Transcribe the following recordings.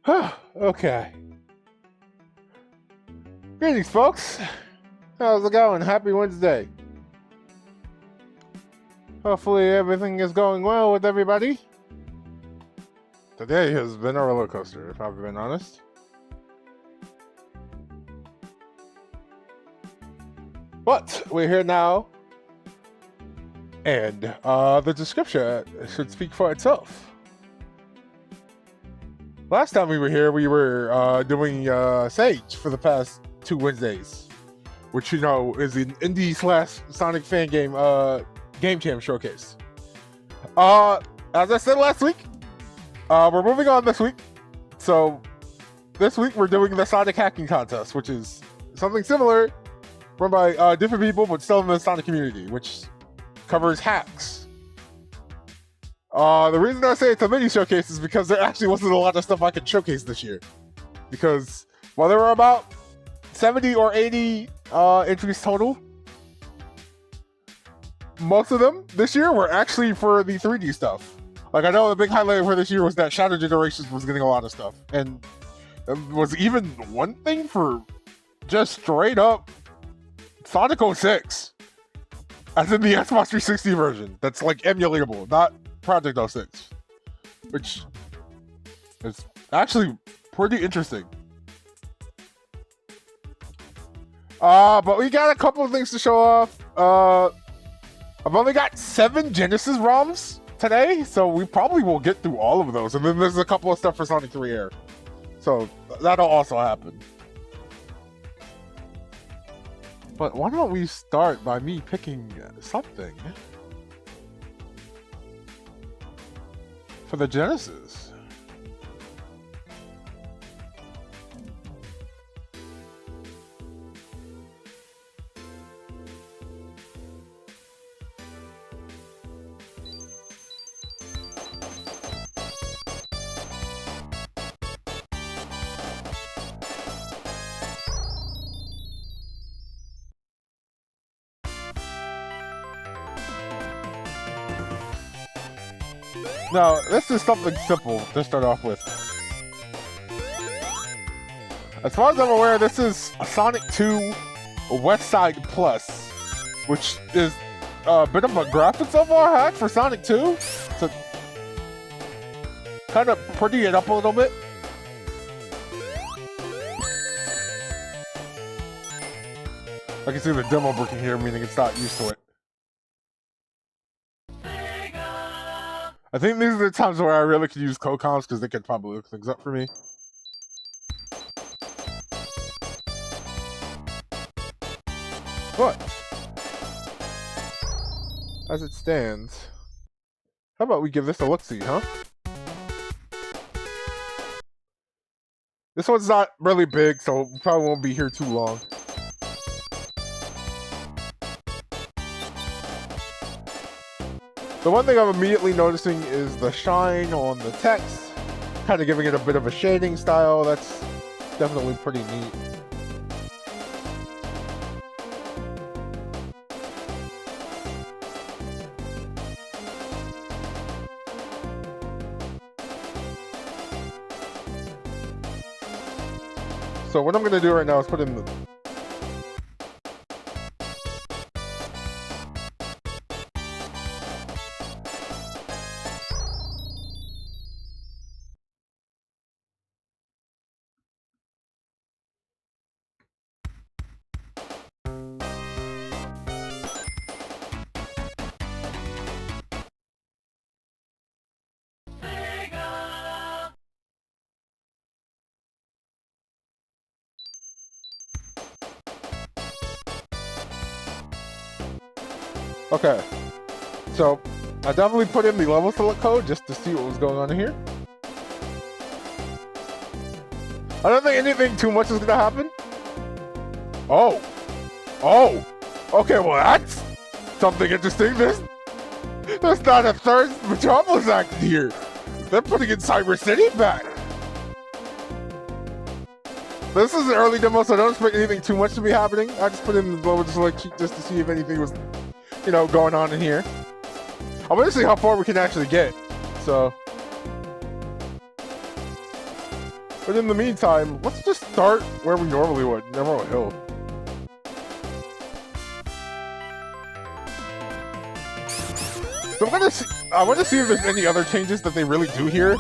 Okay. Greetings, folks. How's it going? Happy Wednesday. Hopefully, everything is going well with everybody. Today has been a roller coaster, if I've been honest. But we're here now, and the description should speak for itself. Last time we were here, we were doing Sage for the past 2 Wednesdays, which, you know, is an indie/Sonic fan game Game Jam showcase. As I said last week, we're moving on this week. So this week we're doing the Sonic Hacking Contest, which is something similar, run by different people, but still in the Sonic community, which covers hacks. The reason I say it's a mini showcase is because there actually wasn't a lot of stuff I could showcase this year. Because while there were about 70 or 80 entries total, most of them this year were actually for the 3D stuff. Like, I know the big highlight for this year was that Shadow Generations was getting a lot of stuff. And there was even one thing for just straight up Sonic 06. As in the Xbox 360 version. That's like emulatable, not Project 06. Which is actually pretty interesting. But we got a couple of things to show off. I've only got 7 Genesis ROMs today, so we probably will get through all of those. And then there's a couple of stuff for Sonic 3 Air. So that'll also happen. But why don't we start by me picking something for the Genesis? Now, this is something simple to start off with. As far as I'm aware, this is a Sonic 2 West Side Plus, which is a bit of a graphics overhaul hack for Sonic 2 to kind of pretty it up a little bit. I can see the demo working here, meaning it's not used to it. I think these are the times where I really could use co-comms because they could probably look things up for me. But as it stands, how about we give this a look-see, huh? This one's not really big, so we probably won't be here too long. The one thing I'm immediately noticing is the shine on the text, kind of giving it a bit of a shading style. That's definitely pretty neat. So what I'm going to do right now is put in the... Okay, so I definitely put in the level select code just to see what was going on in here. I don't think anything too much is gonna happen. Oh, okay, well that's something interesting. There's not a third Metropolis act here. They're putting in Cyber City back. This is an early demo, so I don't expect anything too much to be happening. I just put in the level select sheet just to see if anything was, you know, going on in here. I want to see how far we can actually get. So But in the meantime, let's just start where we normally would, Emerald Hill. So I want to see if there's any other changes that they really do here,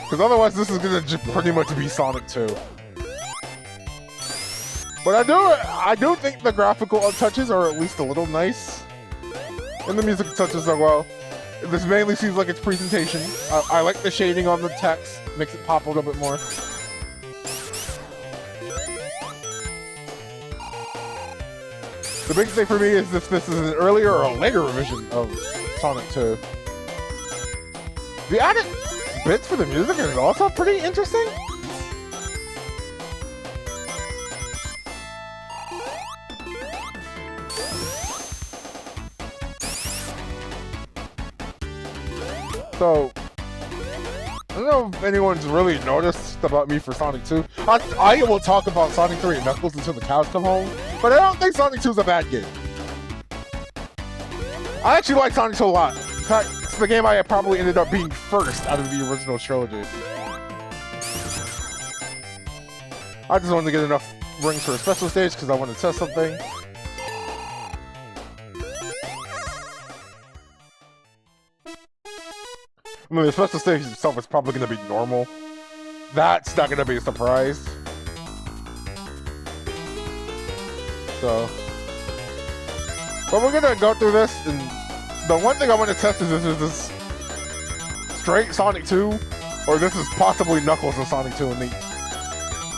because otherwise this is gonna just pretty much be Sonic 2. But I do think the graphical touches are at least a little nice, and the music touches as well. This mainly seems like its presentation. I like the shading on the text, makes it pop a little bit more. The big thing for me is if this is an earlier or a later revision of Sonic 2. The added bits for the music is also pretty interesting. So, I don't know if anyone's really noticed about me for Sonic 2. I will talk about Sonic 3 and Knuckles until the cows come home, but I don't think Sonic 2 is a bad game. I actually like Sonic 2 a lot. In fact, it's the game I probably ended up being first out of the original trilogy. I just wanted to get enough rings for a special stage because I want to test something. I mean, the special stage itself is probably going to be normal. That's not going to be a surprise. So, but we're going to go through this, and the one thing I want to test is this straight Sonic 2, or this is possibly Knuckles and Sonic 2, and they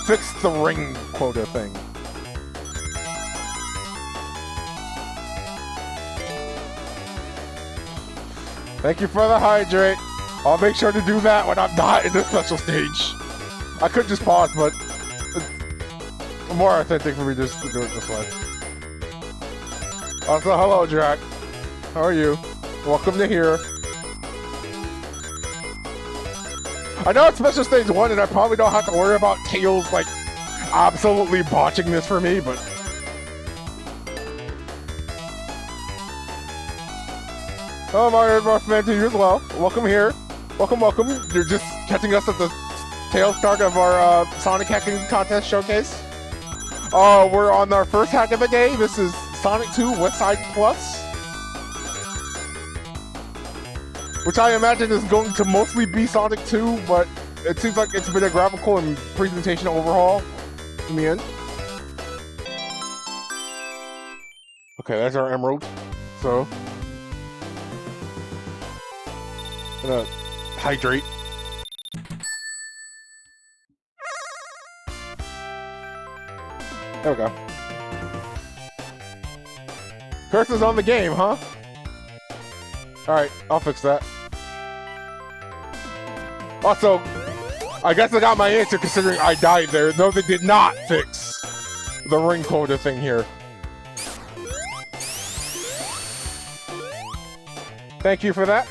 fix the ring quota thing. Thank you for the hydrate. I'll make sure to do that when I'm not in the special stage. I could just pause, but it's more authentic for me just to do it this way. Also, hello, Jack. How are you? Welcome to here. I know it's special stage 1, and I probably don't have to worry about Tails, like, absolutely botching this for me, but... Oh, Mario fan to you as well. Welcome here. Welcome. You're just catching us at the tail start of our Sonic Hacking Contest Showcase. We're on our first hack of the day. This is Sonic 2 West Side Plus, which I imagine is going to mostly be Sonic 2, but it seems like it's been a graphical and presentation overhaul in the end. Okay, that's our Emerald. So, gonna hydrate. There we go. Curse is on the game, huh? Alright, I'll fix that. Also, I guess I got my answer considering I died there. No, they did not fix the ring quota thing here. Thank you for that.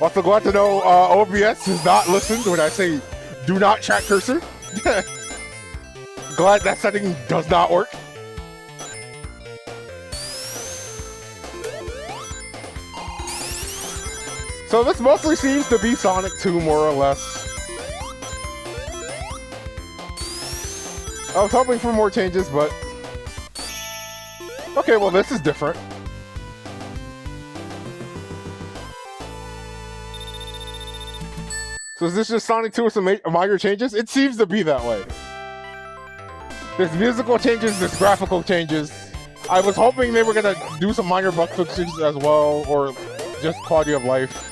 Also glad to know OBS has not listened when I say do not track cursor. Glad that setting does not work. So this mostly seems to be Sonic 2 more or less. I was hoping for more changes, but... Okay, well this is different. So is this just Sonic 2 with some minor changes? It seems to be that way. There's musical changes, there's graphical changes. I was hoping they were gonna do some minor bug fixes as well, or just quality of life.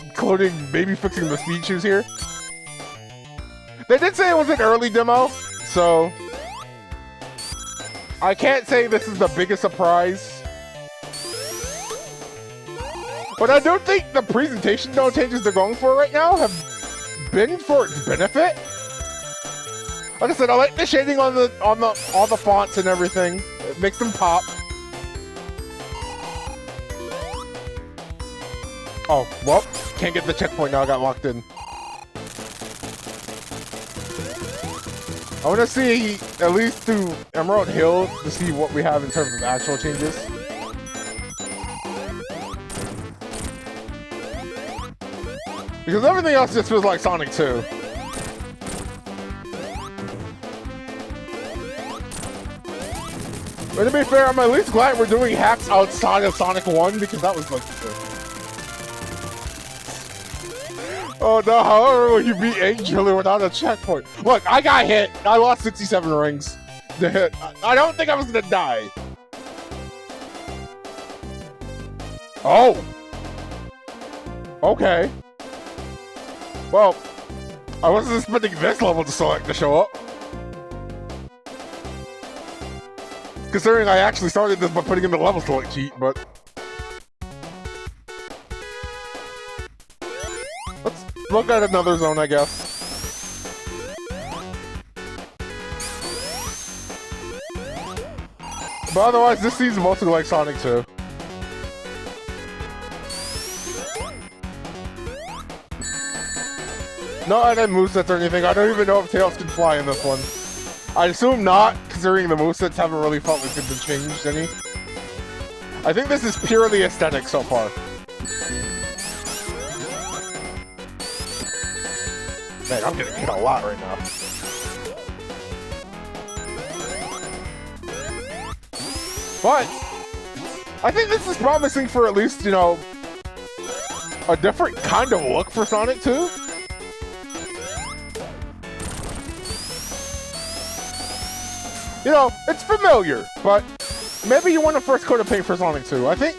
Including maybe fixing the speed shoes here. They did say it was an early demo, so... I can't say this is the biggest surprise. But I don't think the presentation no changes they're going for right now have been for its benefit. Like I said, I like the shading on all the fonts and everything. It makes them pop. Oh, well, can't get the checkpoint now, I got locked in. I want to see, at least through Emerald Hill, to see what we have in terms of actual changes. Because everything else just feels like Sonic 2. But to be fair, I'm at least glad we're doing hacks outside of Sonic 1 because that was like oh no, however will you beat Angel without a checkpoint? Look, I got hit. I lost 67 rings. I don't think I was gonna die. Oh. Okay. Well, I wasn't expecting this level to show up. Considering I actually started this by putting in the level select cheat, but... Let's look at another zone, I guess. But otherwise, this seems mostly like Sonic 2. No added movesets or anything. I don't even know if Tails can fly in this one. I assume not, considering the movesets haven't really felt like they've been changed any. I think this is purely aesthetic so far. Man, I'm getting hit a lot right now. But I think this is promising for at least, you know, a different kind of look for Sonic 2. You know, it's familiar, but maybe you want a first coat of paint for Sonic 2. I think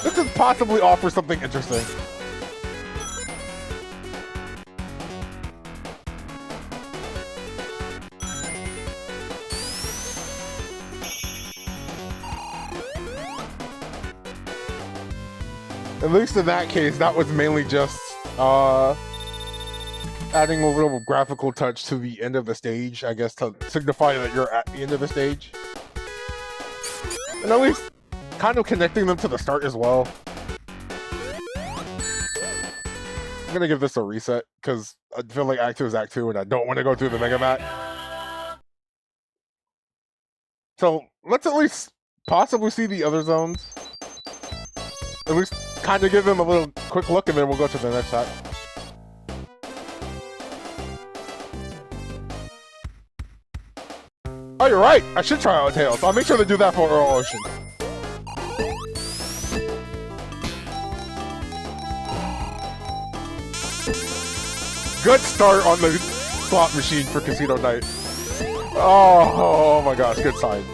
this could possibly offer something interesting. At least in that case, that was mainly just adding a little graphical touch to the end of the stage, I guess, to signify that you're at the end of the stage. And at least kind of connecting them to the start as well. I'm gonna give this a reset, because I feel like Act 2 is Act 2, and I don't want to go through the Mega Mat. So, let's at least possibly see the other zones. At least kind of give them a little quick look, and then we'll go to the next act. Oh, you're right. I should try out Tails. I'll make sure to do that for Earl Ocean. Good start on the slot machine for Casino Night. Oh my gosh, good sign.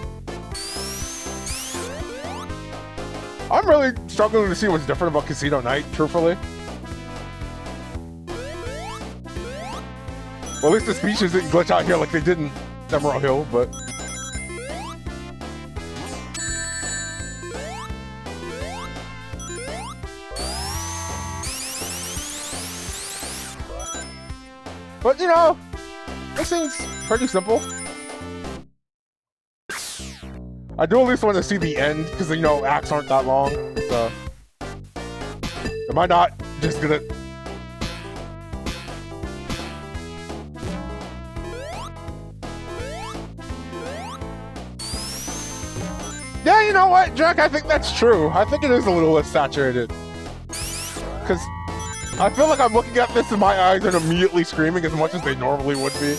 I'm really struggling to see what's different about Casino Night, truthfully. Well, at least the speeches didn't glitch out here like they did in Emerald Hill, but... But, you know, this seems pretty simple. I do at least want to see the end, because, you know, acts aren't that long, so... Am I not just gonna... Yeah, you know what, Jack? I think that's true. I think it is a little less saturated. Because I feel like I'm looking at this and my eyes are immediately screaming as much as they normally would be.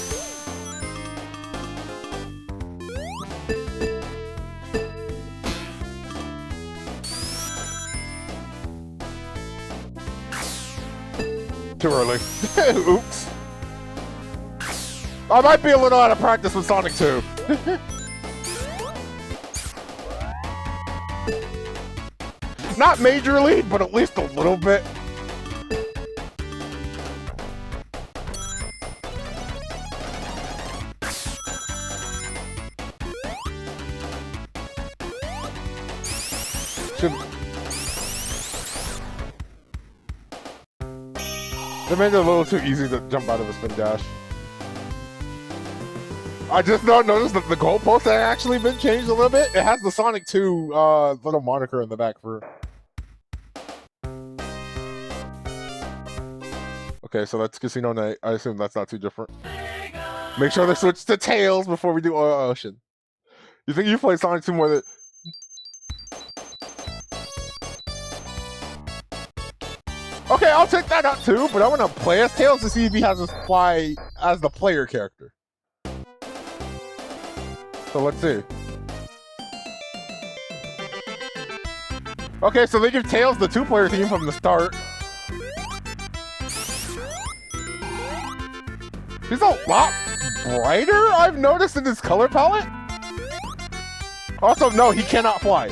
Too early. Oops. I might be a little out of practice with Sonic 2. Not majorly, but at least a little bit. They made it a little too easy to jump out of a spin dash. I just now noticed that the goalpost has actually been changed a little bit. It has the Sonic 2 little moniker in the back for... Okay, so that's Casino Night. I assume that's not too different. Make sure they switch to Tails before we do Ocean. You think you play Sonic 2 more than... Okay, I'll take that out too, but I want to play as Tails to see if he has us fly as the player character. So let's see. Okay, so they give Tails the 2-player theme from the start. He's a lot brighter, I've noticed, in his color palette. Also, no, he cannot fly.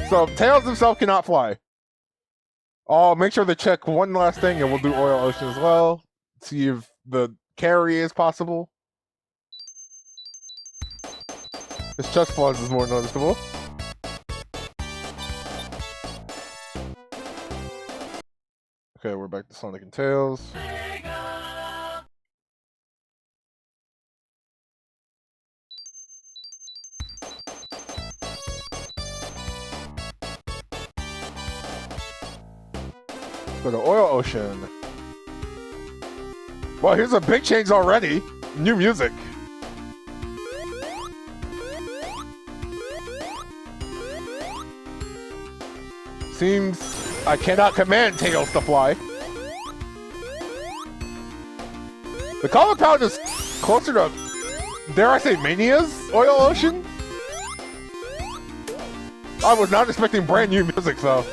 So Tails himself cannot fly. I'll make sure to check one last thing, and we'll do Oil Ocean as well. See if the carry is possible. His chest flaws is more noticeable. Okay, we're back to Sonic and Tails. Go to Oil Ocean. Well, here's a big change already. New music. Seems I cannot command Tails to fly. The color palette is closer to, dare I say, Mania's Oil Ocean? I was not expecting brand new music, though.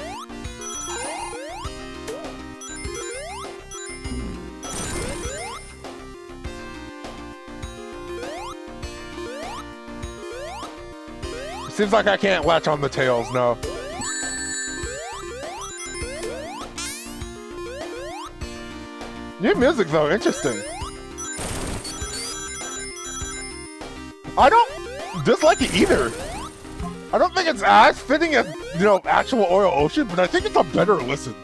Seems like I can't latch on the Tails, no. New music, though, interesting. I don't dislike it either. I don't think it's as fitting as, you know, actual Oil Ocean, but I think it's a better listen.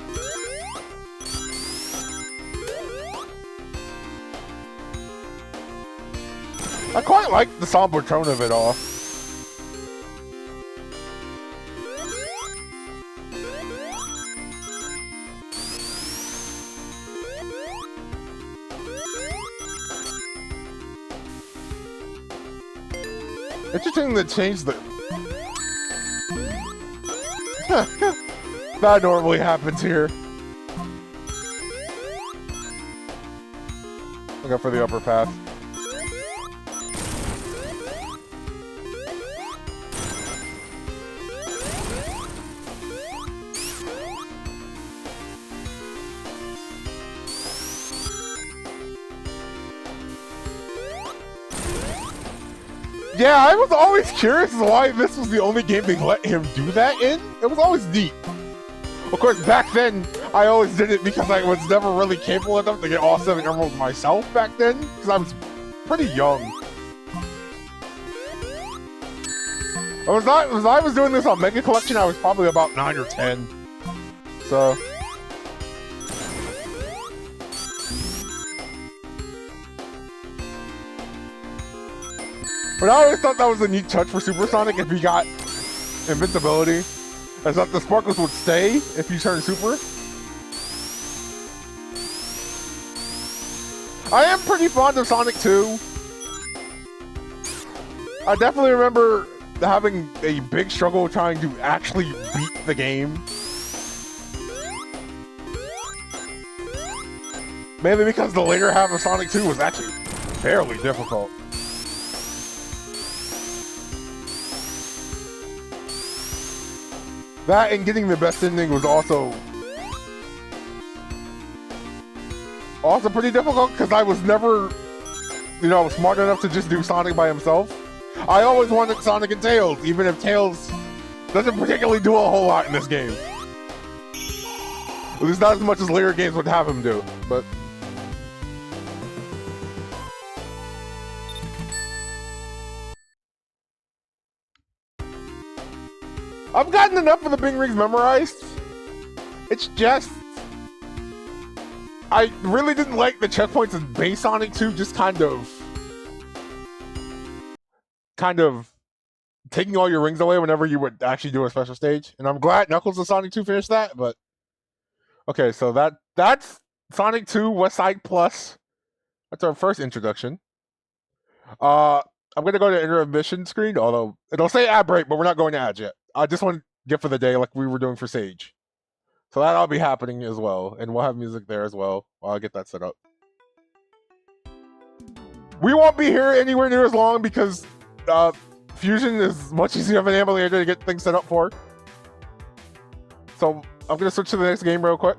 I quite like the somber tone of it all. Interesting to change the... That normally happens here. I'll go for the upper path. Yeah, I was always curious why this was the only game they let him do that in. It was always neat. Of course, back then, I always did it because I was never really capable enough to get all 7 emeralds myself back then, because I was pretty young. As I was doing this on Mega Collection, I was probably about 9 or 10. So... But I always thought that was a neat touch for Supersonic if he got invincibility. As that the sparkles would stay if you turn super. I am pretty fond of Sonic 2. I definitely remember having a big struggle trying to actually beat the game. Mainly because the later half of Sonic 2 was actually fairly difficult. That and getting the best ending was also pretty difficult because I was never, you know, smart enough to just do Sonic by himself. I always wanted Sonic and Tails, even if Tails doesn't particularly do a whole lot in this game. At least not as much as later games would have him do, but... I've gotten enough of the Bing Rings memorized. It's just... I really didn't like the checkpoints in base Sonic 2, just kind of taking all your rings away whenever you would actually do a special stage. And I'm glad Knuckles and Sonic 2 finished that, but... Okay, so that's Sonic 2 West Side Plus. That's our first introduction. I I'm gonna go to intermission screen, although it'll say ad break, but we're not going to ads yet. I just want to get for the day like we were doing for Sage. So that'll be happening as well, and we'll have music there as well while I get that set up. We won't be here anywhere near as long because Fusion is much easier of an emulator to get things set up for. So I'm gonna switch to the next game real quick.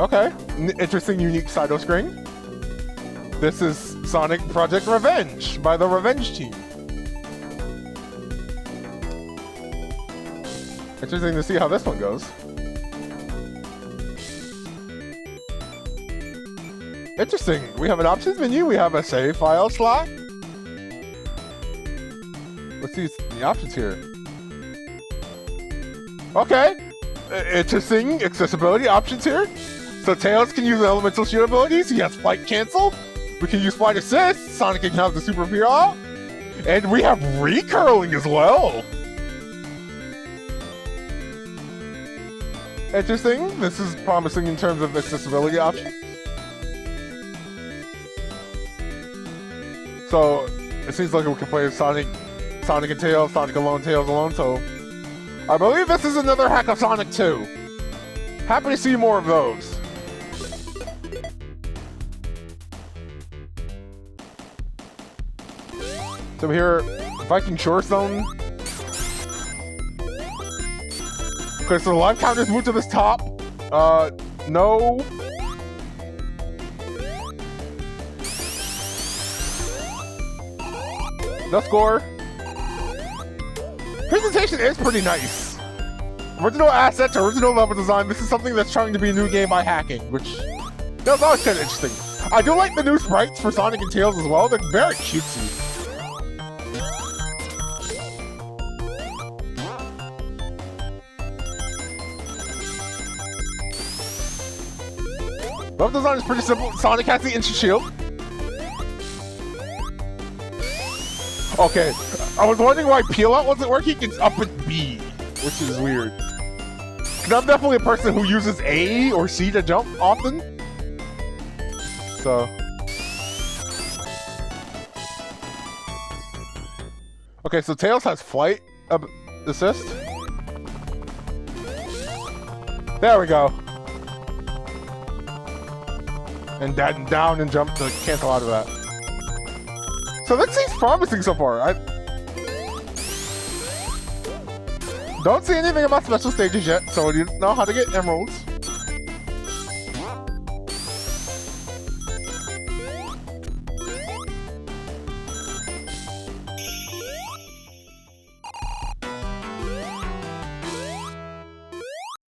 Okay, interesting, unique Cyto screen. This is Sonic Project Revenge by the Revenge team. Interesting to see how this one goes. Interesting. We have an options menu. We have a save file slot. Let's see the options here. Okay. Interesting accessibility options here. So Tails can use elemental shield abilities. He has Flight Cancel. We can use Flight Assist. Sonic can have the Super PR. And we have recurling as well. Interesting. This is promising in terms of accessibility options. So it seems like we can play Sonic and Tails, Sonic alone, Tails alone. So I believe this is another hack of Sonic 2. Happy to see more of those. So here, Viking Shore Zone. Okay, so the live counters move to this top. No. No score. Presentation is pretty nice. Original assets, original level design. This is something that's trying to be a new game by hacking, which that's always kind of interesting. I do like the new sprites for Sonic and Tails as well. They're very cutesy. Level design is pretty simple. Sonic has the instant shield. Okay, I was wondering why peel out wasn't working. It's up with B, which is weird. Because I'm definitely a person who uses A or C to jump often. So. Okay, so Tails has Flight Assist. There we go. And down and jump to cancel out of that. So that seems promising so far. I don't see anything about special stages yet, so you know how to get emeralds.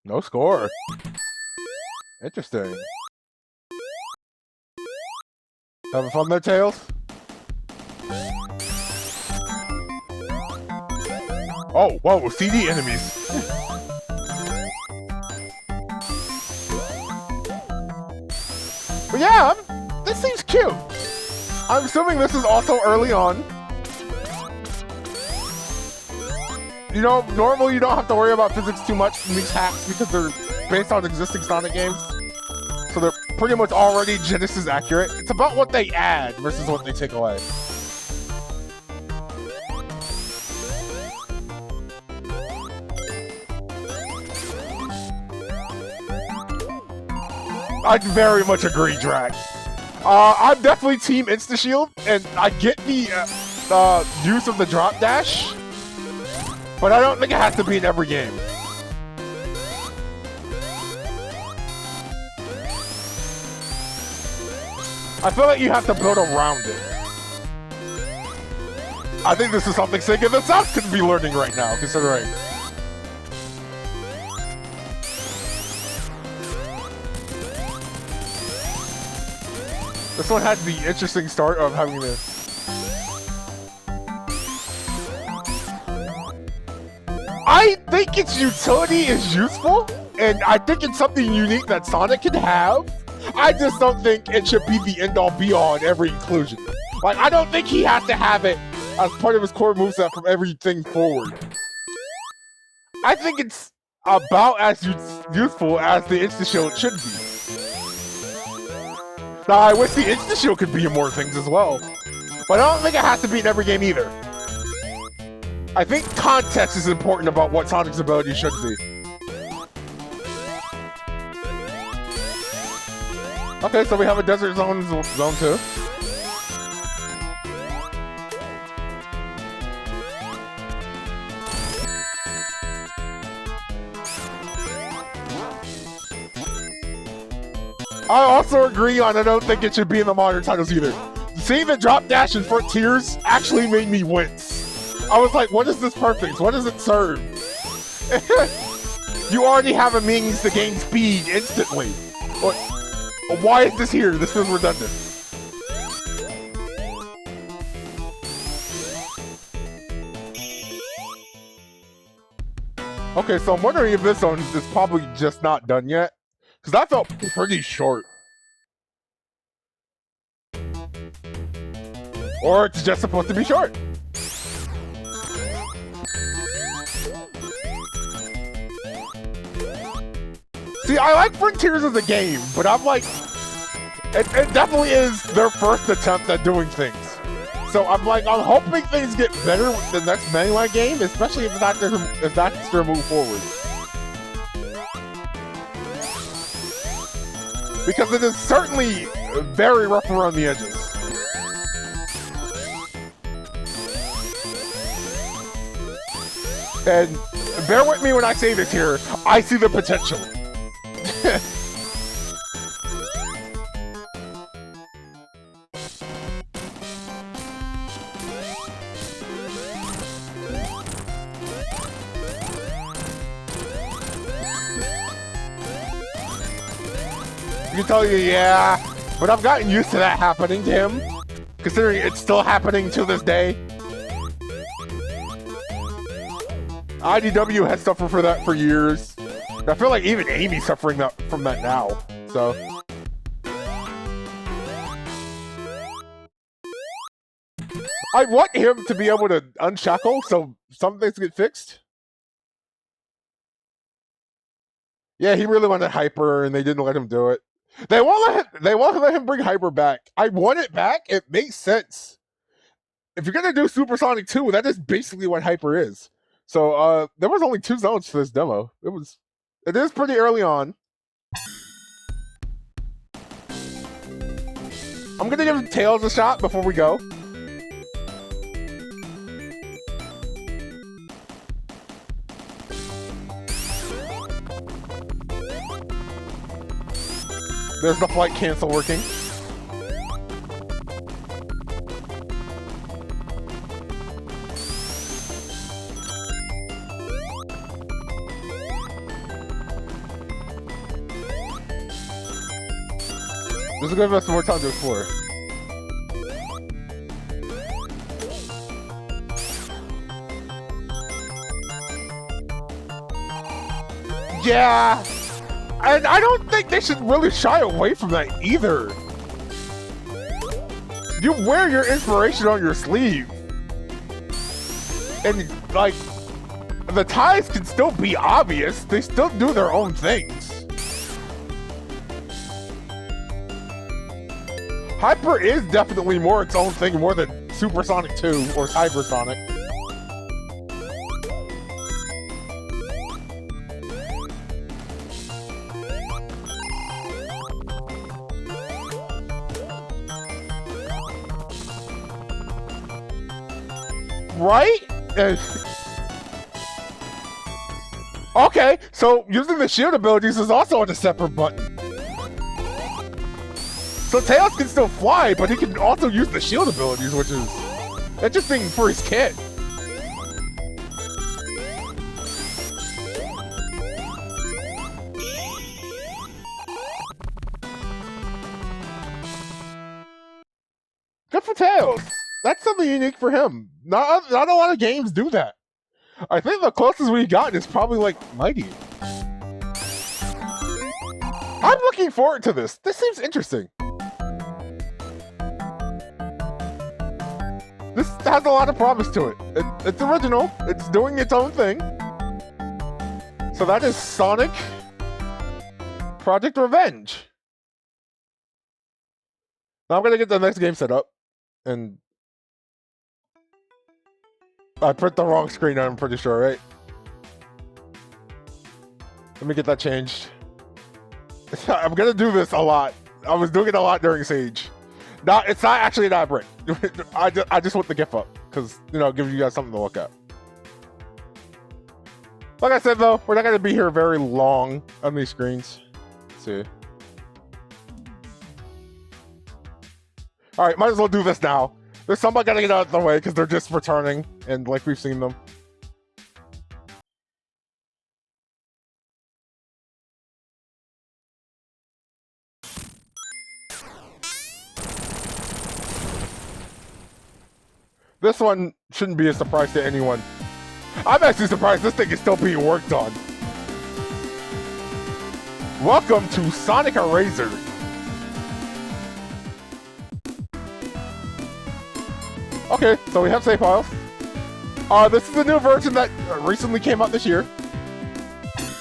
No score. Interesting. Having fun there, Tails? Oh, whoa, CD enemies. But yeah, this seems cute. I'm assuming this is also early on. You know, normally you don't have to worry about physics too much in these hacks because they're based on existing Sonic games. So they're pretty much already Genesis accurate. It's about what they add versus what they take away. I very much agree, Drac. I'm definitely Team Insta-Shield, and I get the use of the drop dash, but I don't think it has to be in every game. I feel like you have to build around it. I think this is something Sega themselves could be learning right now, considering. This one had the interesting start of having this. think its utility is useful, and I think it's something unique that Sonic can have. I just don't think it should be the end-all be-all in every inclusion. Like, I don't think he has to have it as part of his core moveset from everything forward. I think it's about as useful as the Insta-Shield should be. Now, I wish the Insta-Shield could be in more things as well, but I don't think it has to be in every game either. I think context is important about what Sonic's ability should be. Okay, so we have a Desert Zone 2. I also agree on I don't think it should be in the modern titles either. Seeing the drop dash in Frontiers actually made me wince. I was like, what is this perfect? What does it serve? You already have a means to gain speed instantly. Why is this here? This feels redundant. Okay, so I'm wondering if this one is probably just not done yet. Because that felt pretty short. Or it's just supposed to be short. See, I like Frontiers as a game, but I'm like, it definitely is their first attempt at doing things. So I'm hoping things get better with the next Melee game, especially if that's their move forward. Because it is certainly very rough around the edges. And bear with me when I say this here, I see the potential. I can tell you, yeah, but I've gotten used to that happening to him, considering it's still happening to this day. IDW has suffered for that for years. I feel like even Amy's suffering from that now, so. I want him to be able to unshackle so some things get fixed. Yeah, he really wanted Hyper and they didn't let him do it. They won't let him bring Hyper back. I want it back. It makes sense. If you're gonna do Supersonic 2, that is basically what Hyper is. So there was only 2 zones for this demo. It is pretty early on. I'm gonna give Tails a shot before we go. There's the flight cancel working. This will give us more time to explore. Yeah! And I don't think they should really shy away from that either. You wear your inspiration on your sleeve. And, like, the ties can still be obvious. They still do their own things. Hyper is definitely more its own thing, more than Supersonic 2 or Hypersonic. Right? Okay, so using the shield abilities is also on a separate button. So Tails can still fly, but he can also use the shield abilities, which is interesting for his kid. Good for Tails. That's something unique for him. Not a lot of games do that. I think the closest we've gotten is probably like Mighty. I'm looking forward to this. This seems interesting. This has a lot of promise to it. It's original. It's doing its own thing. So that is Sonic Project Revenge. Now I'm gonna get the next game set up, and I put the wrong screen. I'm pretty sure, right? Let me get that changed. I'm gonna do this a lot. I was doing it a lot during Sage. It's not actually that brick. I just want the GIF up because give you guys something to look at. Like I said though, we're not gonna be here very long on these screens. Let's see. All right, might as well do this now. There's somebody gotta get out of the way because they're just returning, and like we've seen them. This one shouldn't be a surprise to anyone. I'm actually surprised this thing is still being worked on. Welcome to Sonic Eraser. Okay, so we have save files. This is a new version that recently came out this year.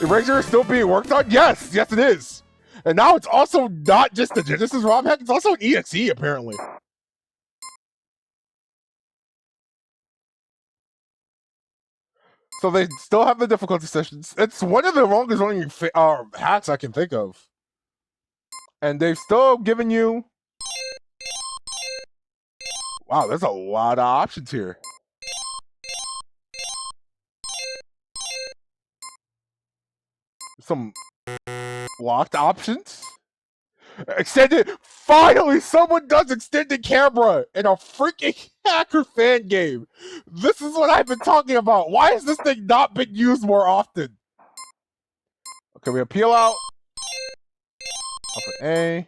Eraser is still being worked on? Yes it is. And now it's also not just the Genesis ROM hack, it's also an EXE apparently. So they still have the difficulty sessions. It's one of the longest running hacks I can think of. And they've still given you... Wow, there's a lot of options here. Some locked options. Extended... Finally, someone does extended camera in a freaking hacker fan game. This is what I've been talking about. Why has this thing not been used more often? Okay, we have peel out. Up an A.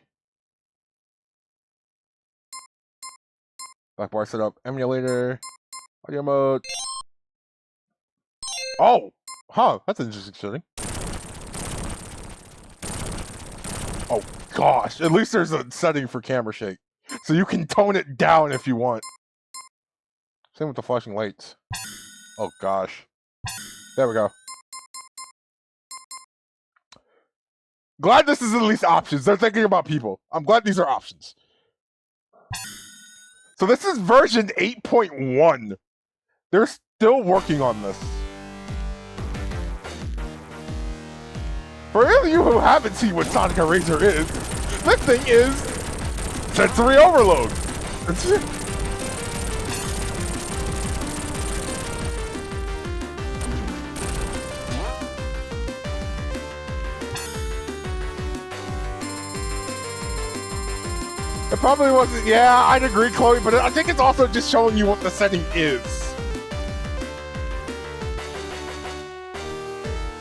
Black bar setup, emulator, audio mode. Oh, that's an interesting setting. Oh gosh, at least there's a setting for camera shake, so you can tone it down if you want. Same with the flashing lights. Oh gosh, there we go. Glad this is at least options. They're thinking about people. I'm glad these are options. So this is version 8.1. They're still working on this. For any of you who haven't seen what Sonic Eraser is, this thing is sensory overload. It probably wasn't, yeah, I'd agree, Chloe, but I think it's also just showing you what the setting is.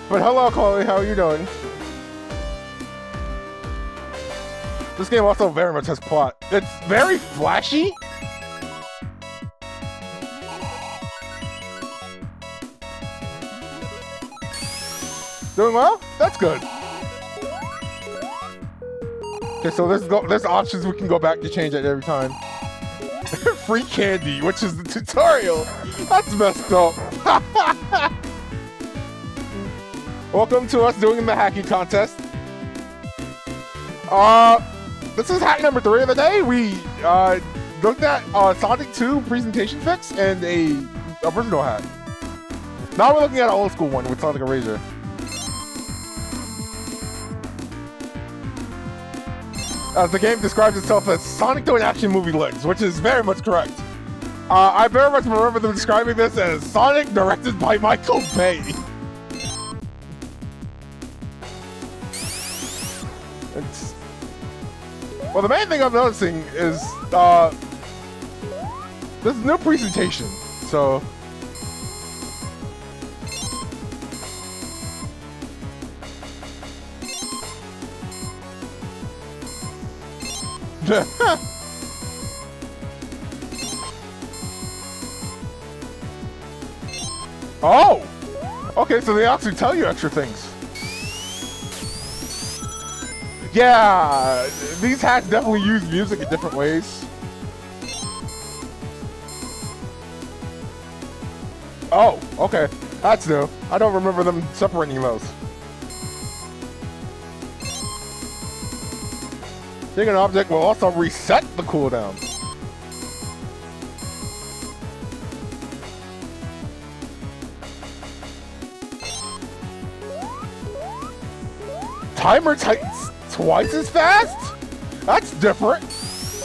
But hello, Chloe, how are you doing? This game also very much has plot. It's very flashy. Doing well? That's good. Okay, so there's options we can go back to change it every time. Free candy, which is the tutorial. That's messed up. Welcome to us doing the hacking contest. This is hack number 3 of the day. We looked at Sonic 2 presentation fix and a original hack. Now we're looking at an old school one with Sonic Eraser. As the game describes itself as Sonic doing action movie legs, which is very much correct. I very much remember them describing this as Sonic directed by Michael Bay. Well, the main thing I'm noticing is this new presentation, so... Oh! Okay, so they actually tell you extra things. Yeah, these hacks definitely use music in different ways. Oh, okay. That's new. I don't remember them separating those. Taking an object will also reset the cooldown. Timer tightens twice as fast? That's different.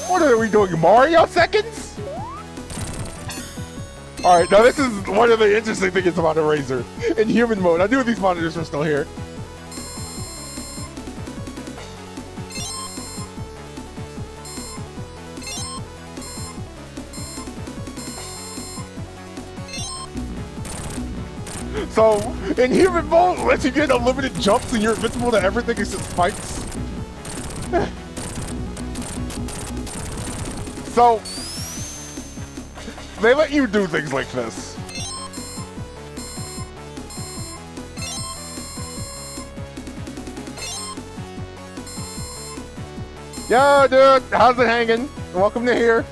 What are we doing, Mario seconds? Alright, now this is one of the interesting things about Eraser. In human mode, I knew these monitors were still here. So, in human mode, lets you get unlimited jumps and you're invincible to everything except spikes. So, they let you do things like this. Yo, dude, how's it hanging? Welcome to here.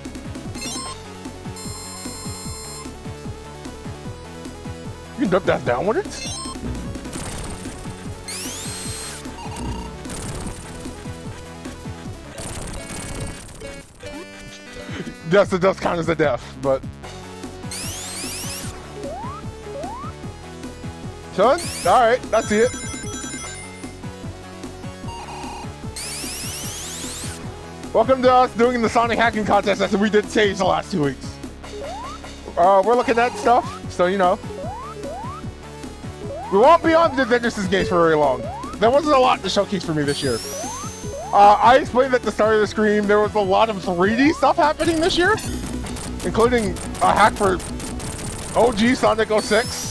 You can drop that downwards? Yes, it does count as a death, but... Son? Alright, I see it. Welcome to us doing the Sonic hacking contest as we did Sage the last 2 weeks. We're looking at stuff, so you know. We won't be on the Genesis games for very long. There wasn't a lot to showcase for me this year. I explained at the start of the stream, there was a lot of 3D stuff happening this year, including a hack for OG Sonic 06.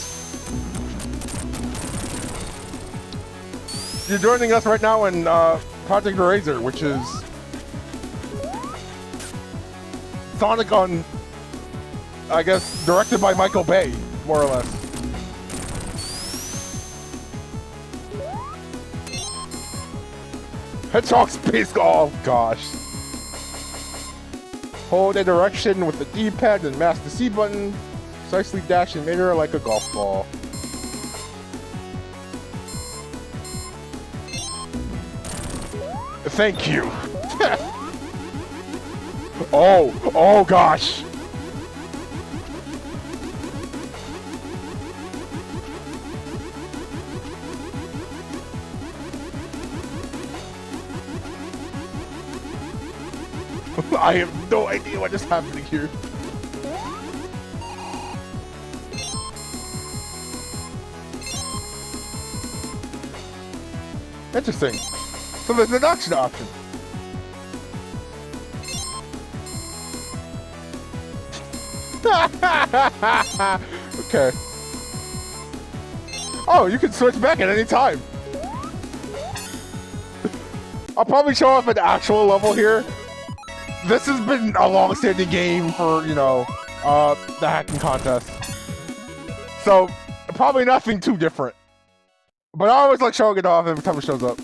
You're joining us right now in Project Eraser, which is Sonic on, I guess, directed by Michael Bay, more or less. Hedgehog Space, oh gosh. Hold a direction with the D-pad and mash the C button. Precisely dash and meter like a golf ball. Thank you. Oh gosh. I have no idea what is happening here. Interesting. So there's an auction option. Okay. Oh, you can switch back at any time. I'll probably show off an actual level here. This has been a long-standing game for, you know, the hacking contest. So, probably nothing too different. But I always like showing it off every time it shows up.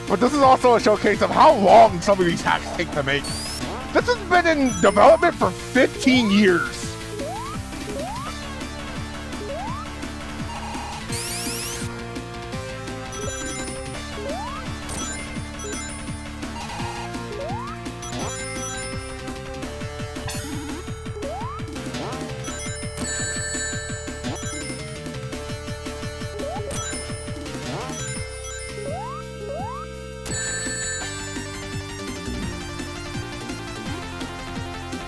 But this is also a showcase of how long some of these hacks take to make. This has been in development for 15 years.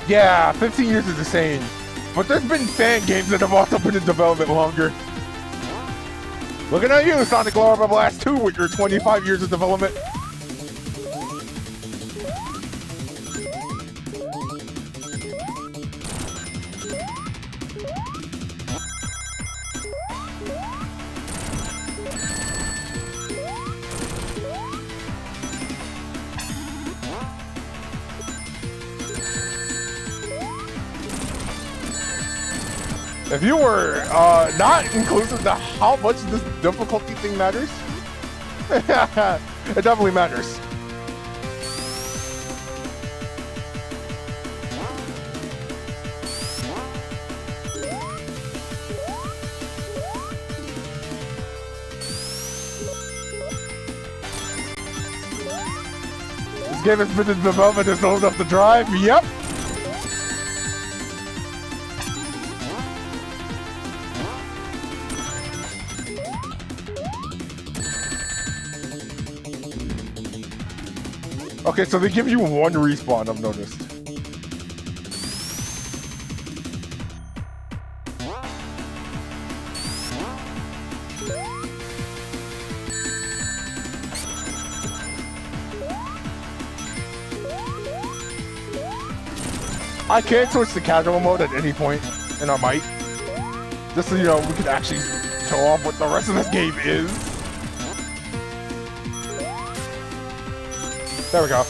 Yeah, 15 years is insane. But there's been fan games that have also been in development longer. Looking at you, Sonic Lore Blast 2 with your 25 years of development. If you were not inclusive to how much this difficulty thing matters, it definitely matters. This game has been in development, it's old enough to drive. Yep. Okay, so they give you one respawn, I've noticed. I can switch to casual mode at any point, and I might. Just so you know, we can actually show off what the rest of this game is. There we go.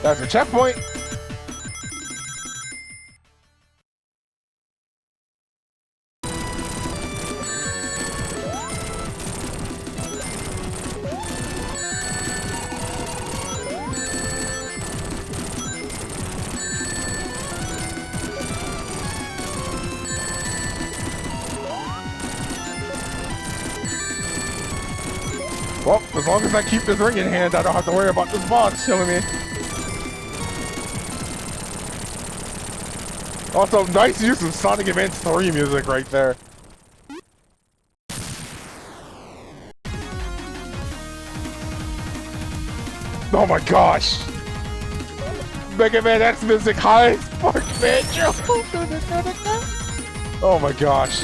That's a checkpoint. Well, as long as I keep this ring in hand, I don't have to worry about this boss killing me. Also, nice use of Sonic Advance 3 music right there. Oh my gosh! Mega Man X music, high spark banjo! Oh my gosh.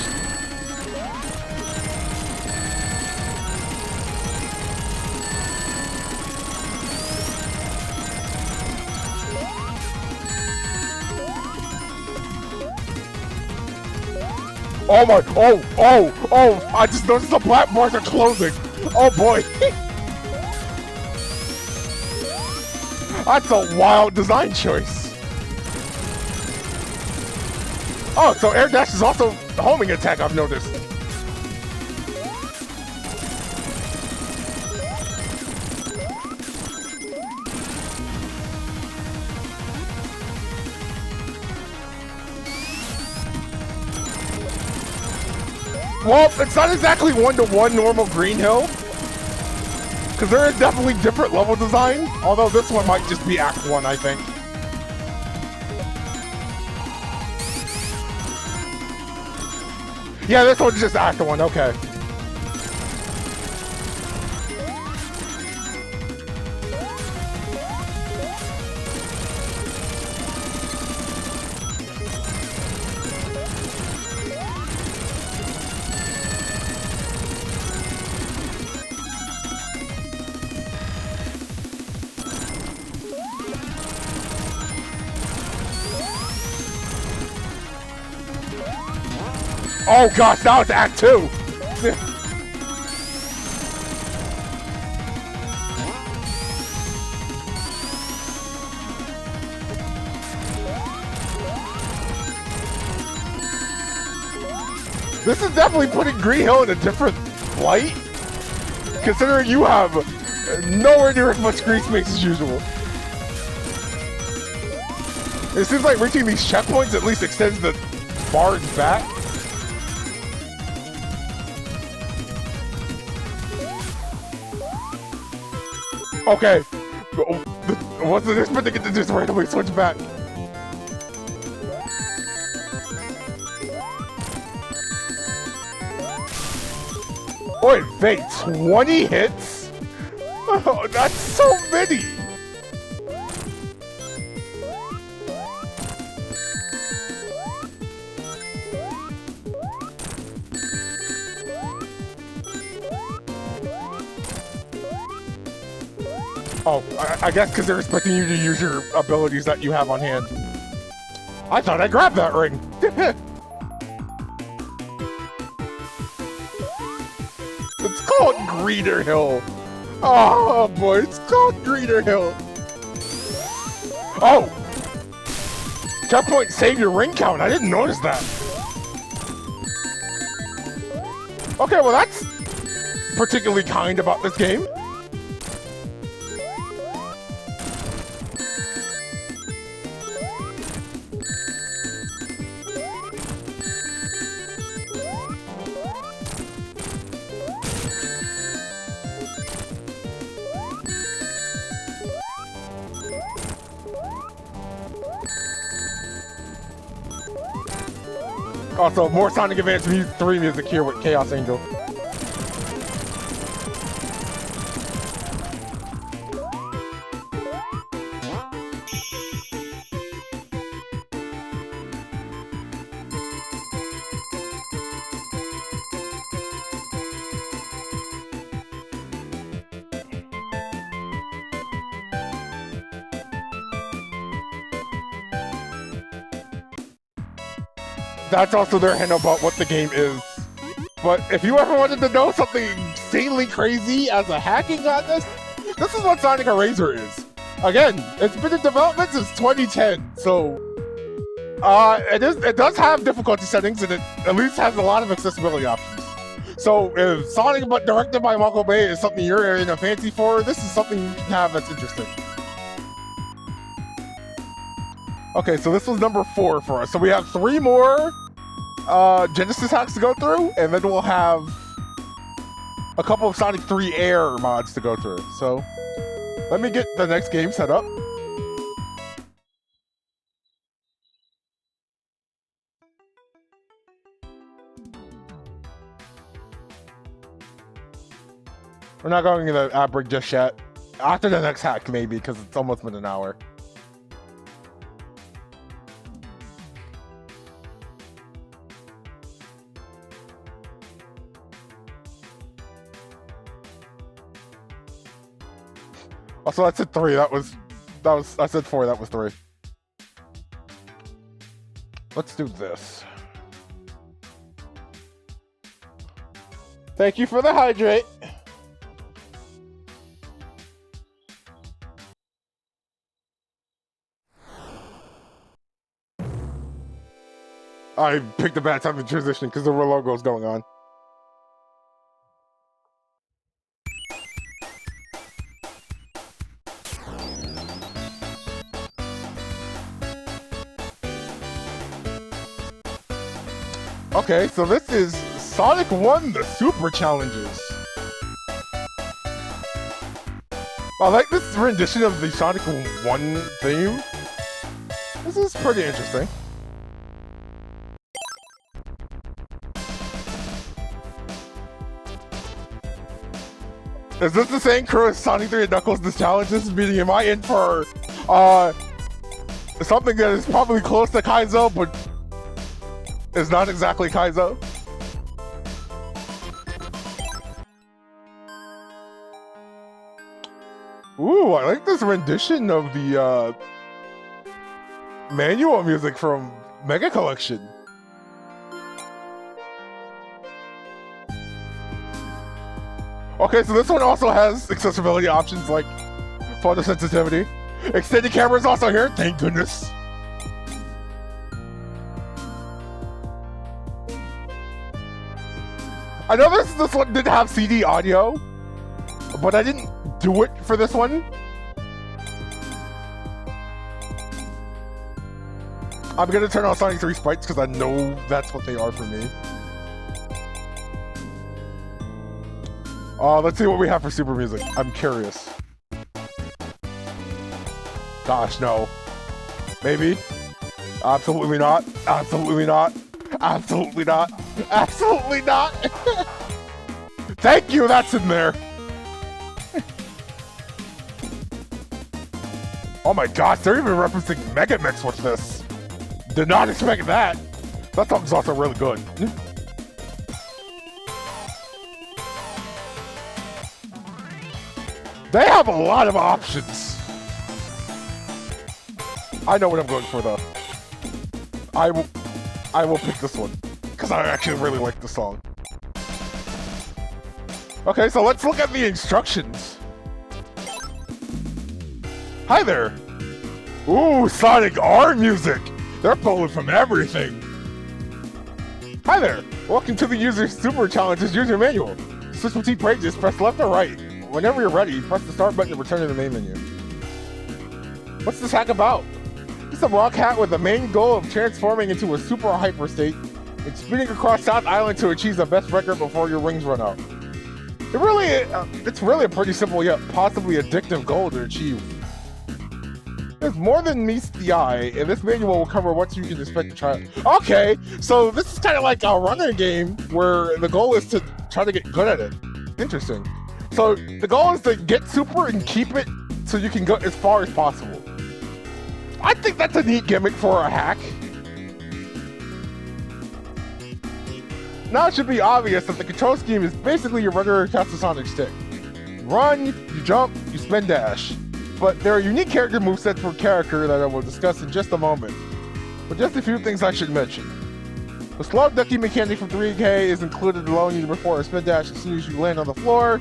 Oh my, oh, I just noticed the black bars are closing. Oh boy. That's a wild design choice. Oh, so air dash is also homing attack, I've noticed. Well, it's not exactly one-to-one normal Green Hill, because there is definitely different level design, although this one might just be Act 1, I think. Yeah, this one's just Act 1, okay. Oh gosh, now it's Act 2! This is definitely putting Green Hill in a different light, considering you have nowhere near as much screen space as usual. It seems like reaching these checkpoints at least extends the bars back. Okay, wasn't expecting it to just randomly switch back. Wait, 20 hits? Oh, that's so many! Oh, I guess because they're expecting you to use your abilities that you have on hand. I thought I grabbed that ring! It's called Greener Hill! Oh boy, it's called Greener Hill! Oh! Checkpoint, save your ring count. I didn't notice that. Okay, well that's particularly kind about this game. Also, more Sonic Advance 3 music here with Chaos Angel. That's also their hint about what the game is. But if you ever wanted to know something insanely crazy as a hacking contest, this is what Sonic Eraser is. Again, it's been in development since 2010, so it does have difficulty settings, and it at least has a lot of accessibility options. So if Sonic but directed by Michael Bay is something you're in a fancy for, this is something you can have that's interesting. Okay, so this was number 4 for us. So we have 3 more Genesis hacks to go through, and then we'll have a couple of Sonic 3 Air mods to go through. So let me get the next game set up. We're not going to the ad break just yet. After the next hack, maybe, because it's almost been an hour. Also, I said 3. I said 4. That was 3. Let's do this. Thank you for the hydrate. I picked a bad time to transition because the logo is going on. Okay, so this is Sonic 1, the Super Challenges. I like this rendition of the Sonic 1 theme. This is pretty interesting. Is this the same crew as Sonic 3 and Knuckles the Challenges? Meaning, am I in for something that is probably close to Kaizo, but is not exactly Kaizo? Ooh, I like this rendition of the manual music from Mega Collection. Okay, so this one also has accessibility options like photosensitivity. Extended camera is also here, thank goodness. I know this one did have CD audio, but I didn't do it for this one. I'm gonna turn on Sonic 3 sprites because I know that's what they are for me. Let's see what we have for super music. I'm curious. Gosh, no. Maybe? Absolutely not. Absolutely not. Absolutely not. Absolutely not. Thank you, that's in there. Oh my gosh, they're even referencing Megamix with this. Did not expect that. That song's also really good. They have a lot of options. I know what I'm going for though. I will pick this one because I actually really like the song. Okay, so let's look at the instructions. Hi there. Ooh, Sonic R music. They're pulling from everything. Hi there. Welcome to the user super challenges user manual. Switch between pages, press left or right. Whenever you're ready, press the start button to return to the main menu. What's this hack about? It's a rock hat with the main goal of transforming into a super hyper state and spinning across South Island to achieve the best record before your rings run out. It's really a pretty simple yet possibly addictive goal to achieve. There's more than meets the eye, and this manual will cover what you can expect to try. Okay, so this is kind of like a running game where the goal is to try to get good at it. Interesting. So the goal is to get super and keep it so you can go as far as possible. I think that's a neat gimmick for a hack. Now it should be obvious that the control scheme is basically your regular Sonic stick. You run, you jump, you spin dash. But there are unique character movesets per character that I will discuss in just a moment. But just a few things I should mention. The slow ducking mechanic from 3K is included, allowing you to perform a spin dash as soon as you land on the floor.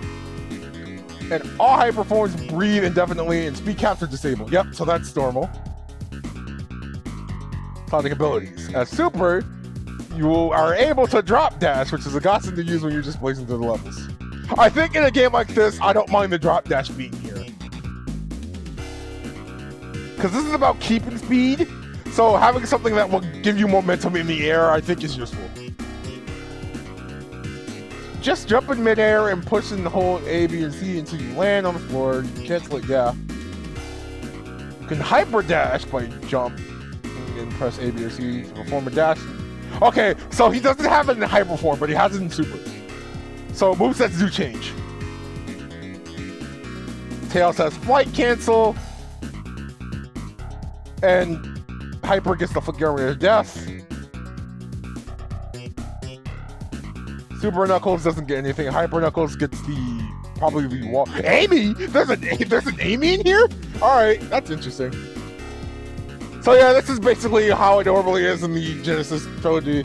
And all high performers breathe indefinitely and speed caps are disabled. Yep, so that's normal. Sonic abilities. As Super, you are able to drop dash, which is a godsend to use when you're just blazing through the levels. I think in a game like this, I don't mind the drop dash being here. Because this is about keeping speed, so having something that will give you momentum in the air, I think is useful. Just jump in midair and push and hold A, B, and C until you land on the floor. You can cancel it, yeah. You can hyper dash by jump and press A, B, or C to perform a dash. Okay, so he doesn't have it in hyper form, but he has it in super. So movesets do change. Tails has flight cancel. And Hyper gets the Fulgurian Death. Super Knuckles doesn't get anything. Hyper Knuckles gets probably the wall. Amy! There's an Amy in here? Alright, that's interesting. So yeah, this is basically how it normally is in the Genesis trilogy.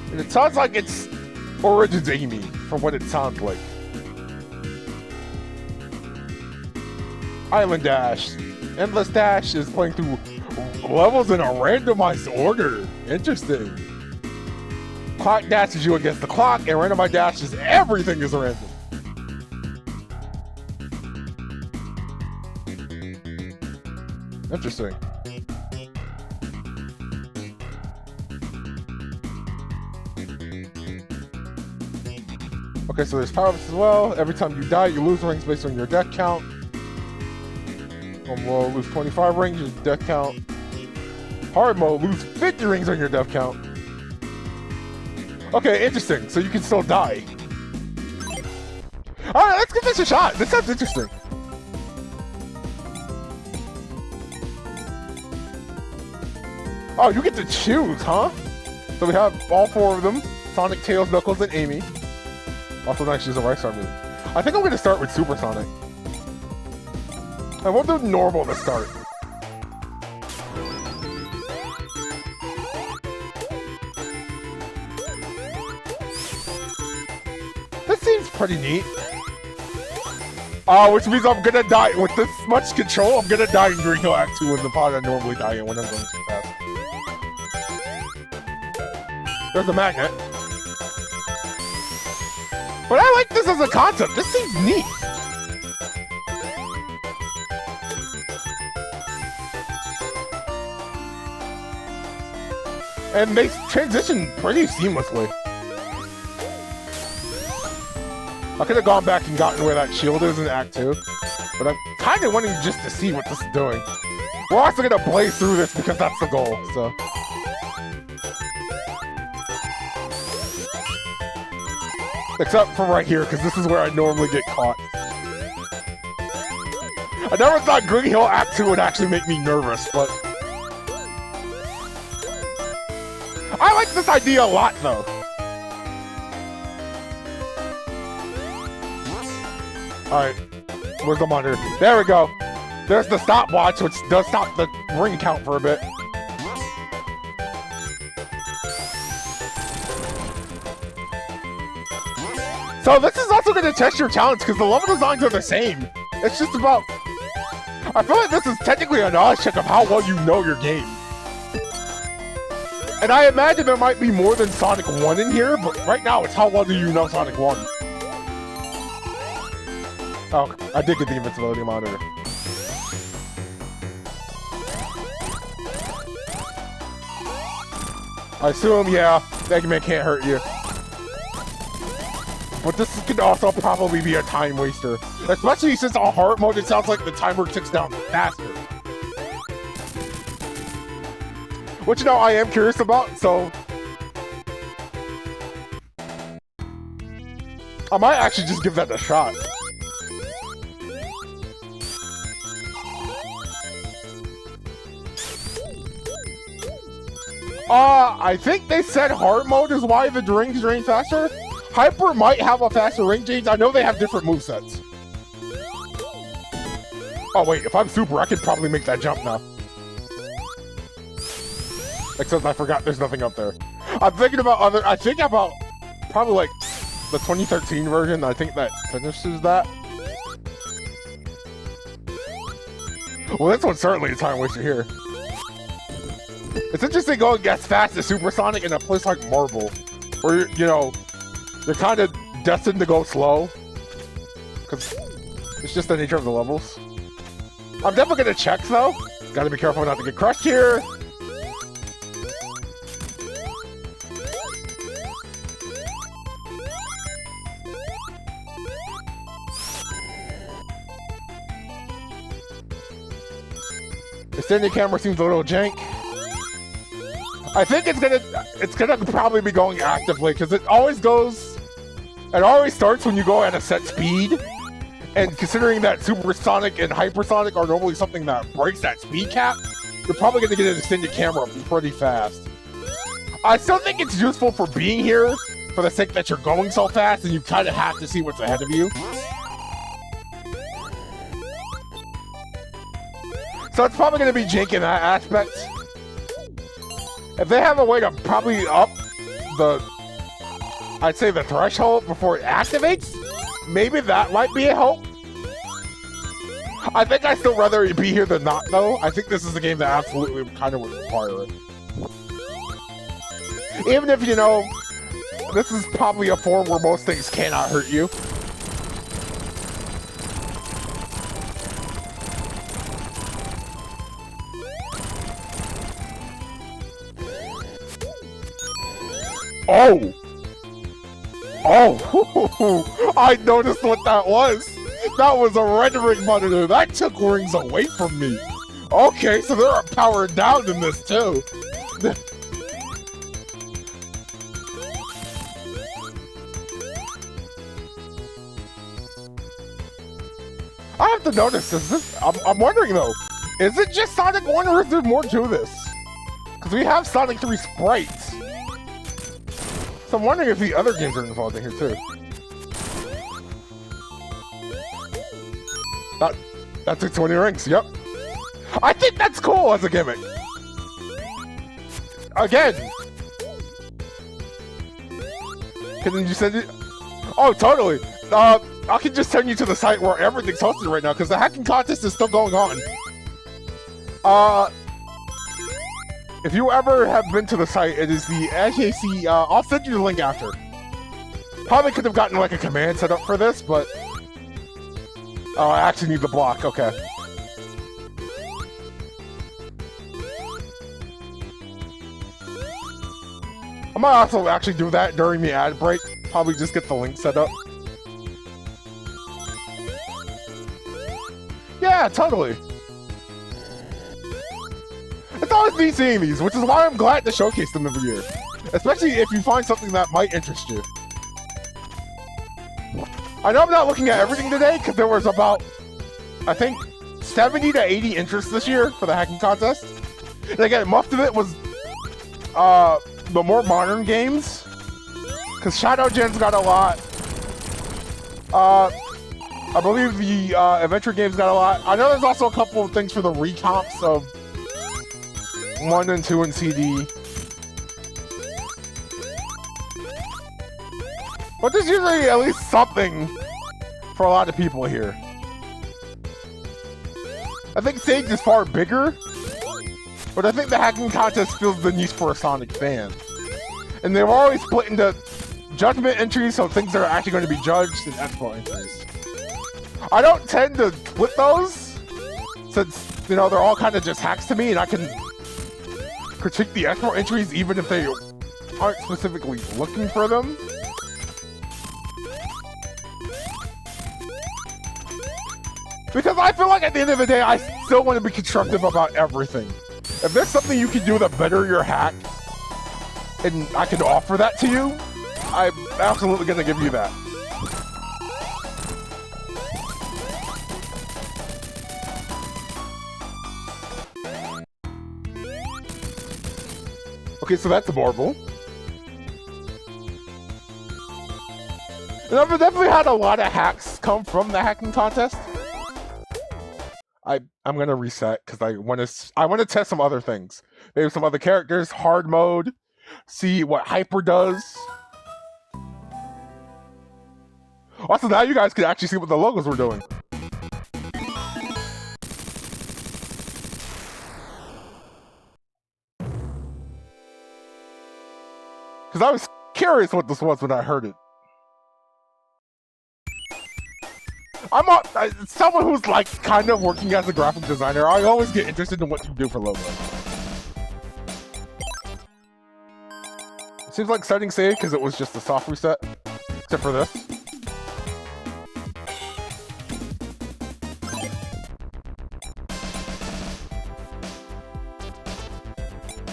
And it sounds like it's Origins Amy, from what it sounds like. Island Dash. Endless Dash is playing through levels in a randomized order. Interesting. Clock Dash is you against the clock, and randomized dash is everything is random. Interesting. Okay, so there's power-ups as well. Every time you die, you lose rings based on your death count. Normal mode, lose 25 rings, your death count. Hard mode, lose 50 rings on your death count. Okay, interesting. So you can still die. Alright, let's give this a shot. This sounds interesting. Oh, you get to choose, huh? So we have all four of them. Sonic, Tails, Knuckles, and Amy. Also nice to use a Right Star move. I think I'm going to start with Super Sonic. I won't do normal to start. This seems pretty neat. Which means I'm gonna die with this much control. I'm gonna die in Green Hill Act 2 in the pod I normally die in when I'm going too fast. There's a magnet. But I like this as a concept. This seems neat. And they transition pretty seamlessly. I could have gone back and gotten where that shield is in Act 2, but I'm kind of wanting just to see what this is doing. We're also going to blaze through this because that's the goal, so. Except for right here, because this is where I normally get caught. I never thought Green Hill Act 2 would actually make me nervous, but... I like this idea a lot, though. Alright, where's the monitor? There we go. There's the stopwatch, which does stop the ring count for a bit. So this is also going to test your talents, because the level designs are the same. It's just about I feel like this is technically a knowledge check of how well you know your game. And I imagine there might be more than Sonic 1 in here, but right now it's how well do you know Sonic 1. Oh, I did get the invincibility monitor. I assume, yeah, Eggman can't hurt you. But this could also probably be a time waster. Especially since on hard mode, it sounds like the timer ticks down faster. Which, you know, I am curious about, so... I might actually just give that a shot. I think they said hard mode is why the rings drain faster. Hyper might have a faster ring change. I know they have different movesets. Oh wait, if I'm super, I could probably make that jump now. Except I forgot there's nothing up there. I'm thinking about I think about probably like the 2013 version. I think that finishes that. Well, this one's certainly a time waster here. It's interesting going as fast as Supersonic in a place like Marble, where, you know, you're kind of destined to go slow, because it's just the nature of the levels. I'm definitely going to check, though. Gotta be careful not to get crushed here. The standing camera seems a little jank. I think it's gonna probably be going actively because it always starts when you go at a set speed. And considering that Supersonic and Hypersonic are normally something that breaks that speed cap, you're probably gonna get an extended camera pretty fast. I still think it's useful for being here for the sake that you're going so fast and you kind of have to see what's ahead of you. So it's probably gonna be jank in that aspect. If they have a way to probably up I'd say the threshold before it activates, maybe that might be a help. I think I'd still rather be here than not, though. I think this is a game that absolutely kind of would require it. Even if, you know, this is probably a form where most things cannot hurt you. Oh! Oh! I noticed what that was! That was a rendering monitor! That took rings away from me! Okay, so there are powered down in this too! I have to notice, I'm wondering though, is it just Sonic 1 or is there more to this? Because we have Sonic 3 sprites. So I'm wondering if the other games are involved in here too. That took 20 rings, yep. I think that's cool as a gimmick. Again. Can you send it? Oh, totally. I can just send you to the site where everything's hosted right now because the hacking contest is still going on. If you ever have been to the site, it is the AJC, I'll send you the link after. Probably could have gotten like a command set up for this, but... Oh, I actually need the block, okay. I might also actually do that during the ad break. Probably just get the link set up. Yeah, totally. It's always neat seeing these, which is why I'm glad to showcase them every year. Especially if you find something that might interest you. I know I'm not looking at everything today, because there was about, I think, 70 to 80 interests this year for the hacking contest. And again, most of it was the more modern games. Because Shadow Gen's got a lot. I believe the adventure games got a lot. I know there's also a couple of things for the recomps of 1 and 2 and CD. But there's usually at least something for a lot of people here. I think Sage is far bigger, but I think the hacking contest fills the niche for a Sonic fan. And they're always split into judgment entries, so things that are actually going to be judged, and expo entries. I don't tend to split those, since, you know, they're all kind of just hacks to me, and I can critique the expo entries even if they aren't specifically looking for them. Because I feel like at the end of the day, I still want to be constructive about everything. If there's something you can do to better your hack, and I can offer that to you, I'm absolutely going to give you that. Okay, so that's a marble. And I've definitely had a lot of hacks come from the hacking contest. I'm gonna reset because I want to test some other things. Maybe some other characters, hard mode, see what Hyper does. Also, now you guys can actually see what the logos were doing. Because I was curious what this was when I heard it. I'm someone who's like kind of working as a graphic designer. I always get interested in what you do for logos. It seems like starting Save because it was just a soft reset, except for this.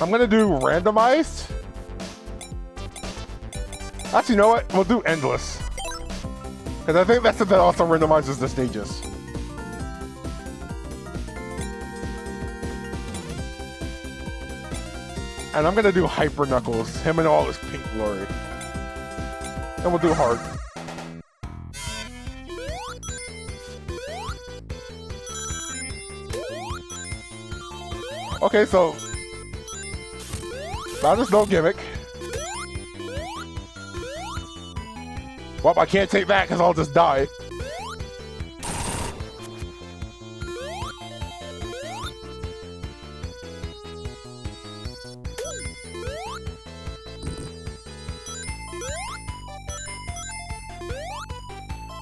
I'm gonna do randomized. Actually, you know what? We'll do endless. Because I think that's what that also randomizes the stages. And I'm gonna do Hyper Knuckles, him and all his pink glory. And we'll do hard. Okay, so now there's no gimmick. Well, I can't take that because I'll just die.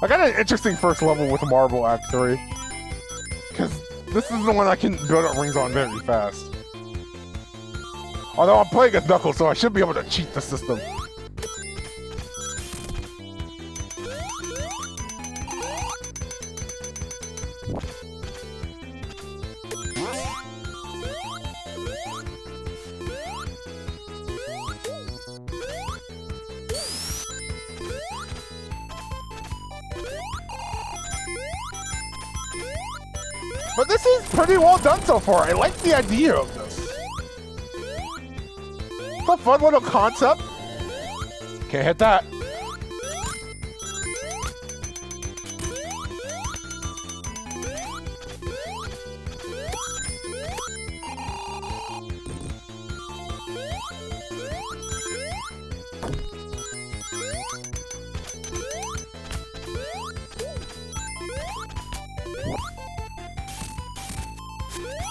I got an interesting first level with Marble, actually. Because this is the one I can build up rings on very fast. Although I'm playing as Knuckles, so I should be able to cheat the system. But this is pretty well done so far. I like the idea of this. It's a fun little concept. Can't hit that.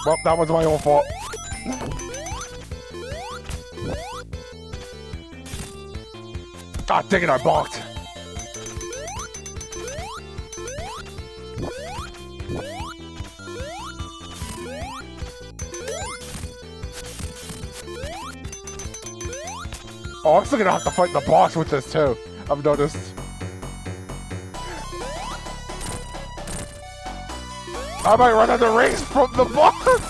Well, that was my own fault. Ah, dang it, I bonked. Oh, I'm still gonna have to fight the boss with this too. I've noticed. I might run out of rings from the boss!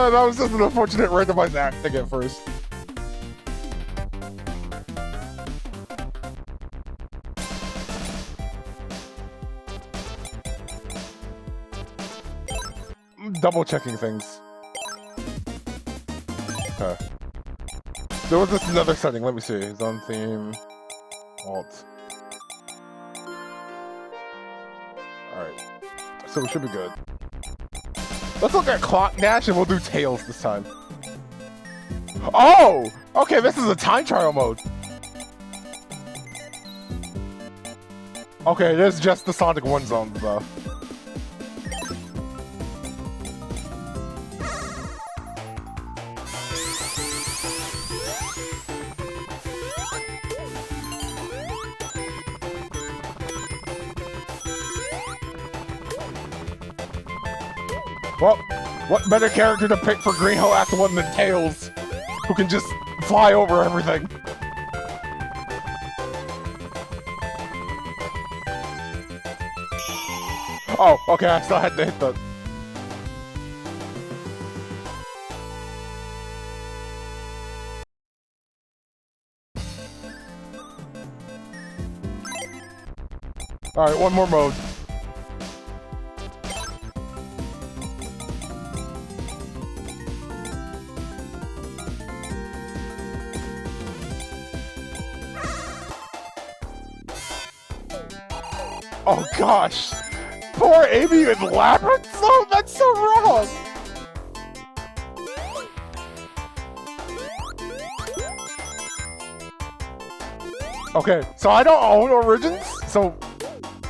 That was just an unfortunate randomized act to get first. I'm double checking things. Okay. There was this another setting, let me see. Zone theme, alt. Alright. So we should be good. Let's look at Clock Dash and we'll do Tails this time. Oh! Okay, this is a time trial mode. Okay, it is just the Sonic 1 zone, though. Well, what better character to pick for Green Hill Act 1 than Tails, who can just fly over everything? Oh, okay, I still had to hit the... Alright, one more mode. Oh gosh! Poor Amy in Labyrinth Zone? That's so wrong! Okay, so I don't own Origins, so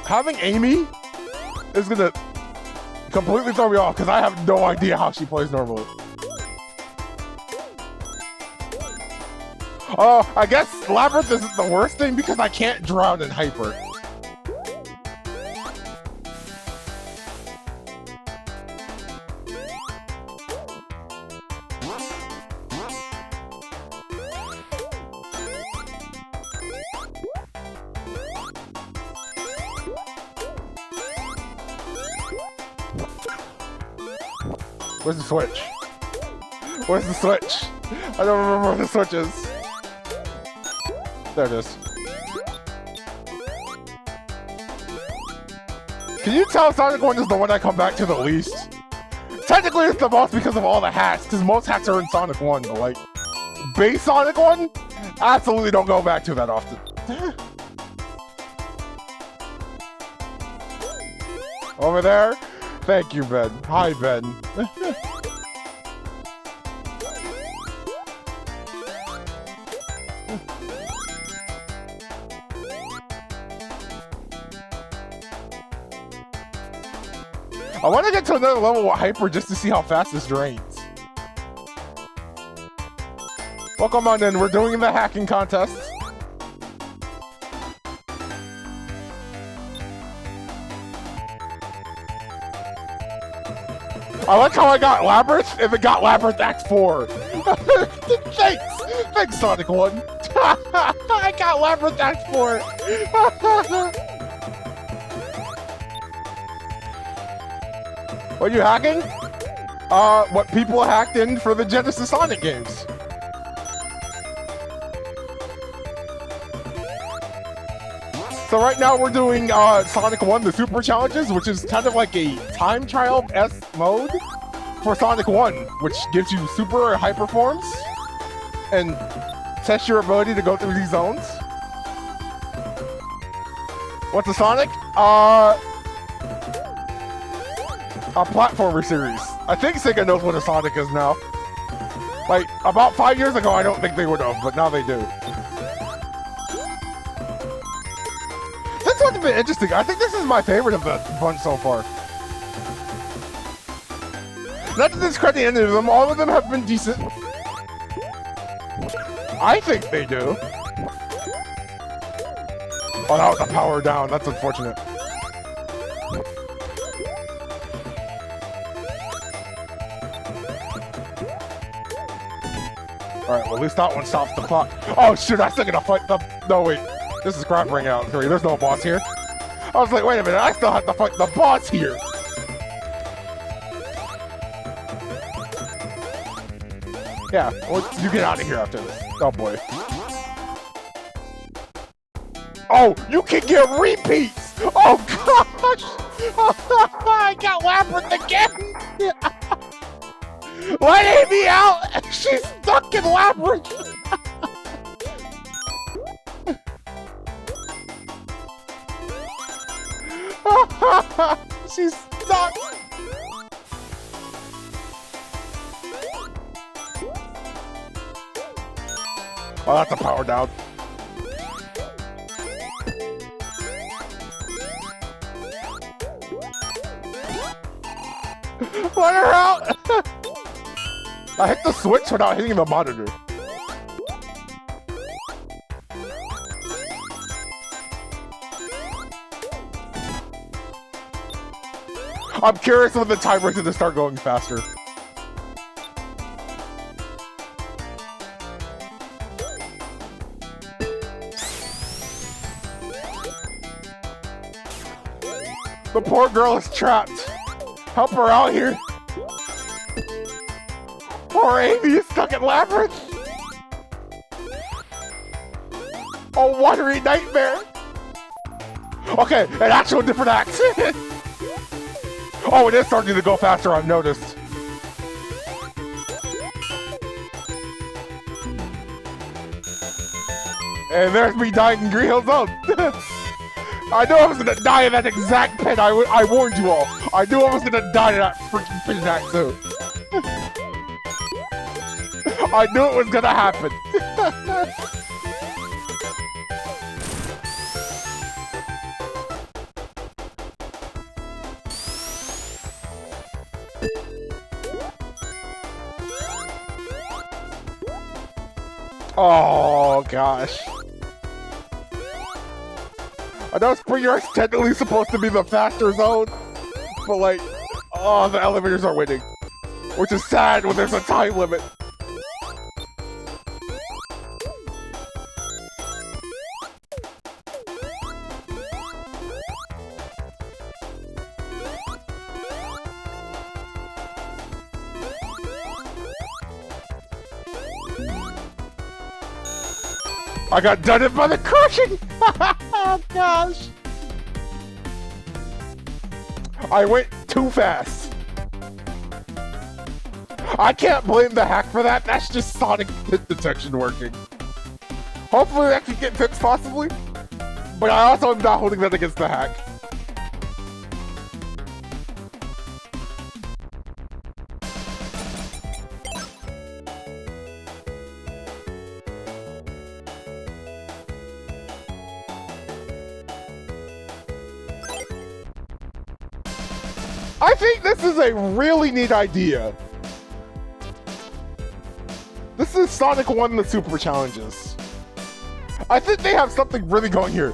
having Amy is gonna completely throw me off because I have no idea how she plays normally. Oh, I guess Labyrinth isn't the worst thing because I can't drown in Hyper. Where's the switch? Where's the switch? I don't remember where the switch is. There it is. Can you tell Sonic 1 is the one I come back to the least? Technically it's the most because of all the hats, because most hats are in Sonic 1, but like, base Sonic 1? Absolutely don't go back to that often. Over there? Thank you, Ben. Hi, Ben. I want to get to another level with Hyper just to see how fast this drains. Welcome on in. We're doing the hacking contest. I like how I got Labyrinth if it got Labyrinth Act 4. Thanks! Thanks, Sonic 1. I got Labyrinth Act 4. What are you hacking? What people hacked in for the Genesis Sonic games. So right now we're doing Sonic 1, the Super Challenges, which is kind of like a time trial-esque mode for Sonic 1, which gives you super hyper forms and tests your ability to go through these zones. What's a Sonic? A platformer series. I think Sega knows what a Sonic is now. Like, about 5 years ago, I don't think they would have, but now they do. This one's been interesting. I think this is my favorite of the bunch so far. Not to discredit any of them, all of them have been decent. I think they do. Oh, that was a power down. That's unfortunate. Alright, well at least that one stops the clock. Oh shoot, I still gotta fight the... No wait, this is Crap Ring Out 3, there's no boss here. I was like, wait a minute, I still have to fight the boss here. Yeah, well, you get out of here after this. Oh boy. Oh, you can get repeats! Oh gosh! I got Labyrinth again! Let Amy out! She's stuck in Labyrinth! She's stuck! Oh, that's a power down. Let her out! I hit the switch without hitting the monitor. I'm curious when the timer's gonna start going faster. The poor girl is trapped. Help her out here. Poor Amy is stuck in Labyrinth. A watery nightmare. Okay, an actual different act. Oh, it is starting to go faster, I've noticed. And there's me dying in Green Hill Zone. I knew I was gonna die in that exact pit. I warned you all. I knew I was gonna die in that freaking pit in that zone. I knew it was gonna happen. Oh gosh. I know Spring Yards technically supposed to be the faster zone, but like, oh, the elevators are winning. Which is sad when there's a time limit. I got done it by the crushing! Oh gosh! I went too fast. I can't blame the hack for that. That's just Sonic hit detection working. Hopefully that can get fixed possibly. But I also am not holding that against the hack. I think this is a really neat idea. This is Sonic 1 the Super Challenges. I think they have something really going here.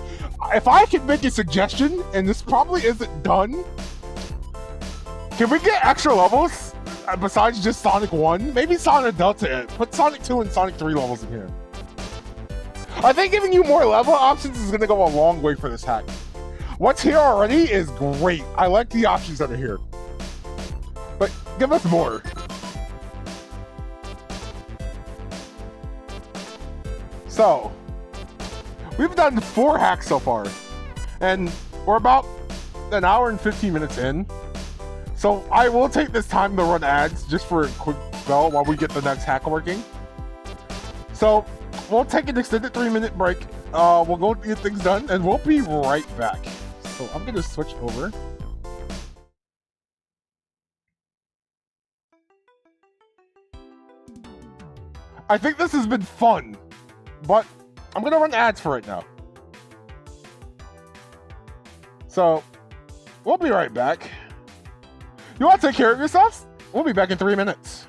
If I can make a suggestion, and this probably isn't done, can we get extra levels besides just Sonic 1? Maybe Sonic Delta. Put Sonic 2 and Sonic 3 levels in here. I think giving you more level options is going to go a long way for this hack. What's here already is great. I like the options that are here. But give us more. So, we've done 4 hacks so far. And we're about an hour and 15 minutes in. So I will take this time to run ads just for a quick spell while we get the next hack working. So we'll take an extended 3-minute break. We'll go get things done and we'll be right back. So I'm gonna switch over. I think this has been fun, but I'm gonna run ads for right now. So we'll be right back. You want to take care of yourselves? We'll be back in 3 minutes.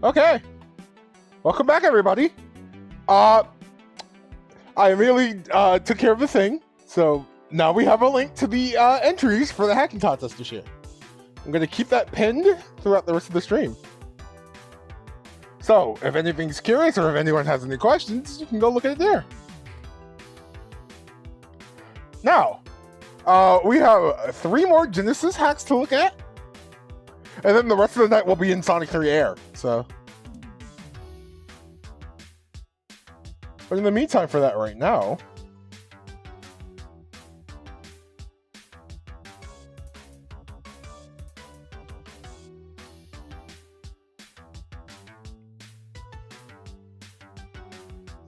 Okay. Welcome back, everybody. I really took care of the thing, so now we have a link to the entries for the hacking contest this year. I'm going to keep that pinned throughout the rest of the stream. So, if anything's curious or if anyone has any questions, you can go look at it there. Now, we have 3 more Genesis hacks to look at, and then the rest of the night will be in Sonic 3 Air, so... But in the meantime, for that right now...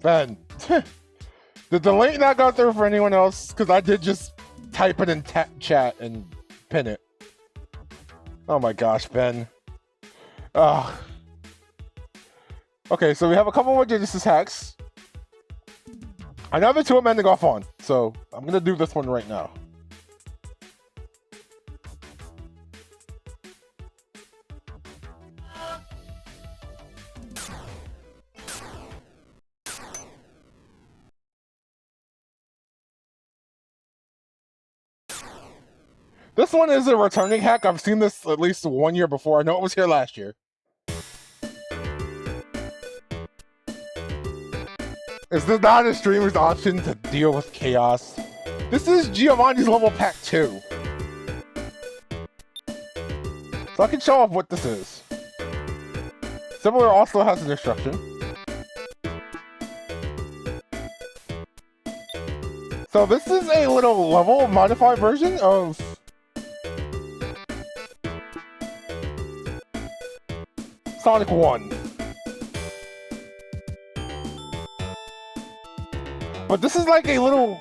Ben, did the link not go through for anyone else? Because I did just type it in chat and pin it. Oh my gosh, Ben. Okay, so we have a couple more Genesis hacks. I know the 2 I'm ending off on, so I'm going to do this one right now. This one is a returning hack. I've seen this at least 1 year before. I know it was here last year. Is this not a streamer's option to deal with chaos? This is Giovanni's level pack 2. So I can show off what this is. Similar also has an instruction. So this is a little level modified version of Sonic 1. But this is like a little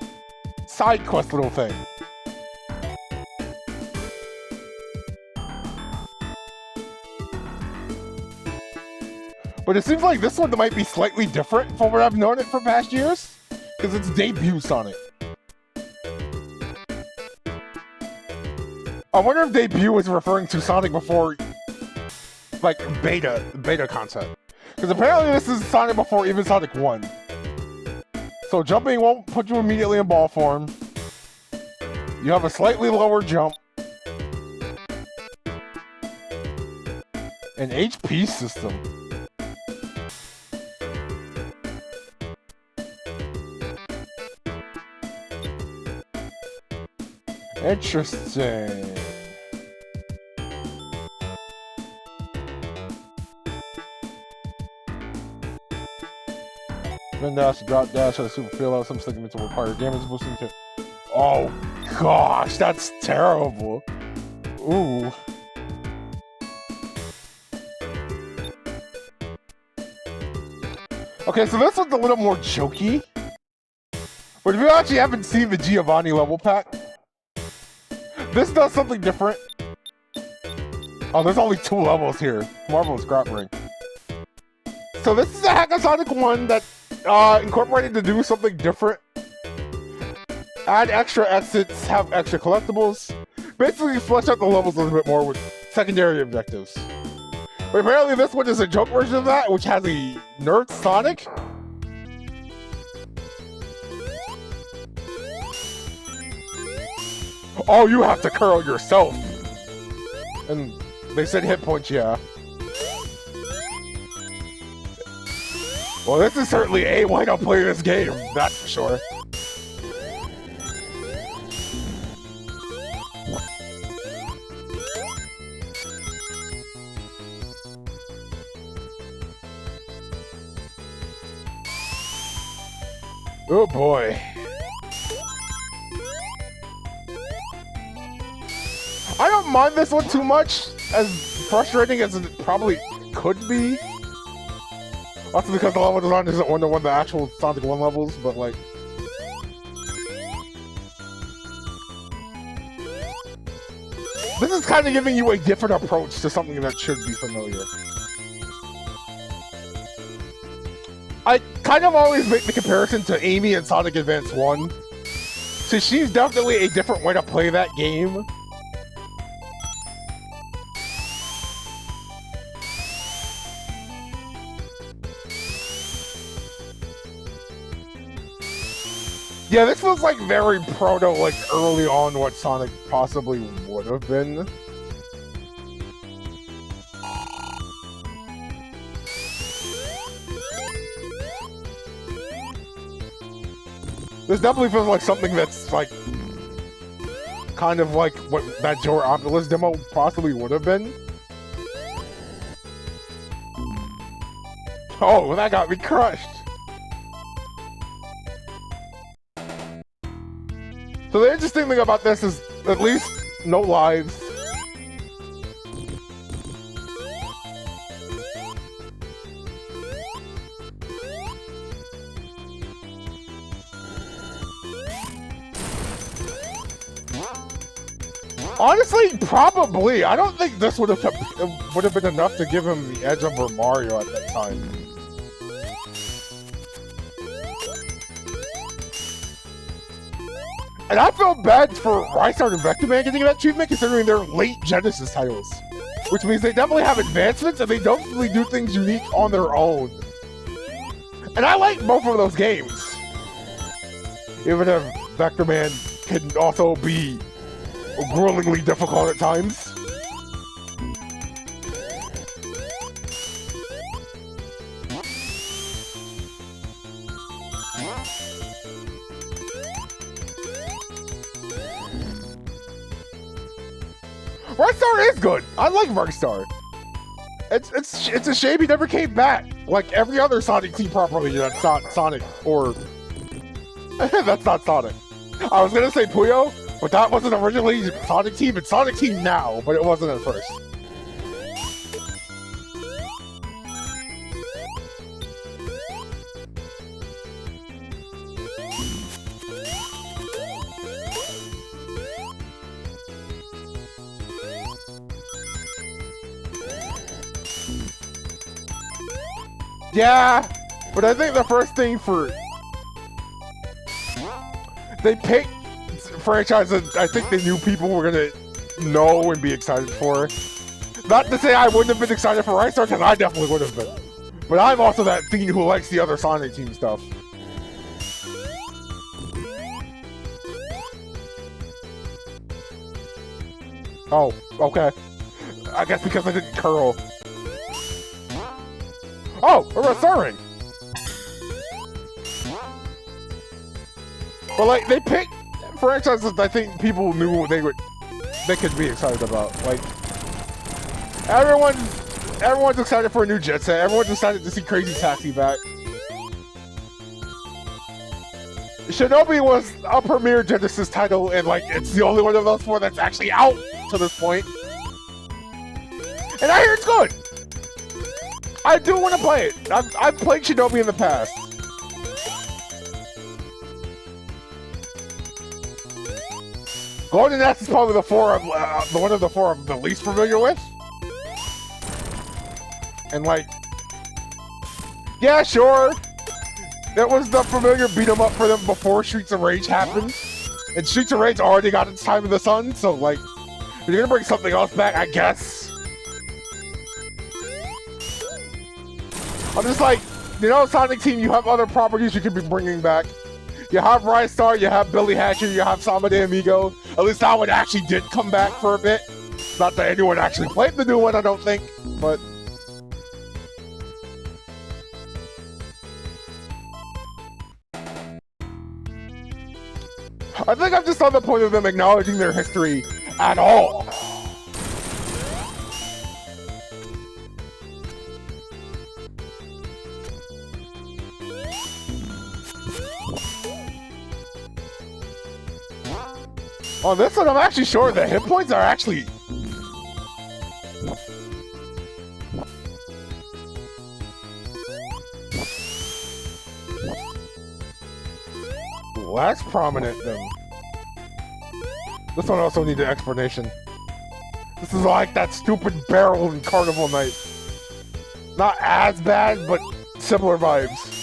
side quest little thing. But it seems like this one might be slightly different from what I've known it for past years, because it's debut Sonic. I wonder if debut is referring to Sonic before, like, beta concept. Because apparently this is Sonic before even Sonic 1. So jumping won't put you immediately in ball form. You have a slightly lower jump. An HP system. Interesting. Spin dash, drop dash, or super feel out. Some segments will require damage boosting to. Oh gosh, that's terrible. Ooh. Okay, so this one's a little more jokey. But if you actually haven't seen the Giovanni level pack, this does something different. Oh, there's only 2 levels here. Marvelous Scrap Ring. So this is a hack of Sonic 1 that incorporated to do something different. Add extra exits, have extra collectibles. Basically flesh out the levels a little bit more with secondary objectives. But apparently this one is a joke version of that, which has a nerd Sonic. Oh, you have to curl yourself. And they said hit points, yeah. Well, this is certainly a way to play this game, that's for sure. Oh boy. I don't mind this one too much, as frustrating as it probably could be. Also because the level design isn't one-to-one the actual Sonic 1 levels, but like... This is kind of giving you a different approach to something that should be familiar. I kind of always make the comparison to Amy in Sonic Advance 1. So she's definitely a different way to play that game. Yeah, this feels like very proto, like early on what Sonic possibly would have been. This definitely feels like something that's like kind of like what that Joe Oculus demo possibly would have been. Oh, well, that got me crushed. So the interesting thing about this is at least no lives. Honestly, probably. I don't think this would have been enough to give him the edge over Mario at that time. And I feel bad for Rystar and Vector Man getting that treatment considering they're late Genesis titles. Which means they definitely have advancements and they definitely do things unique on their own. And I like both of those games. Even if Vector Man can also be grillingly difficult at times. Rystar is good. I like Rystar. It's a shame he never came back. Like every other Sonic team properly that's not Sonic or that's not Sonic. I was gonna say Puyo, but that wasn't originally Sonic Team. It's Sonic Team now, but it wasn't at first. Yeah, but I think the first thing they picked franchise that I think they knew people were gonna know and be excited for. Not to say I wouldn't have been excited for Rystar, because I definitely would have been. But I'm also that fiend who likes the other Sonic Team stuff. Oh, okay. I guess because I didn't curl. Oh, a restoring! But like, they picked franchises I think people knew they could be excited about. Like, everyone's excited for a new Jet Set. Everyone's excited to see Crazy Taxi back. Shinobi was a premier Genesis title, and like, it's the only one of those four that's actually out to this point. And I hear it's good. I do want to play it. I've played Shinobi in the past. Golden Axe is probably the one of the four I'm the least familiar with. And like, yeah, sure. That was the familiar beat 'em up for them before Streets of Rage happened. And Streets of Rage already got its time in the sun, so like, if you're gonna bring something else back, I guess. I'm just like, you know, Sonic Team, you have other properties you could be bringing back. You have Rystar, you have Billy Hatcher, you have Samba de Amigo. At least that one actually did come back for a bit. Not that anyone actually played the new one, I don't think, but... I think I'm just on the point of them acknowledging their history at all. On this one, I'm actually sure the hit points are actually... less prominent than... This one also needs an explanation. This is like that stupid barrel in Carnival Night. Not as bad, but similar vibes.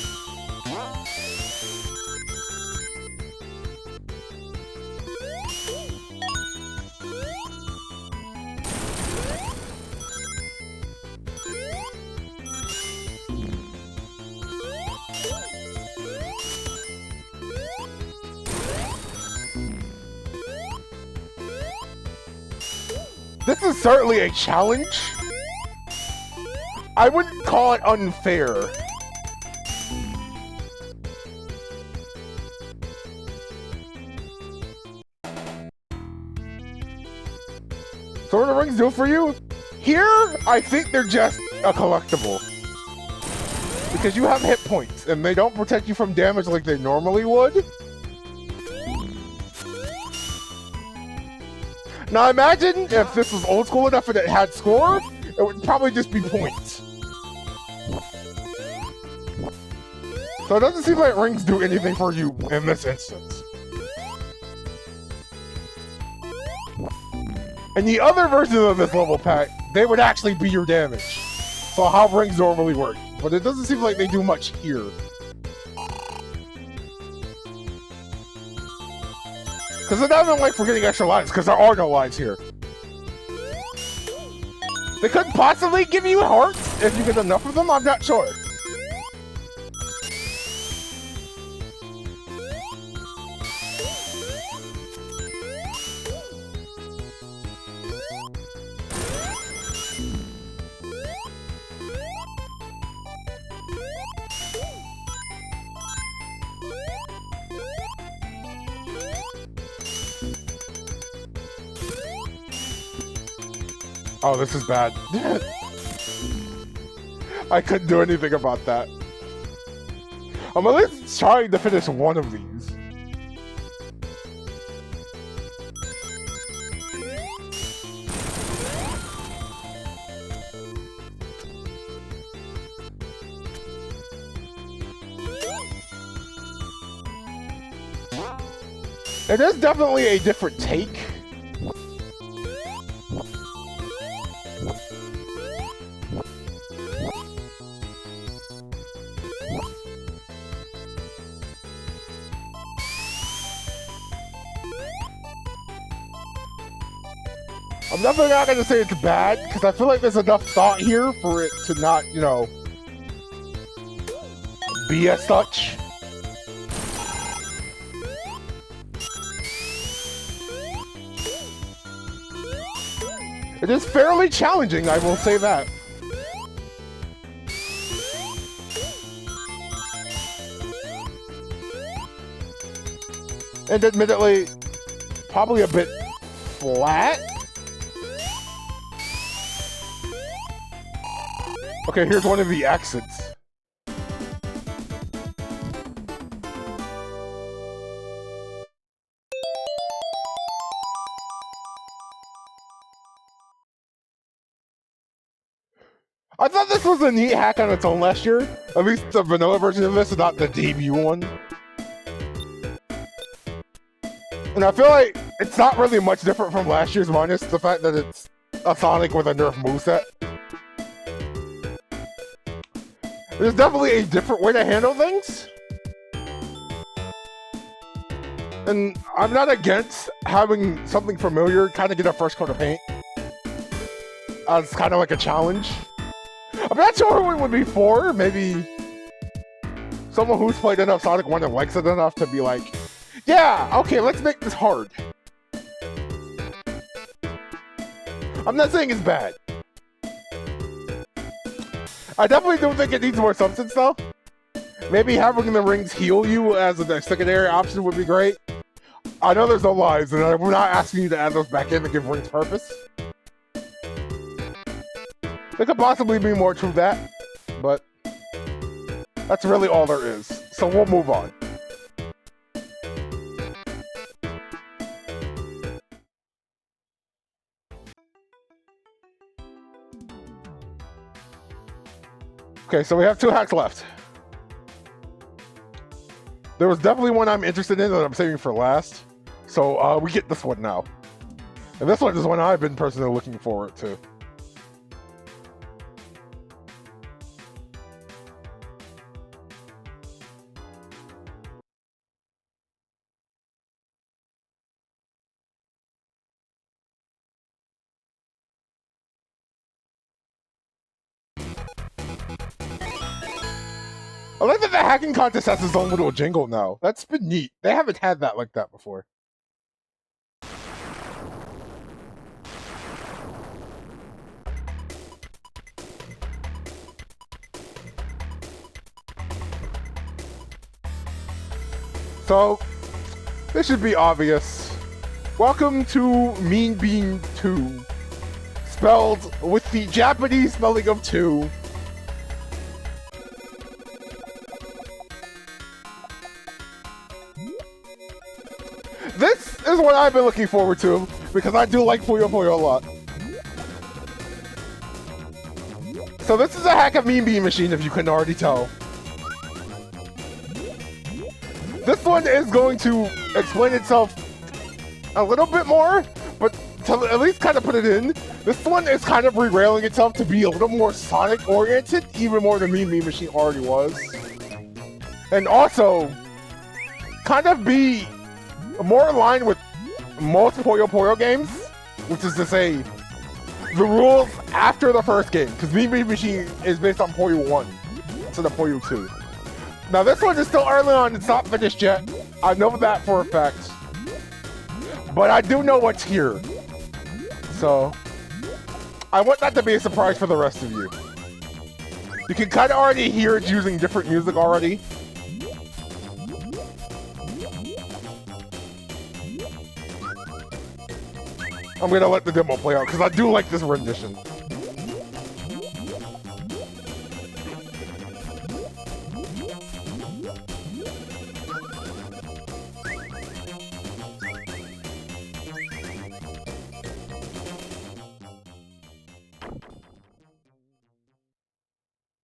This is certainly a challenge. I wouldn't call it unfair. So what do the rings do for you? Here, I think they're just a collectible. Because you have hit points, and they don't protect you from damage like they normally would. Now imagine if this was old school enough and it had score, it would probably just be points. So it doesn't seem like rings do anything for you in this instance. And the other version of this level pack, they would actually be your damage. So how rings normally work. But it doesn't seem like they do much here. Because it's not even like we're getting extra lives, because there are no lives here. They couldn't possibly give you hearts if you get enough of them? I'm not sure. Oh, this is bad. I couldn't do anything about that. I'm at least trying to finish one of these. It is definitely a different take. I'm definitely not going to say it's bad, because I feel like there's enough thought here for it to not, you know, be as such. It is fairly challenging, I will say that. And admittedly, probably a bit flat. Okay, here's one of the exits. I thought this was a neat hack on its own last year. At least the vanilla version of this, not the debut one. And I feel like it's not really much different from last year's, minus the fact that it's a Sonic with a nerf moveset. There's definitely a different way to handle things. And I'm not against having something familiar kind of get a first coat of paint. As kind of like a challenge. I'm not sure who it would be for. Maybe someone who's played enough Sonic 1 and likes it enough to be like, yeah, okay, let's make this hard. I'm not saying it's bad. I definitely don't think it needs more substance, though. Maybe having the rings heal you as a secondary option would be great. I know there's no lives, and I'm not asking you to add those back in to give rings purpose. There could possibly be more to that, but that's really all there is. So we'll move on. Okay, so we have 2 hacks left. There was definitely one I'm interested in that I'm saving for last. So we get this one now. And this one is one I've been personally looking forward to. I like that the hacking contest has its own little jingle now. That's been neat. They haven't had that like that before. So, this should be obvious. Welcome to Mean Bean 2. Spelled with the Japanese spelling of 2. This is what I've been looking forward to, because I do like Puyo Puyo a lot. So this is a hack of Mean Bean Machine, if you couldn't already tell. This one is going to explain itself a little bit more, but to at least kind of put it in, this one is kind of re-railing itself to be a little more Sonic-oriented, even more than Mean Bean Machine already was. And also, kind of be more in line with most Puyo Puyo games, which is to say, the rules after the first game, because Mean Bean Machine is based on Puyo 1 instead of Puyo 2. Now this one is still early on, it's not finished yet. I know that for a fact. But I do know what's here. So, I want that to be a surprise for the rest of you. You can kind of already hear it using different music already. I'm gonna let the demo play out, because I do like this rendition.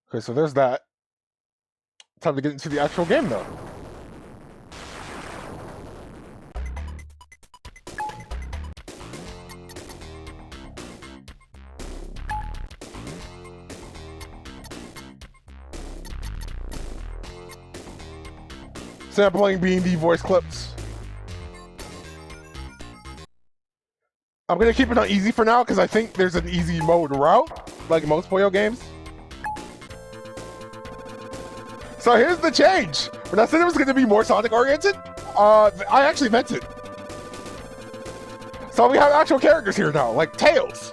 Okay, so there's that. Time to get into the actual game, though. Sampling being the voice clips. I'm gonna keep it on easy for now, because I think there's an easy mode route, like most Puyo games. So here's the change. When I said it was going to be more Sonic-oriented, I actually meant it. So we have actual characters here now, like Tails.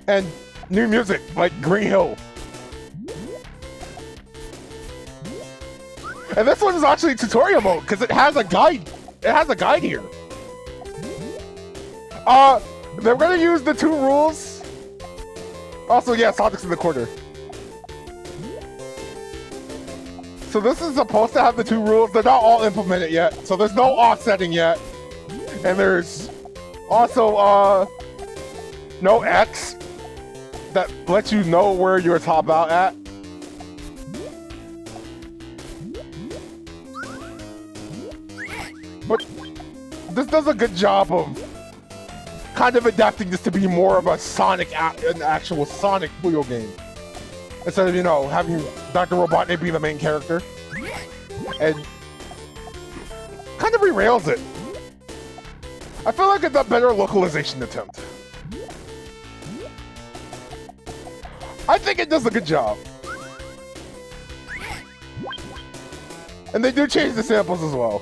And new music, like Green Hill. And this one is actually tutorial mode, because it has a guide. It has a guide here. They're gonna use the 2 rules. Also, yeah, Sonic's in the corner. So this is supposed to have the 2 rules. They're not all implemented yet, so there's no offsetting yet. And there's also, no X that lets you know where you're top out at. But this does a good job of kind of adapting this to be more of a an actual Sonic Puyo game. Instead of, you know, having Dr. Robotnik be the main character. And kind of re-rails it. I feel like it's a better localization attempt. I think it does a good job. And they do change the samples as well.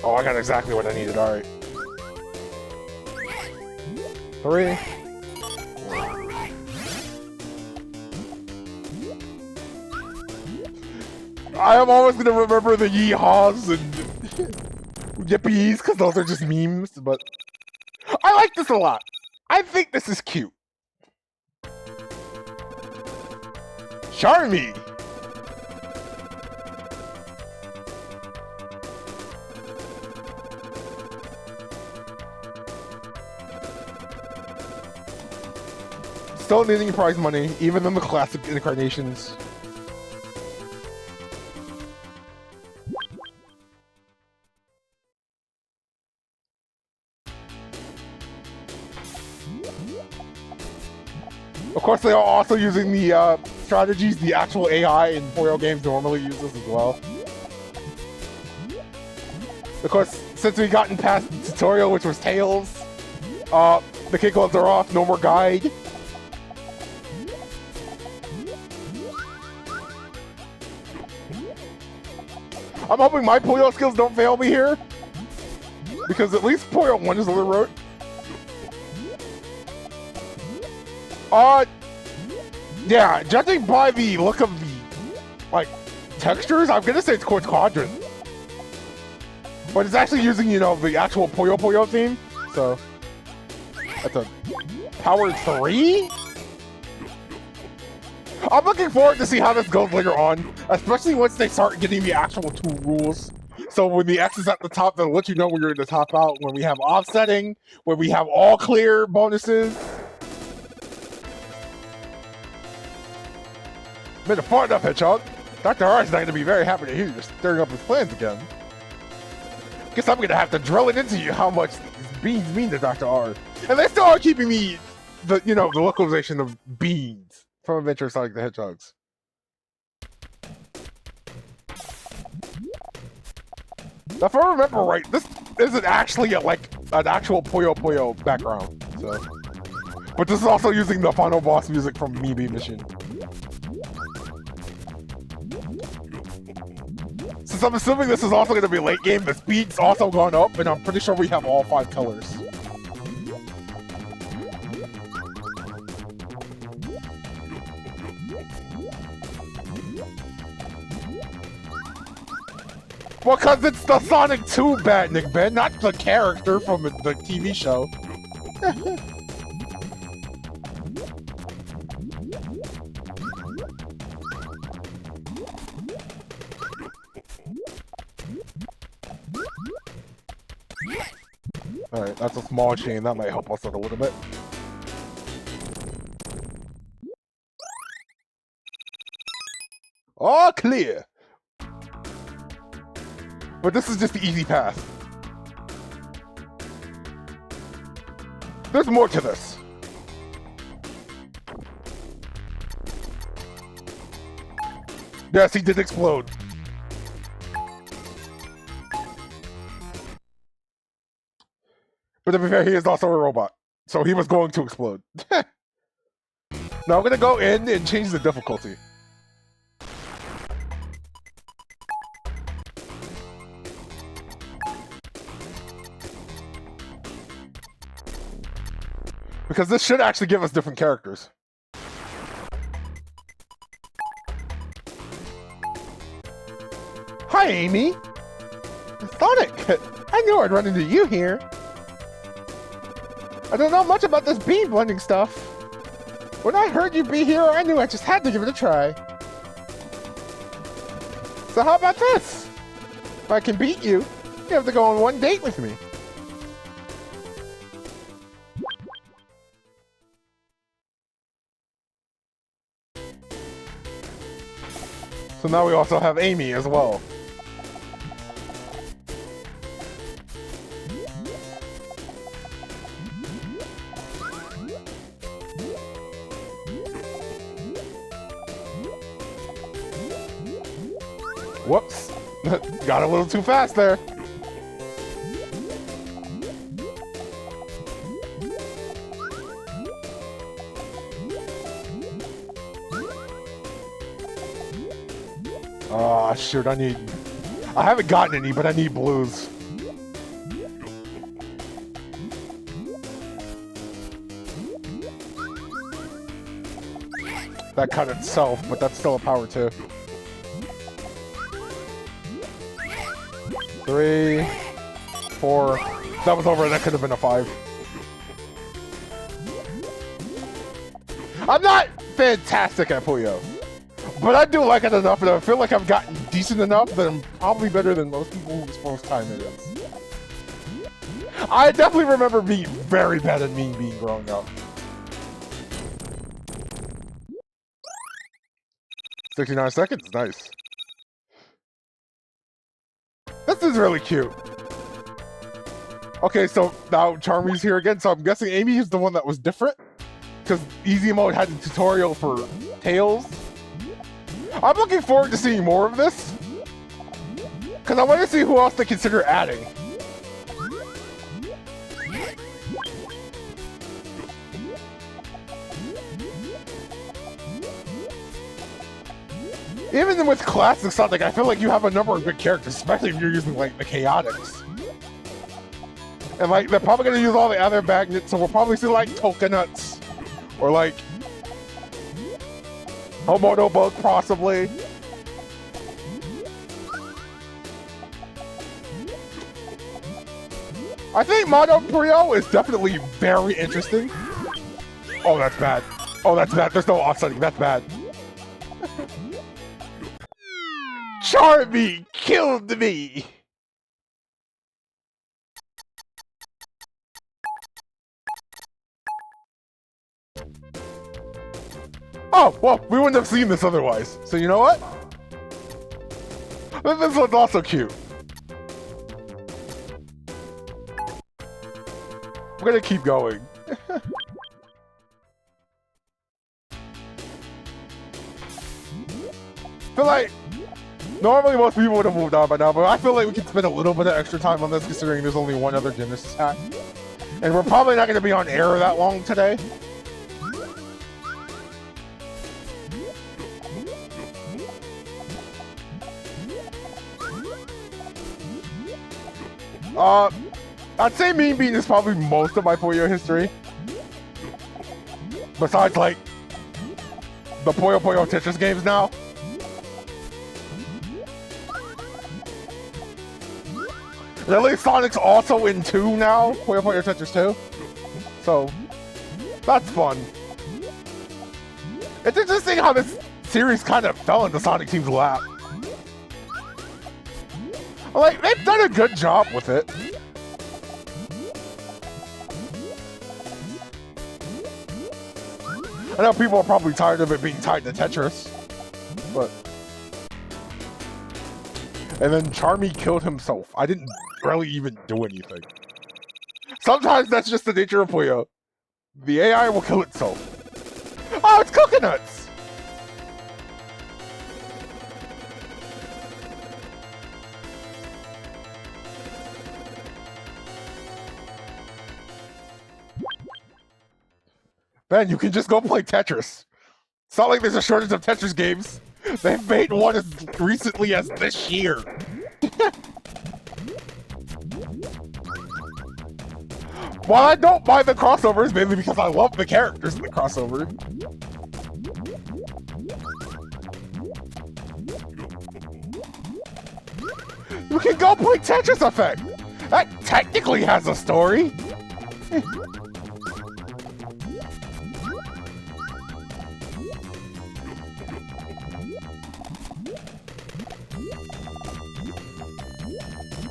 Oh, I got exactly what I needed, alright. 3. I am always gonna remember the yeehaws and yippies, because those are just memes, but I like this a lot. I think this is cute. Charmy! Still needing prize money, even in the classic incarnations. Of course, they are also using the strategies the actual AI in Puyo games normally uses as well. Of course, since we gotten past the tutorial, which was Tails, the kick gloves are off, no more guide. I'm hoping my Puyo skills don't fail me here, because at least Puyo 1 is a little rote. Yeah, judging by the look of the, like, textures, I'm gonna say it's Quartz Quadrant. But it's actually using, you know, the actual Puyo Puyo theme, so... That's a... Power 3? I'm looking forward to see how this goes later on, especially once they start getting the actual 2 rules. So when the X is at the top, they'll let you know when you're in the top out, when we have offsetting, when we have all clear bonuses. Made a far enough, Hedgehog. Dr. R is not going to be very happy to hear you're stirring up his plans again. Guess I'm going to have to drill it into you how much these beans mean to Dr. R. And they still are keeping me, the localization of beans from Adventure Sonic the Hedgehogs. Now, if I remember right, this isn't actually an actual Puyo Puyo background. So, but this is also using the final boss music from Mimi Mission. Since I'm assuming this is also going to be late game, the speed's also gone up, and I'm pretty sure we have all 5 colors. Well, because it's the Sonic 2 Badnik, Ben, not the character from the TV show. Alright, that's a small chain. That might help us out a little bit. All clear! But this is just the easy path. There's more to this. Yes, he did explode. But to be fair, he is also a robot. So he was going to explode. Now I'm gonna go in and change the difficulty. Because this should actually give us different characters. Hi, Amy! Sonic! I knew I'd run into you here. I don't know much about this bean blending stuff. When I heard you'd be here, I knew I just had to give it a try. So how about this? If I can beat you, you have to go on one date with me. So now we also have Amy as well. Whoops. Got a little too fast there. Ah, shoot, I haven't gotten any, but I need blues. That cut itself, but that's still a power 2. 3, 4. That was over, that could have been a 5. I'm not fantastic at Puyo, but I do like it enough, and I feel like I've gotten decent enough that I'm probably better than most people whose first time it is. I definitely remember being very bad at Mean Bean growing up. 69 seconds, nice. This is really cute. Okay, so now Charmy's here again, so I'm guessing Amy is the one that was different, because Easy Mode had the tutorial for Tails. I'm looking forward to seeing more of this, because I want to see who else they consider adding. Even with classic Sonic, I feel like you have a number of good characters, especially if you're using like the Chaotix. And like they're probably gonna use all the other magnets, so we'll probably see like Coconuts or like Homodo Bug possibly. I think Mono Prio is definitely very interesting. Oh, that's bad. Oh, that's bad. There's no offsetting. That's bad. Charmy killed me! Oh, well, we wouldn't have seen this otherwise. So you know what? This one's also cute. We're gonna keep going. Feel like normally most people would have moved on by now, but I feel like we can spend a little bit of extra time on this considering there's only one other Genesis hack. And we're probably not gonna be on air that long today. I'd say Mean Bean is probably most of my Puyo history. Besides, like, the Puyo Puyo Tetris games now. And at least Sonic's also in 2 now, Puyo Puyo Tetris 2. So, that's fun. It's interesting how this series kind of fell into Sonic Team's lap. Like, they've done a good job with it. I know people are probably tired of it being tied to Tetris, but... And then Charmy killed himself. I didn't really even do anything. Sometimes that's just the nature of Puyo. The AI will kill itself. Oh, it's Coconuts! Ben, you can just go play Tetris. It's not like there's a shortage of Tetris games. They've made one as recently as this year. While I don't mind the crossovers, mainly because I love the characters in the crossover. You can go play Tetris Effect! That technically has a story!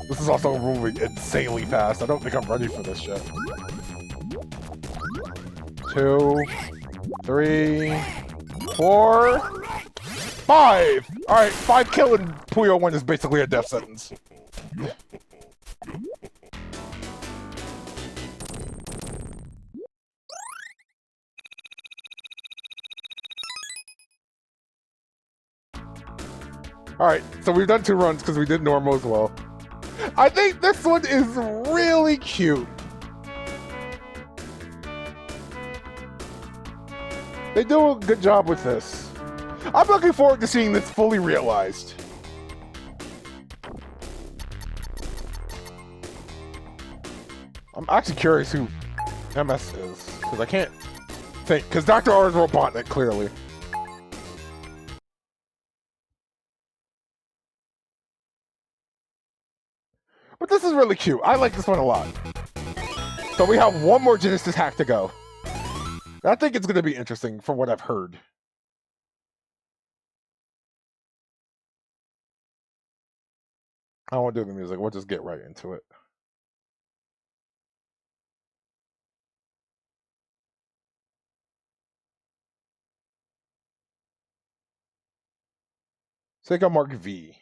This is also moving insanely fast. I don't think I'm ready for this shit. 2, 3, 4, 5! Alright, 5 killing Puyo 1 is basically a death sentence. Alright, so we've done 2 runs because we did normal as well. I think this one is really cute. They do a good job with this. I'm looking forward to seeing this fully realized. I'm actually curious who MS is, because I can't think, because Dr. R is Robotnik, clearly. But this is really cute. I like this one a lot. So we have one more Genesis hack to go. I think it's going to be interesting from what I've heard. I won't do the music. We'll just get right into it. Sega Mark V.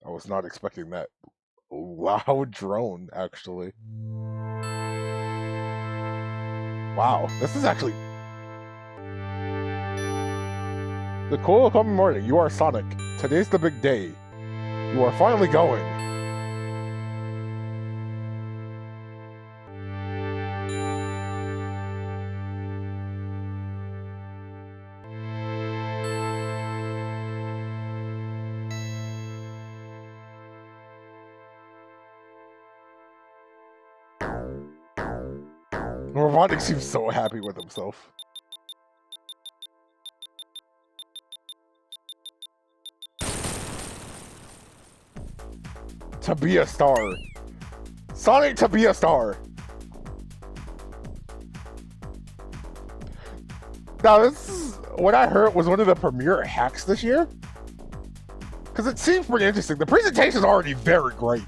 I was not expecting that loud drone, actually. Wow, this is actually... The cool coming morning, you are Sonic. Today's the big day. You are finally going. Robotnik seems so happy with himself. To be a star. Sonic to be a star. Now, this is what I heard was one of the premier hacks this year. Because it seems pretty interesting. The presentation is already very great.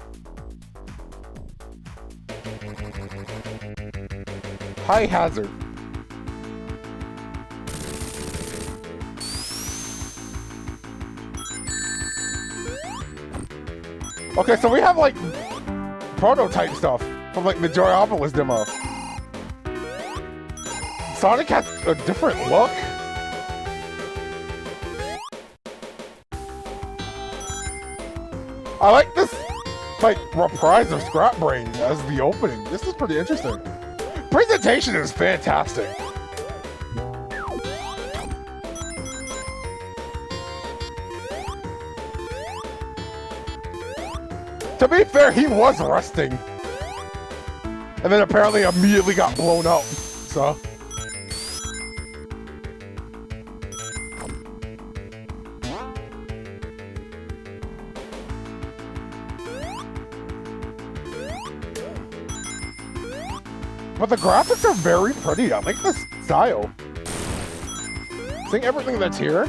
High hazard. Okay, so we have like prototype stuff from like the Joyopolis demo. Sonic has a different look. I like this like reprise of Scrap Brain as the opening. This is pretty interesting. Presentation is fantastic. To be fair, he was resting. And then apparently immediately got blown up, so. But the graphics are very pretty. I like the style. Seeing everything that's here.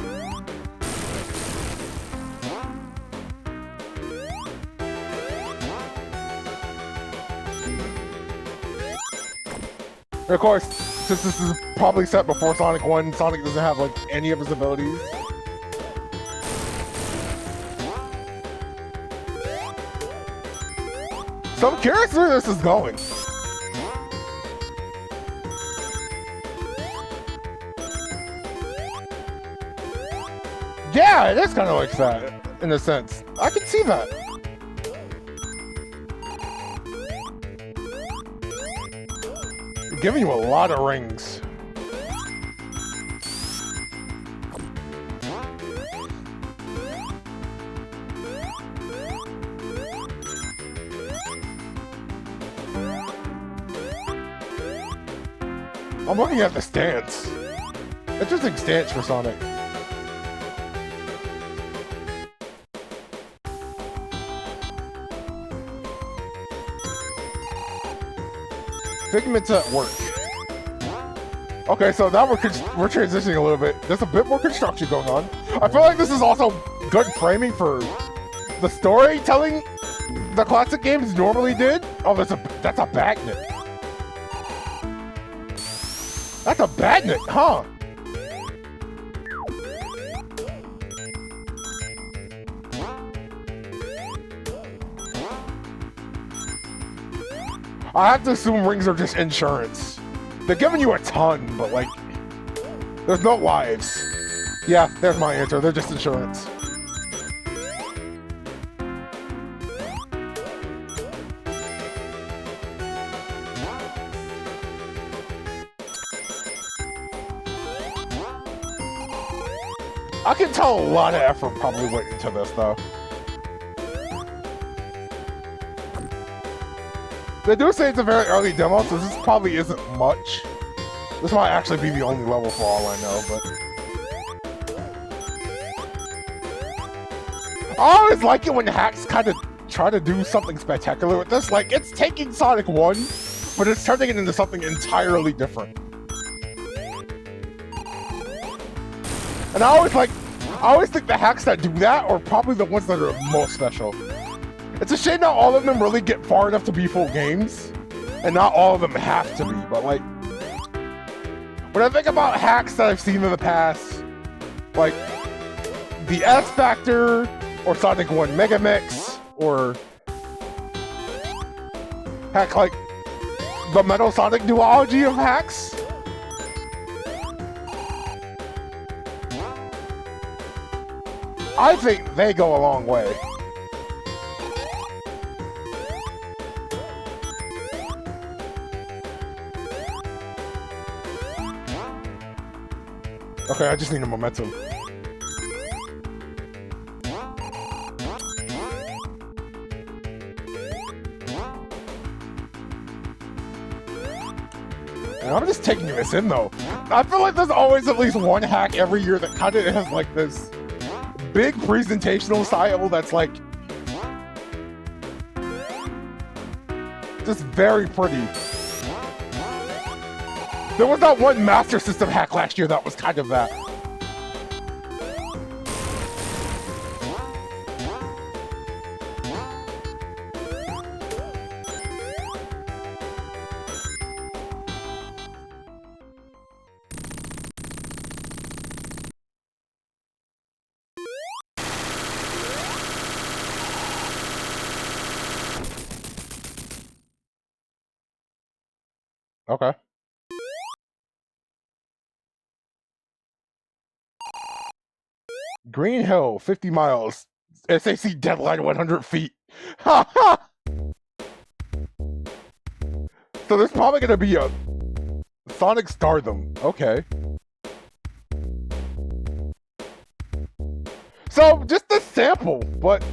And of course, since this is probably set before Sonic 1, Sonic doesn't have like any of his abilities. So I'm curious where this is going. Yeah, it is kind of like that, in a sense. I can see that. They're giving you a lot of rings. I'm looking at the stance. Interesting stance for Sonic. Figment's at work. Okay, so now we're transitioning a little bit. There's a bit more construction going on. I feel like this is also good framing for the storytelling the classic games normally did. Oh, that's a Bagnet. That's a Bagnet, huh? I have to assume rings are just insurance. They're giving you a ton, but like, there's no lives. Yeah, there's my answer. They're just insurance. I can tell a lot of effort probably went into this, though. They do say it's a very early demo, so this probably isn't much. This might actually be the only level for all I know, but... I always like it when hacks kind of try to do something spectacular with this. Like, it's taking Sonic 1, but it's turning it into something entirely different. And I always think the hacks that do that are probably the ones that are most special. It's a shame not all of them really get far enough to be full games, and not all of them have to be, but like, when I think about hacks that I've seen in the past, like the S Factor, or Sonic 1 Mega Mix, or heck, like the Metal Sonic duology of hacks, I think they go a long way. Okay, I just need a momentum. And I'm just taking this in though. I feel like there's always at least one hack every year that kind of has like this big presentational style that's like just very pretty. There was that one Master System hack last year that was kind of that. Okay. Green Hill, 50 miles. SAC deadline 100 feet. Ha ha! So there's probably gonna be a Sonic Stardom. Okay. So just a sample, but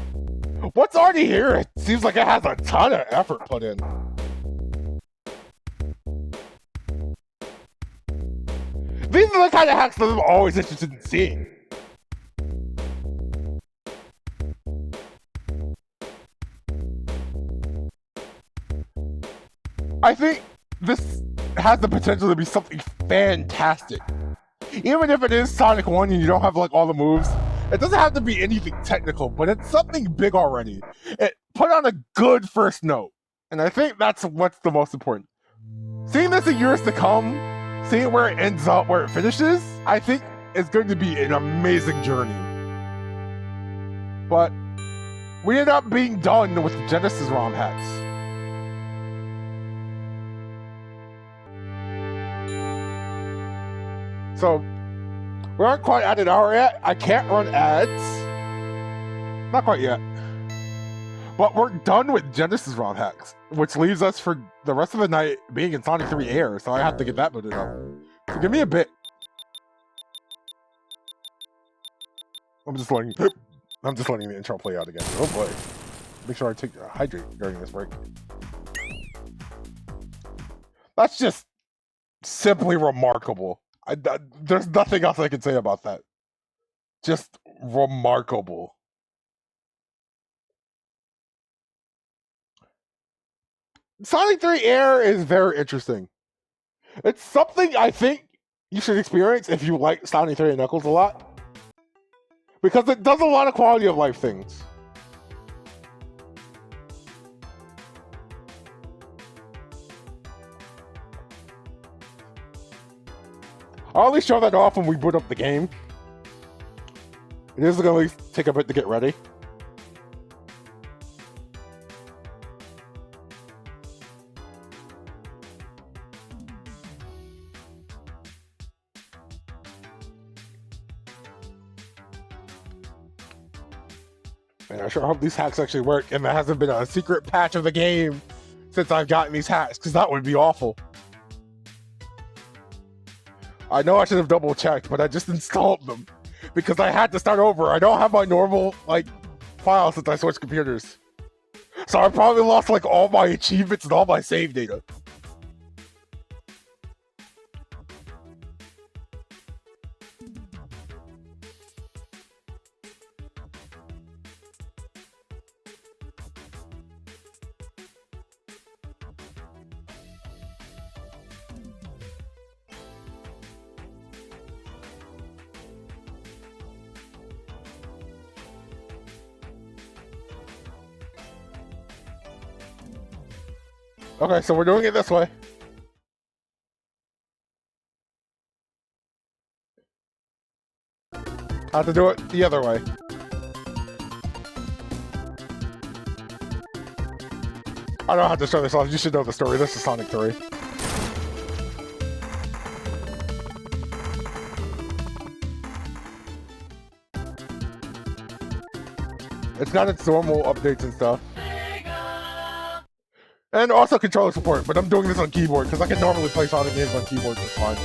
what's already here? It seems like it has a ton of effort put in. These are the kind of hacks that I'm always interested in seeing. I think this has the potential to be something fantastic. Even if it is Sonic 1 and you don't have like all the moves, it doesn't have to be anything technical, but it's something big already. It put on a good first note. And I think that's what's the most important. Seeing this in years to come, seeing where it ends up, where it finishes, I think is going to be an amazing journey. But we ended up being done with Genesis ROM hacks. So, we aren't quite at an hour yet. I can't run ads. Not quite yet. But we're done with Genesis ROM hacks, which leaves us for the rest of the night being in Sonic 3 Air, so I have to get that booted up. So give me a bit. I'm just letting the intro play out again. Oh boy. Make sure I hydrate during this break. That's just simply remarkable. There's nothing else I can say about that. Just remarkable. Sonic 3 Air is very interesting. It's something I think you should experience if you like Sonic 3 and Knuckles a lot. Because it does a lot of quality of life things. I'll at least show that off when we boot up the game. It is going to take a bit to get ready. And I sure hope these hacks actually work and there hasn't been a secret patch of the game since I've gotten these hacks, because that would be awful. I know I should have double checked, but I just installed them because I had to start over. I don't have my normal file since I switched computers. So I probably lost all my achievements and all my save data. Okay, so we're doing it this way. I have to do it the other way. I don't have to show this off. You should know the story. This is Sonic 3. It's not its normal updates and stuff. And also controller support, but I'm doing this on keyboard because I can normally play Sonic games on keyboard just fine.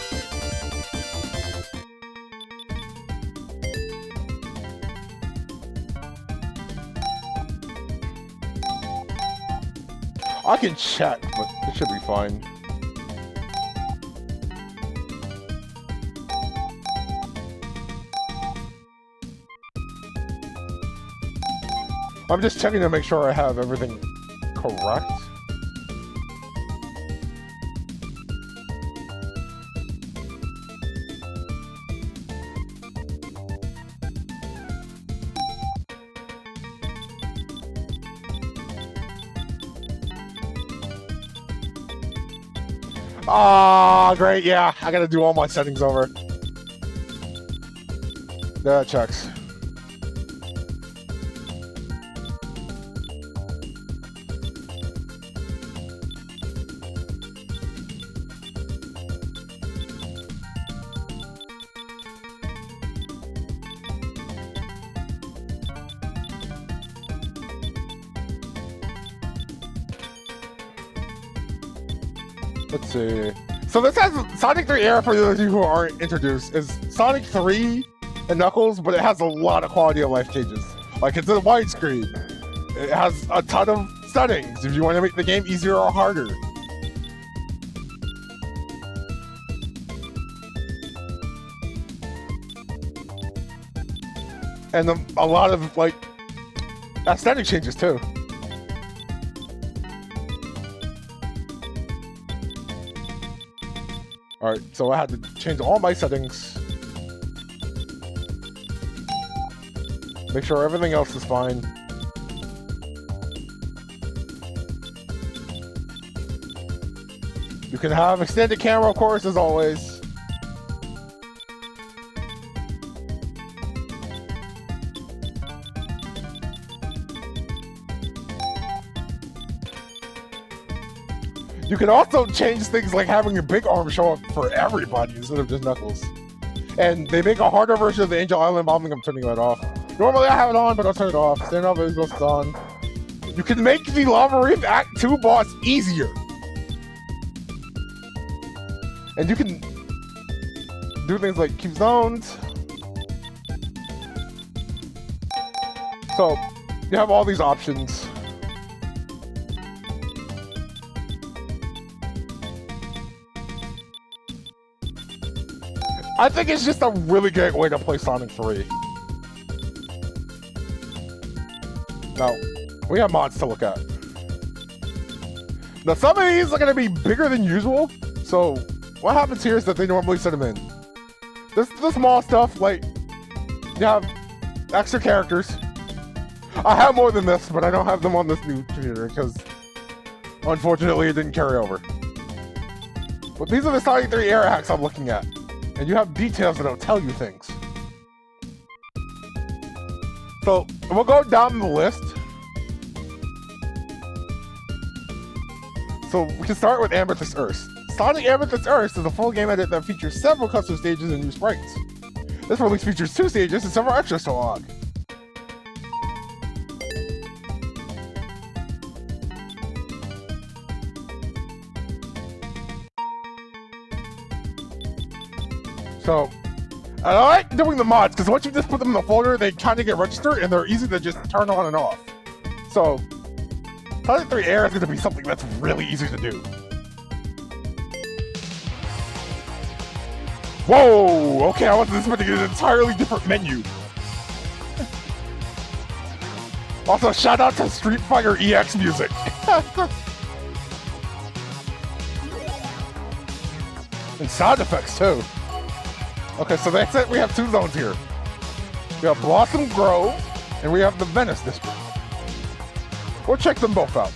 I can chat, but it should be fine. I'm just checking to make sure I have everything correct. Ah, great, yeah. I gotta do all my settings over. That checks. Let's see. So this has Sonic 3 Air, for those of you who aren't introduced, is Sonic 3 and Knuckles, but it has a lot of quality of life changes. Like, it's a widescreen. It has a ton of settings if you want to make the game easier or harder. And a lot of, like, aesthetic changes too. Alright, so I had to change all my settings. Make sure everything else is fine. You can have extended camera, of course, as always. You can also change things like having your big arm show up for everybody instead of just Knuckles. And they make a harder version of the Angel Island bombing. I'm turning that off. Normally I have it on, but I'll turn it off. Stand up, it goes on. You can make the Lava Reef Act 2 boss easier. And you can do things like keep zones. So you have all these options. I think it's just a really great way to play Sonic 3. Now, we have mods to look at. Now, some of these are going to be bigger than usual, so what happens here is that they normally set them in. This is the small stuff, like, you have extra characters. I have more than this, but I don't have them on this new computer, because, unfortunately, it didn't carry over. But these are the Sonic 3 Air hacks I'm looking at. And you have details that'll tell you things. So, we'll go down the list. So, we can start with Amethyst Earth. Sonic Amethyst Earth is a full game edit that features several custom stages and new sprites. This release features 2 stages and several extras to unlock. So, I like doing the mods, because once you just put them in the folder, they kind of get registered, and they're easy to just turn on and off. So, Sonic 3 Air is going to be something that's really easy to do. Whoa! Okay, I wasn't expecting an entirely different menu. Also, shout out to Street Fighter EX music. And sound effects, too. Okay, so that's it. We have 2 zones here. We have Blossom Grove, and we have the Venice District. We'll check them both out.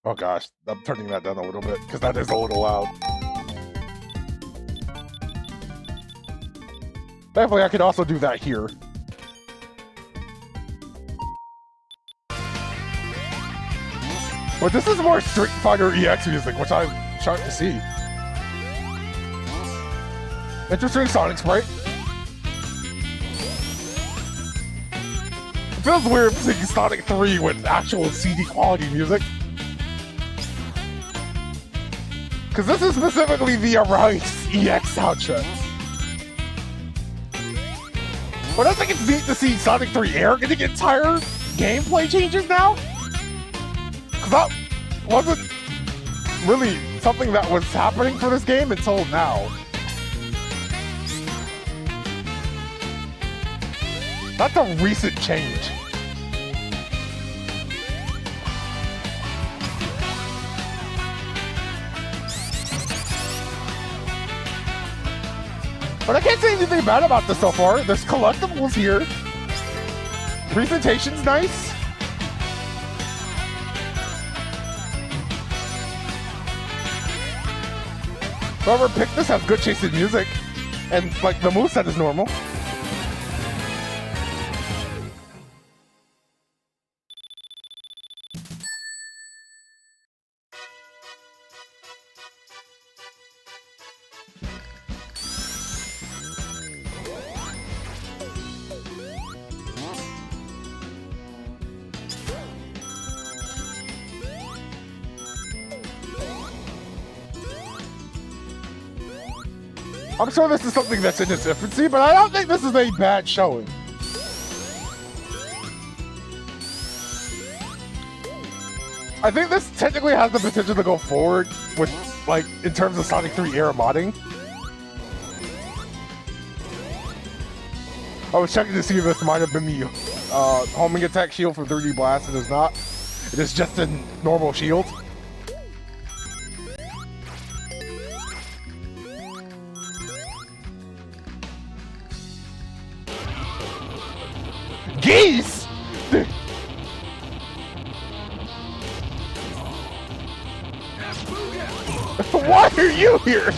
Oh gosh, I'm turning that down a little bit, because that is a little loud. Thankfully, I could also do that here. But this is more Street Fighter EX music, which I'm shocked to see. Interesting Sonic sprite. It feels weird seeing Sonic 3 with actual CD quality music. Because this is specifically the Arise EX soundtrack. But I think it's neat to see Sonic 3 Air getting entire gameplay changes now. That wasn't really something that was happening for this game until now. That's a recent change. But I can't say anything bad about this so far. There's collectibles here. Presentation's nice. Whoever picked this has good chasing music. And like the moveset is normal. I'm sure this is something that's in its infancy, but I don't think this is a bad showing. I think this technically has the potential to go forward with, like, in terms of Sonic 3 era modding. I was checking to see if this might have been the homing attack shield for 3D Blast. It is not. It is just a normal shield. Geese? Why are you here?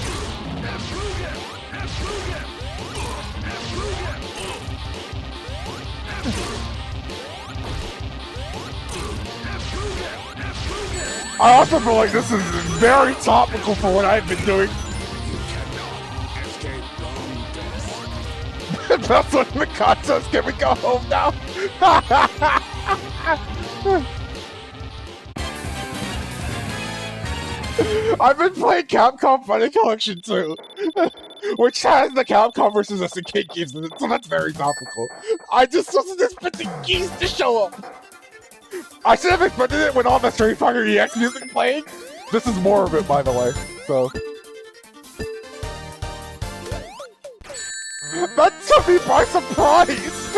I also feel like this is very topical for what I've been doing. That's what the contest. Can we go home now? I've been playing Capcom Funny Collection too, which has the Capcom versus SNK games in it, so that's very topical. I just wasn't expecting Geese to show up. I should have expected it with all the Street Fighter EX music playing. This is more of it, by the way, so. That took me by surprise!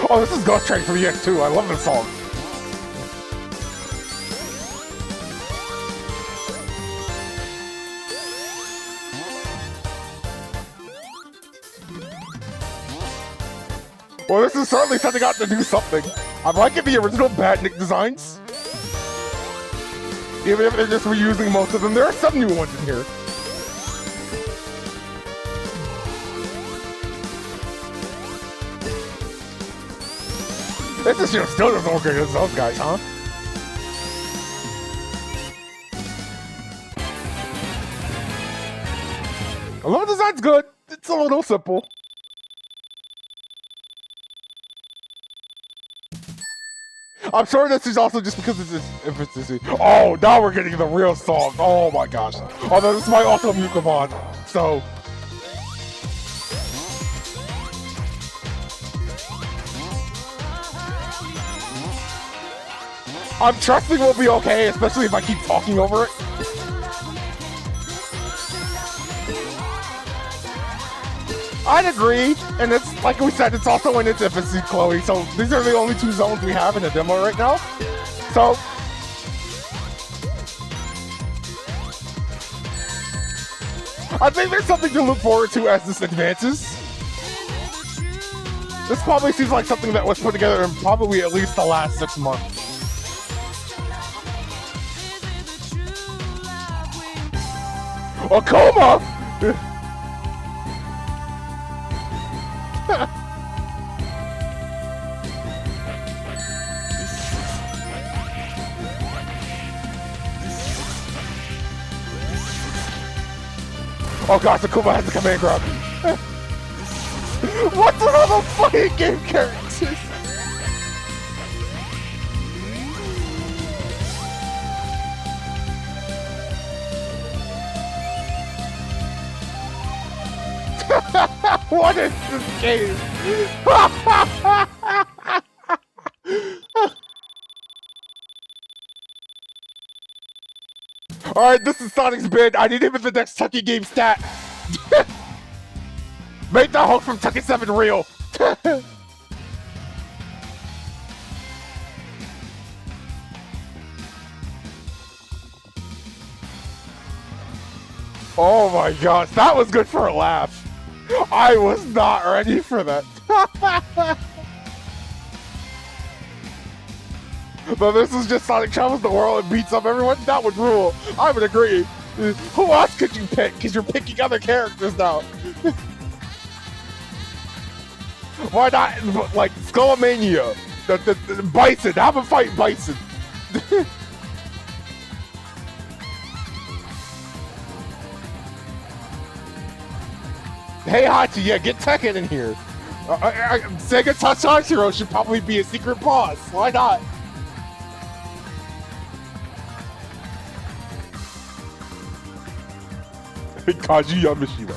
Oh, this is Ghost Train from EX2. I love this song. Well, this is certainly setting out to do something. I'm liking the original Badnik designs. Even if they're just reusing most of them, there are some new ones in here. This is still doesn't look good as those guys, huh? The level design's good. It's a little simple. I'm sure this is also just because it's infancy. Oh, now we're getting the real song. Oh my gosh. Although this might also mute the mod. So. I'm trusting we'll be okay, especially if I keep talking over it. I'd agree, and it's like we said, it's also in its infancy, Chloe. So these are the only two zones we have in the demo right now. So I think there's something to look forward to as this advances. This probably seems like something that was put together in probably at least the last 6 months. Akuma! Oh gosh, Akuma has the command grab. What's with all the fighting game characters? What is this game? Alright, this is Sonic's bid. I need him in the next Tucky game stat. Make the Hulk from Tucky 7 real. Oh my gosh, that was good for a laugh. I was not ready for that. But this is just Sonic travels the world and beats up everyone. That would rule. I would agree. Who else could you pick? Because you're picking other characters now. Why not, like, Skullomania? The Bison. Have a fight Bison. Hey Hachi, yeah, get Tekken in here. Sega Tachashiro should probably be a secret boss. Why not? Kaji Yamashita.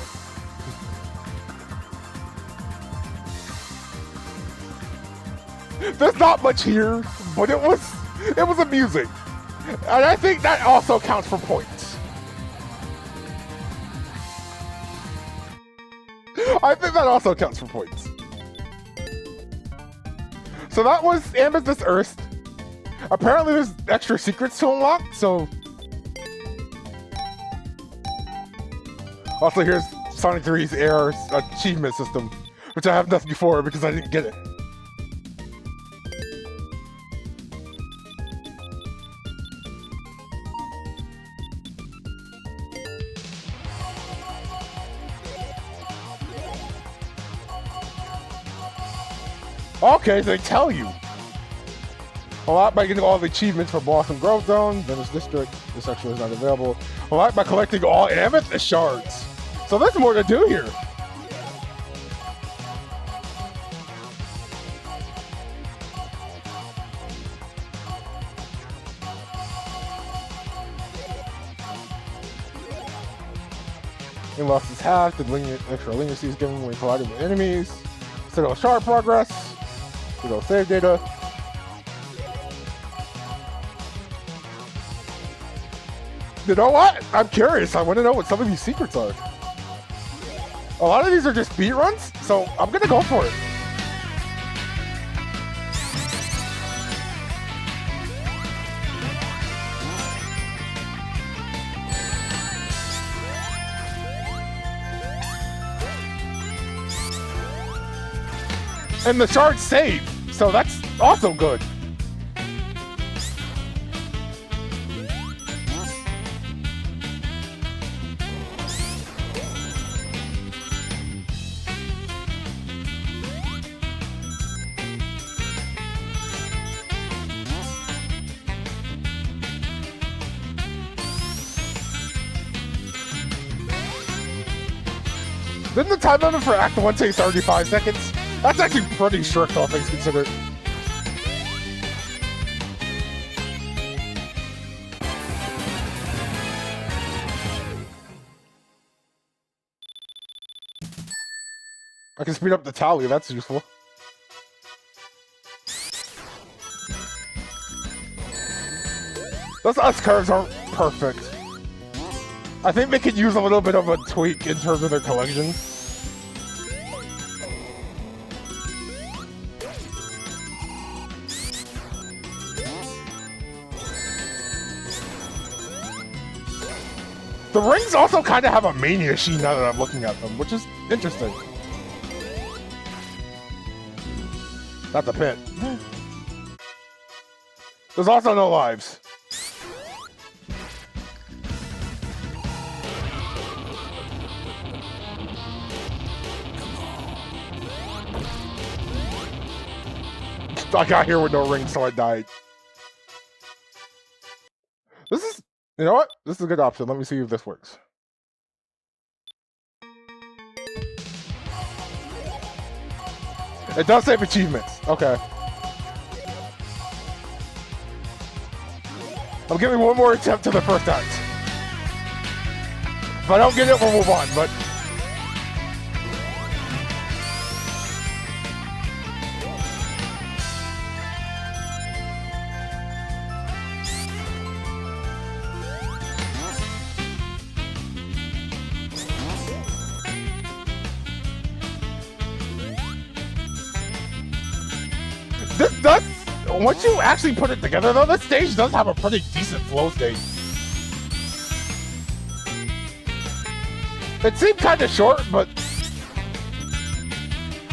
There's not much here, but it was amusing. And I think that also counts for points. I think that also counts for points. So that was Amethyst Earth. Apparently there's extra secrets to unlock, so... Also, here's Sonic 3's Air achievement system, which I have nothing for because I didn't get it. Okay, they tell you. A lot by getting all the achievements for Blossom Grove Zone, Venice District. This actually is not available. A lot by collecting all Amethyst shards. So there's more to do here. He lost his half, the extra leniency is given when colliding with enemies. Citadel shard progress. Citadel save data. You know what? I'm curious. I want to know what some of these secrets are. A lot of these are just speed runs, so I'm gonna go for it. And the shards save, so that's also good. Didn't the time limit for Act 1 take 35 seconds? That's actually pretty strict, all things considered. I can speed up the tally, that's useful. Those S curves aren't perfect. I think they could use a little bit of a tweak in terms of their collection. The rings also kind of have a mania sheen now that I'm looking at them, which is interesting. Not the pit. There's also no lives. I got here with no rings, so I died. This is... You know what? This is a good option. Let me see if this works. It does save achievements. Okay. I'm giving one more attempt to the first act. If I don't get it, we'll move on, but... once you actually put it together, though, this stage does have a pretty decent flow stage. It seemed kind of short, but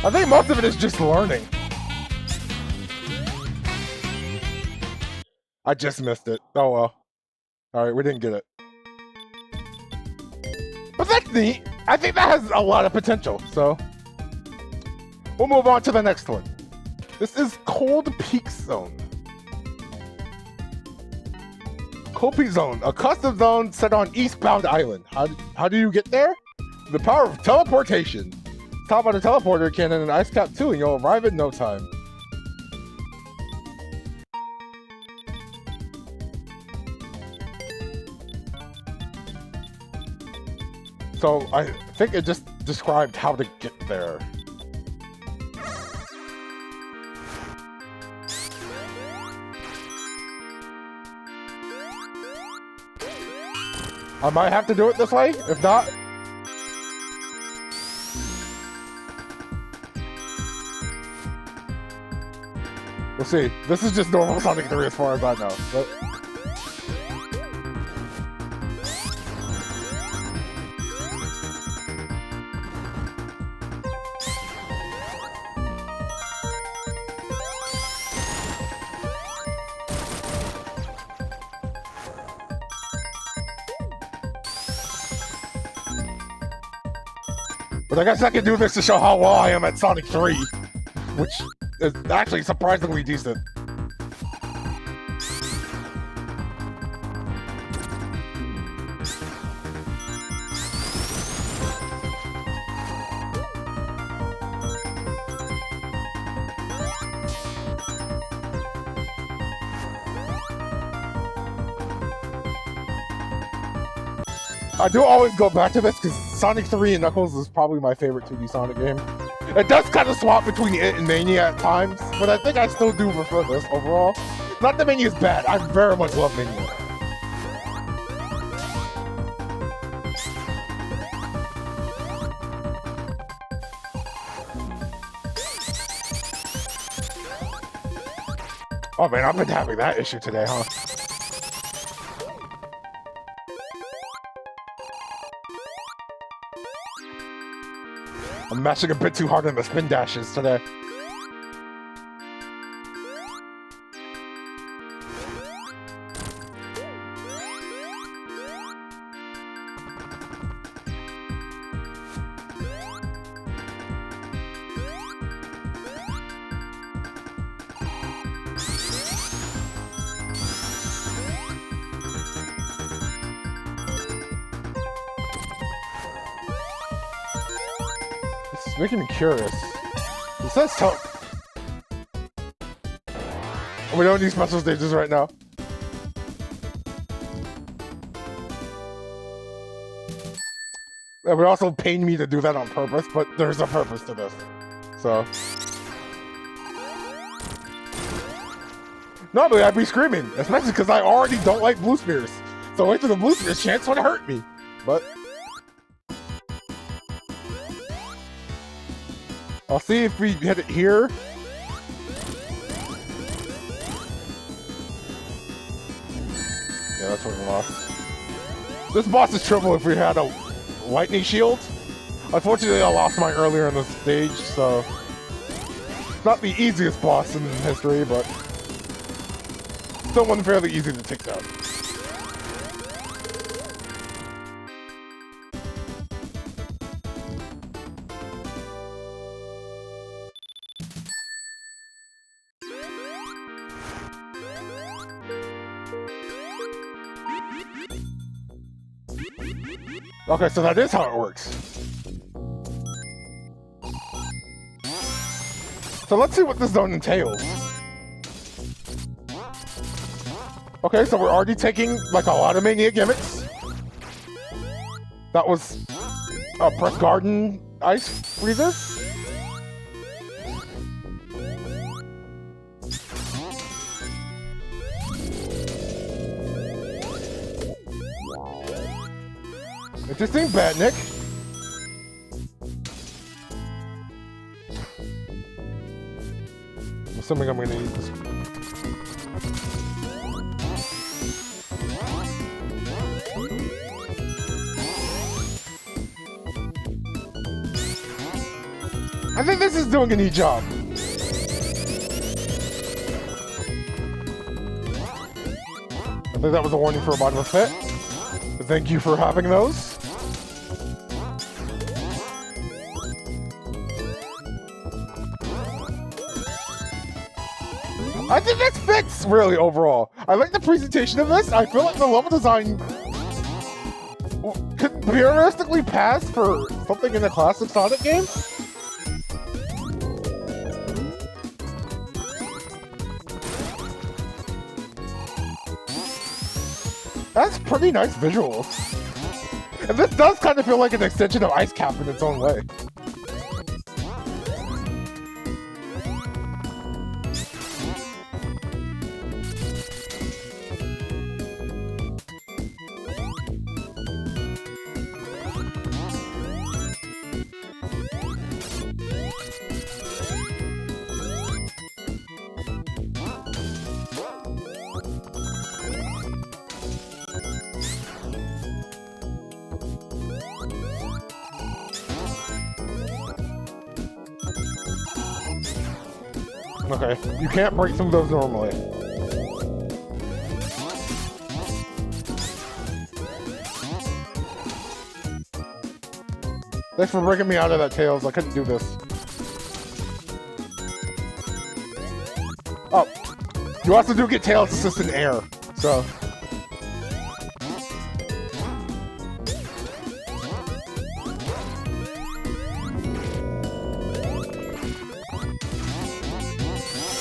I think most of it is just learning. I just missed it. Oh well. Alright, we didn't get it. But that's neat. I think that has a lot of potential, so we'll move on to the next one. This is Cold Peak Zone. Cold Peak Zone, a custom zone set on Eastbound Island. How do you get there? The power of teleportation. Top on a teleporter cannon and ice cap too, and you'll arrive in no time. So I think it just described how to get there. I might have to do it this way, if not. We'll see. This is just normal Sonic 3 as far as I know. But I guess I can do this to show how well I am at Sonic 3, which is actually surprisingly decent. I do always go back to this because Sonic 3 and Knuckles is probably my favorite 2D Sonic game. It does kind of swap between it and Mania at times, but I think I still do prefer this overall. Not that Mania is bad, I very much love Mania. Oh man, I've been having that issue today, huh? I'm mashing a bit too hard on the spin dashes today. It's making me curious. It says we don't need special stages right now. It would also pain me to do that on purpose, but there's a purpose to this. So normally I'd be screaming, especially because I already don't like blue spheres. So wait till the blue spheres chance would hurt me. But I'll see if we hit it here. Yeah, that's what we lost. This boss is trouble if we had a lightning shield. Unfortunately, I lost mine earlier in the stage, so it's not the easiest boss in history, but still one fairly easy to take down. Okay, so that is how it works. So let's see what this zone entails. Okay, so we're already taking like a lot of Mania gimmicks. That was a Press Garden Ice Freezer. Interesting, bad Nick. I'm assuming I'm gonna need this. I think this is doing a neat job. I think that was a warning for a bottomless pit. But thank you for having those. I think this fits really overall. I like the presentation of this. I feel like the level design could realistically pass for something in a classic Sonic game. That's pretty nice visuals. And this does kind of feel like an extension of Ice Cap in its own way. Okay, you can't break some of those normally. Thanks for breaking me out of that, Tails. I couldn't do this. Oh, you also do get Tails' assistant air, so.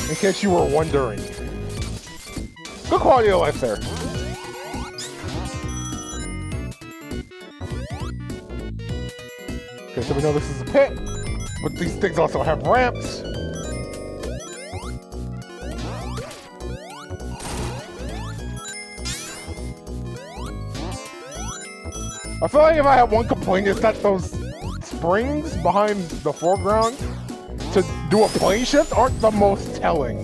In case you were wondering. Good quality of life there. Okay, so we know this is a pit, but these things also have ramps. I feel like if I have one complaint, it's that those springs behind the foreground to do a plane shift aren't the most telling.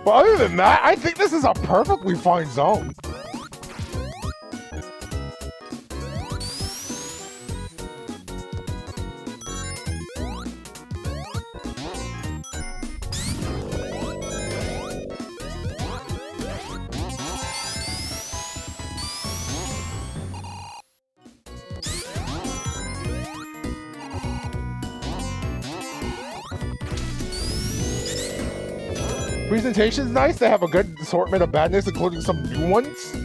But other than that, I think this is a perfectly fine zone. Presentation's nice. They have a good assortment of badness, including some new ones.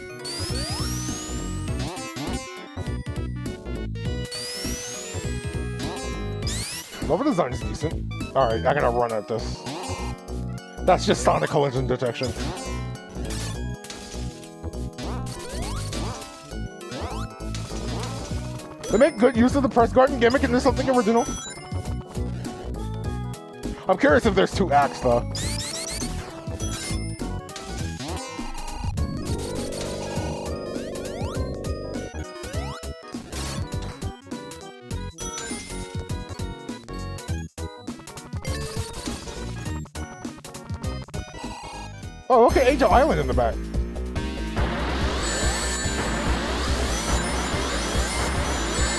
Level design is decent. Alright, I gotta run at this. That's just Sonic collision detection. They make good use of the press garden gimmick and there's something original. I'm curious if there's 2 acts though. Oh, okay, Angel Island in the back.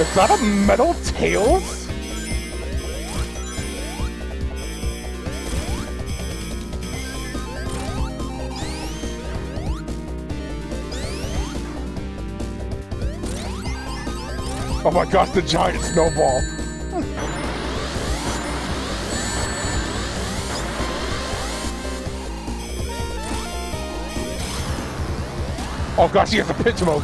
Is that a metal Tails? Oh my gosh, the giant snowball. Oh gosh, he has a pitch mode.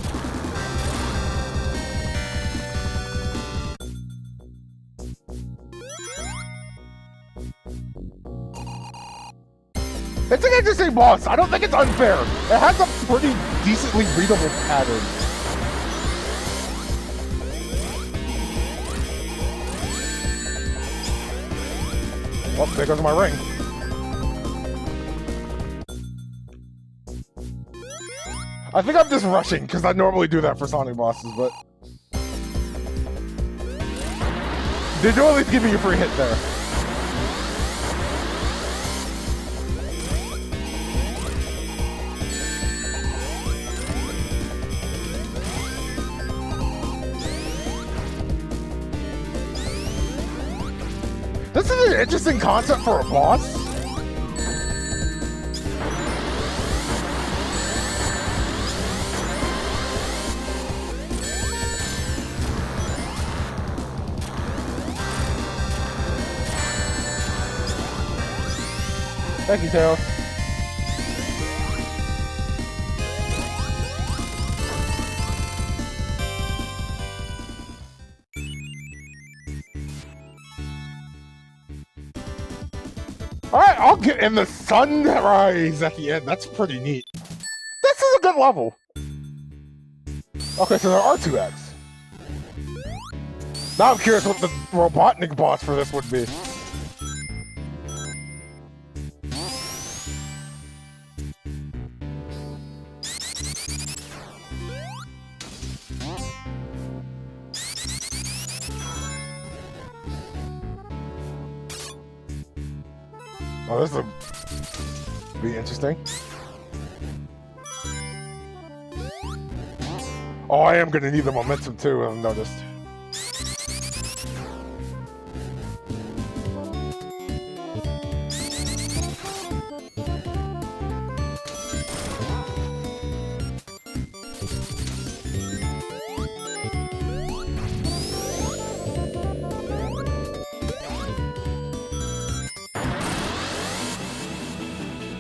It's an interesting boss. I don't think it's unfair. It has a pretty decently readable pattern. Well, there goes my ring. I think I'm just rushing, because I normally do that for Sonic bosses, but... Did you at least give me a free hit there? This is an interesting concept for a boss. Thank you, Tails. Alright, I'll get in the sunrise at the end. That's pretty neat. This is a good level. Okay, so there are 2 eggs. Now I'm curious what the Robotnik boss for this would be. Oh, this will be interesting. Oh, I am gonna need the momentum too, I've noticed.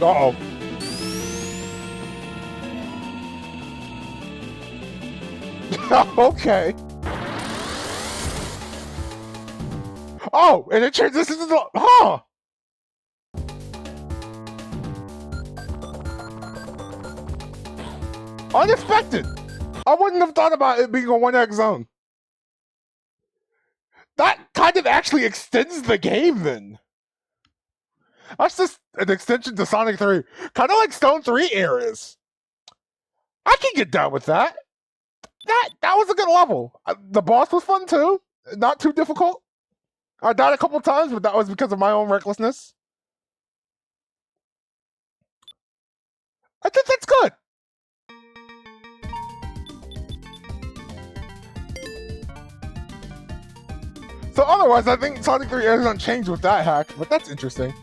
Uh-oh. Okay. Oh, and it transitions into the... Huh! Unexpected! I wouldn't have thought about it being a 1X zone. That kind of actually extends the game, then. That's just an extension to Sonic 3. Kind of like Stone 3 eras. I can get down with that. That was a good level. The boss was fun too. Not too difficult. I died a couple times, but that was because of my own recklessness. I think that's good. So otherwise, I think Sonic 3 is unchanged with that hack, but that's interesting.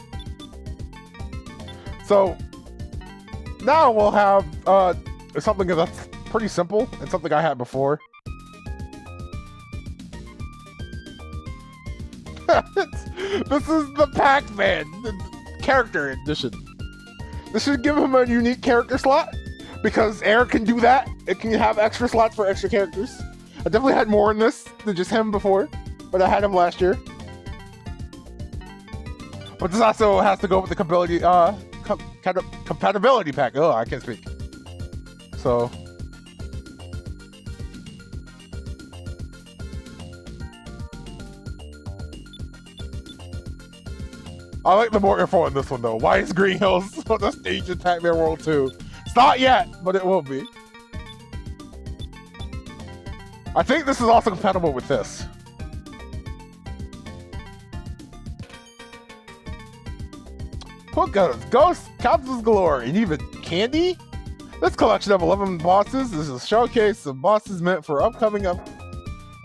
So now we'll have something that's pretty simple and something I had before. This is the Pac-Man character edition. This should give him a unique character slot because Air can do that. It can have extra slots for extra characters. I definitely had more in this than just him before, but I had him last year. But this also has to go with the compatibility pack. Oh, I can't speak. So I like the more info on this one though. Why is Green Hills on the stage in Pac-Man World 2? It's not yet, but it will be. I think this is also compatible with this. Hookers, ghosts, capsules galore, and even candy? This collection of 11 bosses is a showcase of bosses meant for upcoming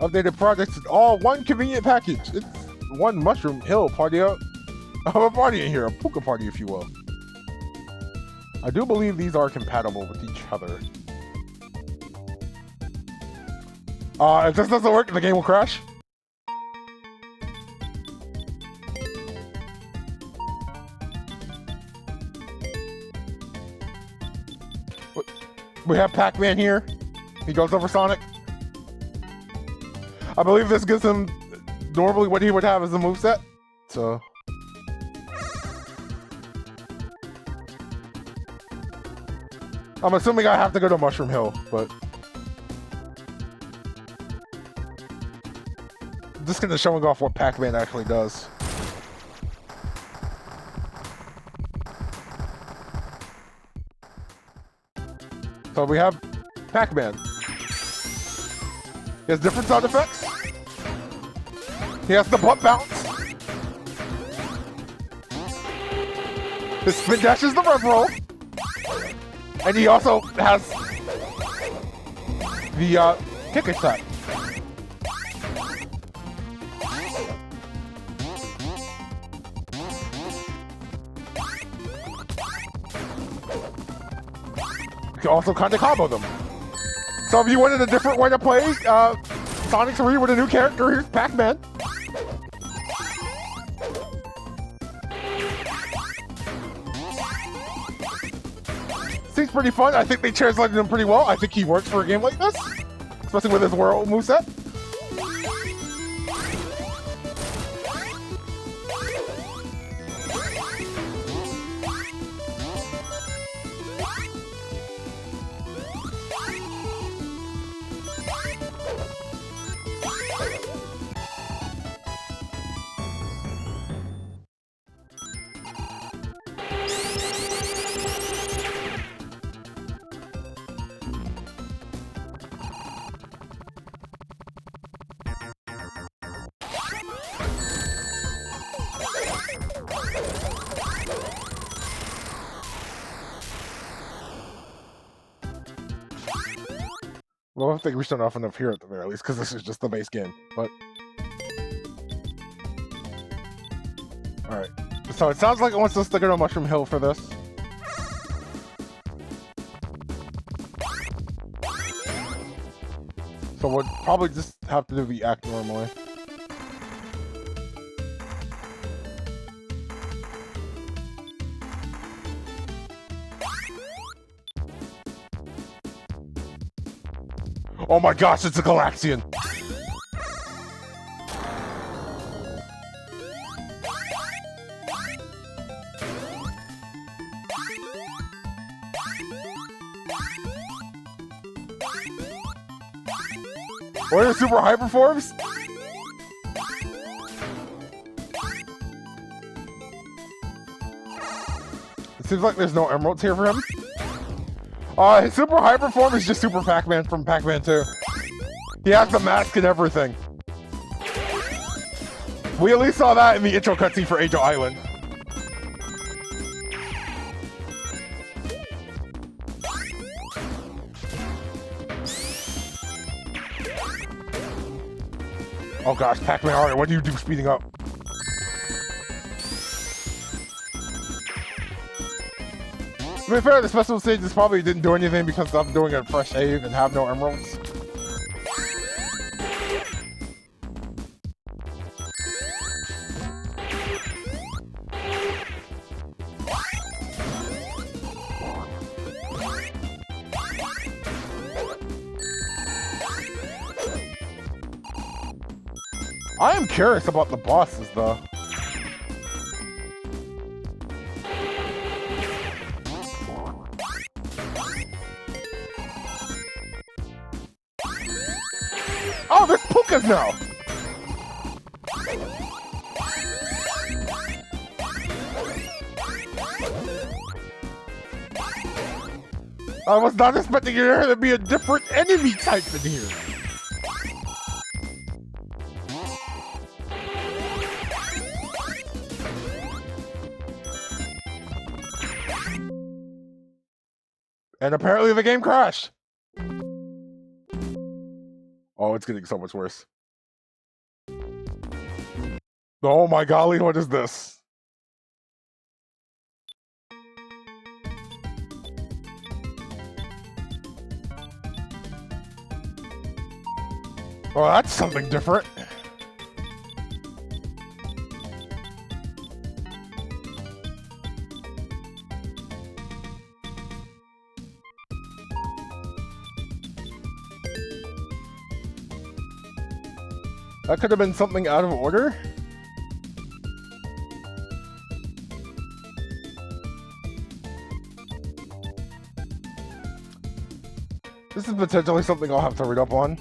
updated projects in all one convenient package. It's one Mushroom Hill party out. A party in here, a puka party if you will. I do believe these are compatible with each other. If this doesn't work, the game will crash. We have Pac-Man here. He goes over Sonic. I believe this gives him normally what he would have as a moveset. So I'm assuming I have to go to Mushroom Hill, but I'm just gonna showing off what Pac-Man actually does. So we have Pac-Man. He has different sound effects. He has the butt bounce. His spin dash is the rev roll. And he also has the kick attack. can also kind of combo them. So if you wanted a different way to play Sonic 3 with a new character, here's Pac-Man. Seems pretty fun. I think they translated him pretty well. I think he works for a game like this, especially with his world moveset. Well, I think we showed off enough here at the very least, because this is just the base game. But alright. So it sounds like it wants to stick it on Mushroom Hill for this. So we'll probably just have to do the act normally. Oh my gosh, it's a Galaxian! What are the super hyper forms? It seems like there's no emeralds here for him. His super hyper form is just Super Pac-Man from Pac-Man 2. He has the mask and everything. We at least saw that in the intro cutscene for Angel Island. Oh gosh, Pac-Man, alright, what do you do speeding up? To be fair, the special stages probably didn't do anything because I'm doing a fresh save and have no emeralds. I am curious about the bosses though. Oh, there's Pukas now! I was not expecting there to be a different enemy type in here. And apparently the game crashed. Oh, it's getting so much worse. Oh my golly, what is this? Oh, that's something different. That could have been something out of order. This is potentially something I'll have to read up on.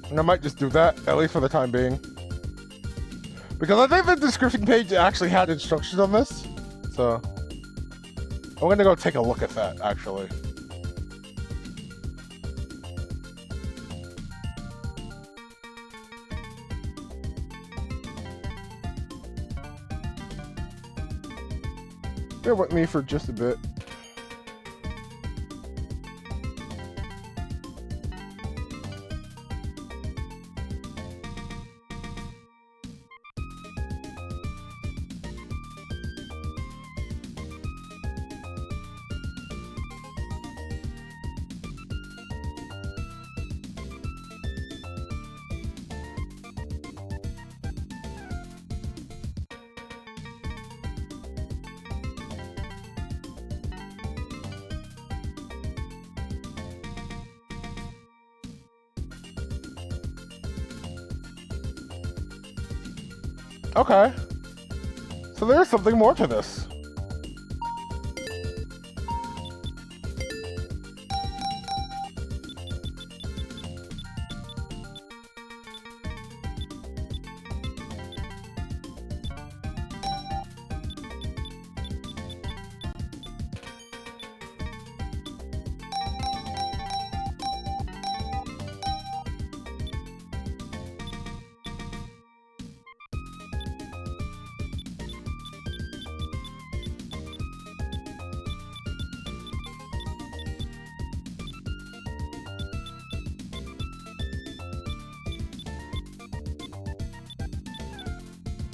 And I might just do that, at least for the time being. Because I think the description page actually had instructions on this. So I'm gonna go take a look at that, actually. Bear with me for just a bit. Okay. So there's something more to this.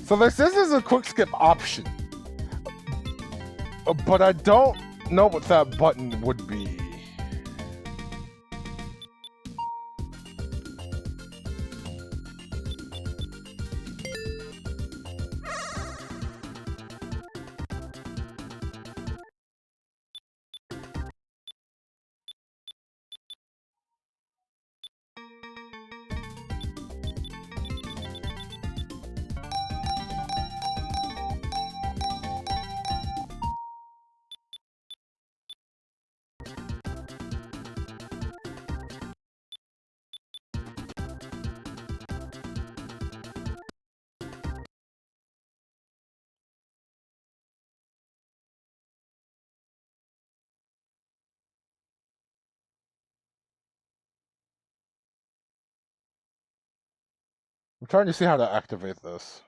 So this is a quick skip option, but I don't know what that button would be. I'm trying to see how to activate this.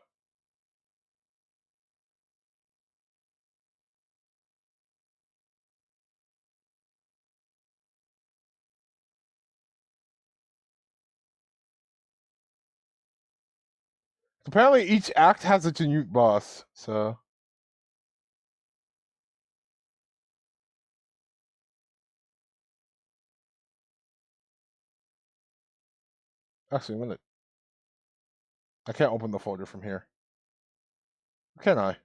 Apparently each act has its unique boss, so... Actually, a minute. I can't open the folder from here. Can I?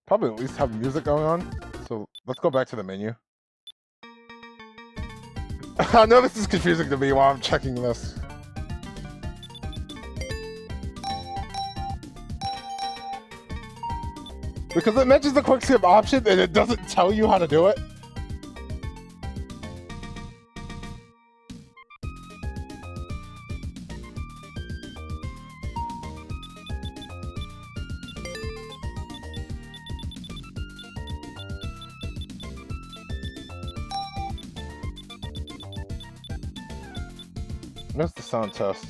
Probably at least have music going on. So let's go back to the menu. I know this is confusing to me while I'm checking this. Because it mentions the quick skip option and it doesn't tell you how to do it. That's the sound test.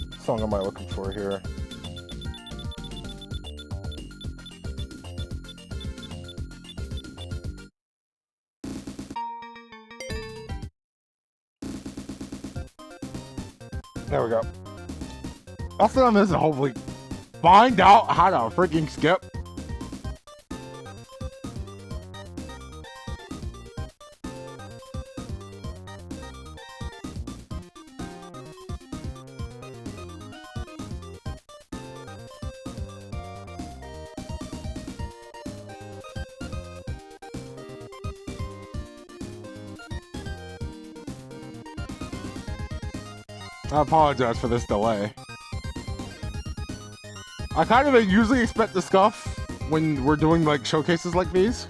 What song am I looking for here? There we go. Also on this, hopefully find out how to freaking skip. I apologize for this delay. I kind of usually expect the scuff when we're doing like showcases like these.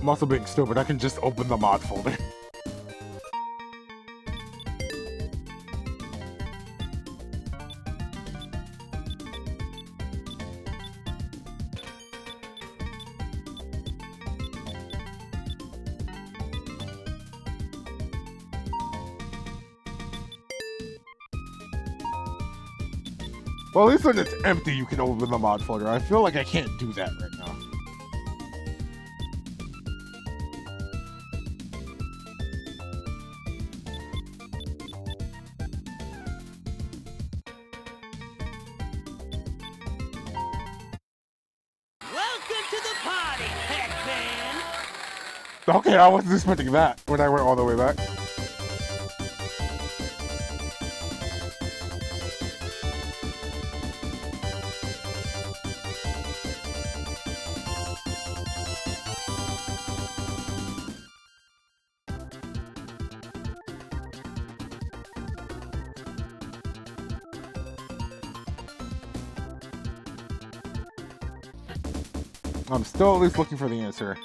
I'm also being stupid. I can just open the mod folder. Well, at least when it's empty, you can open the mod folder. I feel like I can't do that right now. Okay, I wasn't expecting that when I went all the way back. I'm still at least looking for the answer.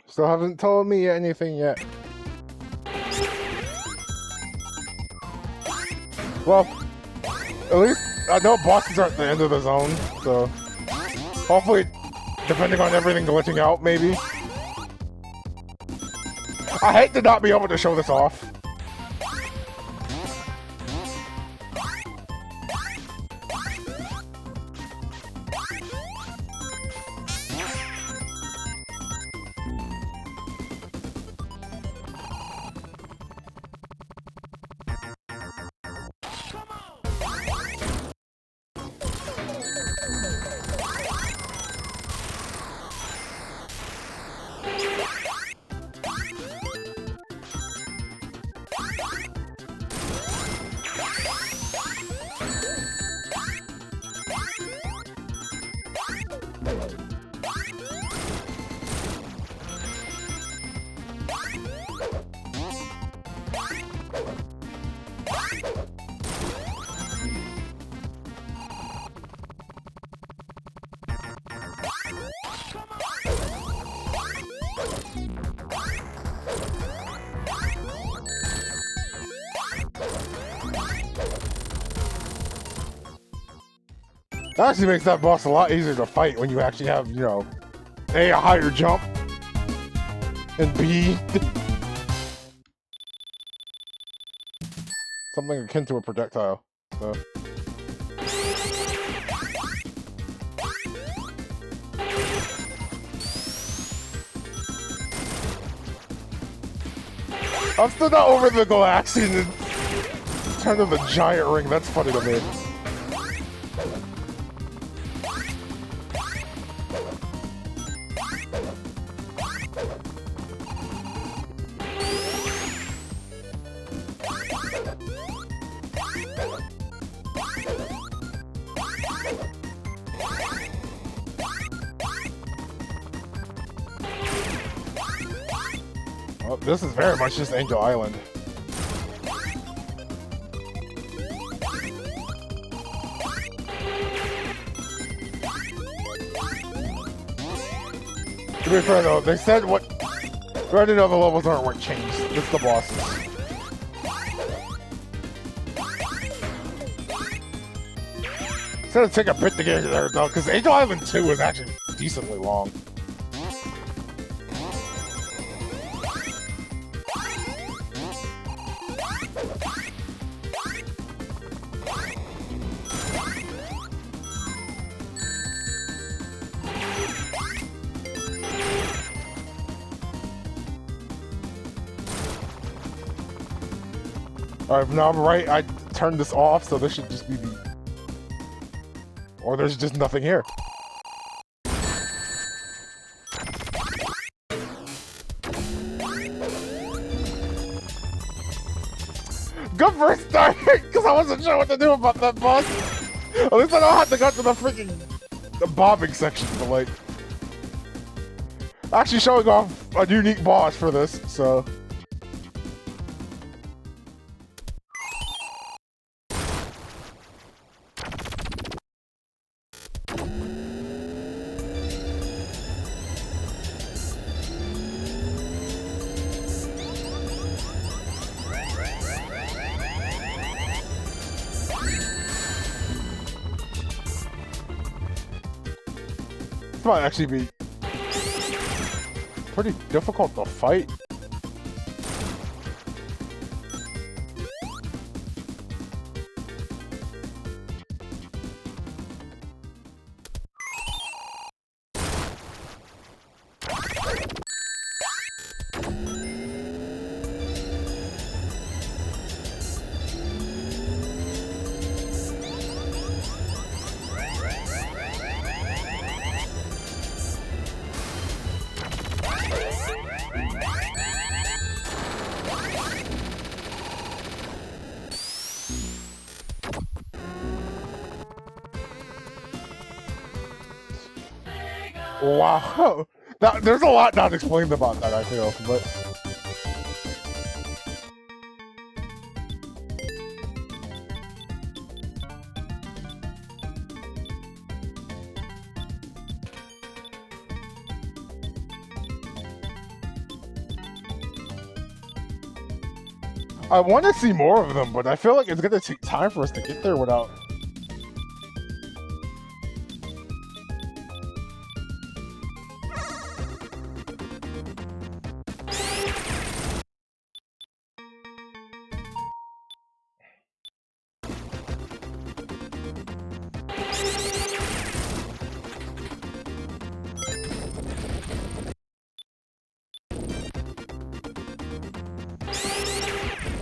Still haven't told me anything yet. Well, at least I know bosses are at the end of the zone, so hopefully, depending on everything glitching out, maybe. I hate to not be able to show this off. That actually makes that boss a lot easier to fight when you actually have, you know, A, a higher jump, and B, something akin to a projectile. So. I'm still not over the Galaxian and turn to the giant ring. That's funny to me. Well, this is very much just Angel Island. To be fair though, they said what... I already know the levels aren't what changed. It's the bosses. It's gonna take a bit to get there though, because Angel Island 2 is actually decently long. Alright, now I'm right. I turned this off, so this should just be the Or there's just nothing here. Good first start, because I wasn't sure what to do about that boss. At least I don't have to go to the freaking bombing section, but like... Actually showing off a unique boss for this, so... This might actually be pretty difficult to fight. Wow, there's a lot not explained about that, I feel, but... I want to see more of them, but I feel like it's going to take time for us to get there without...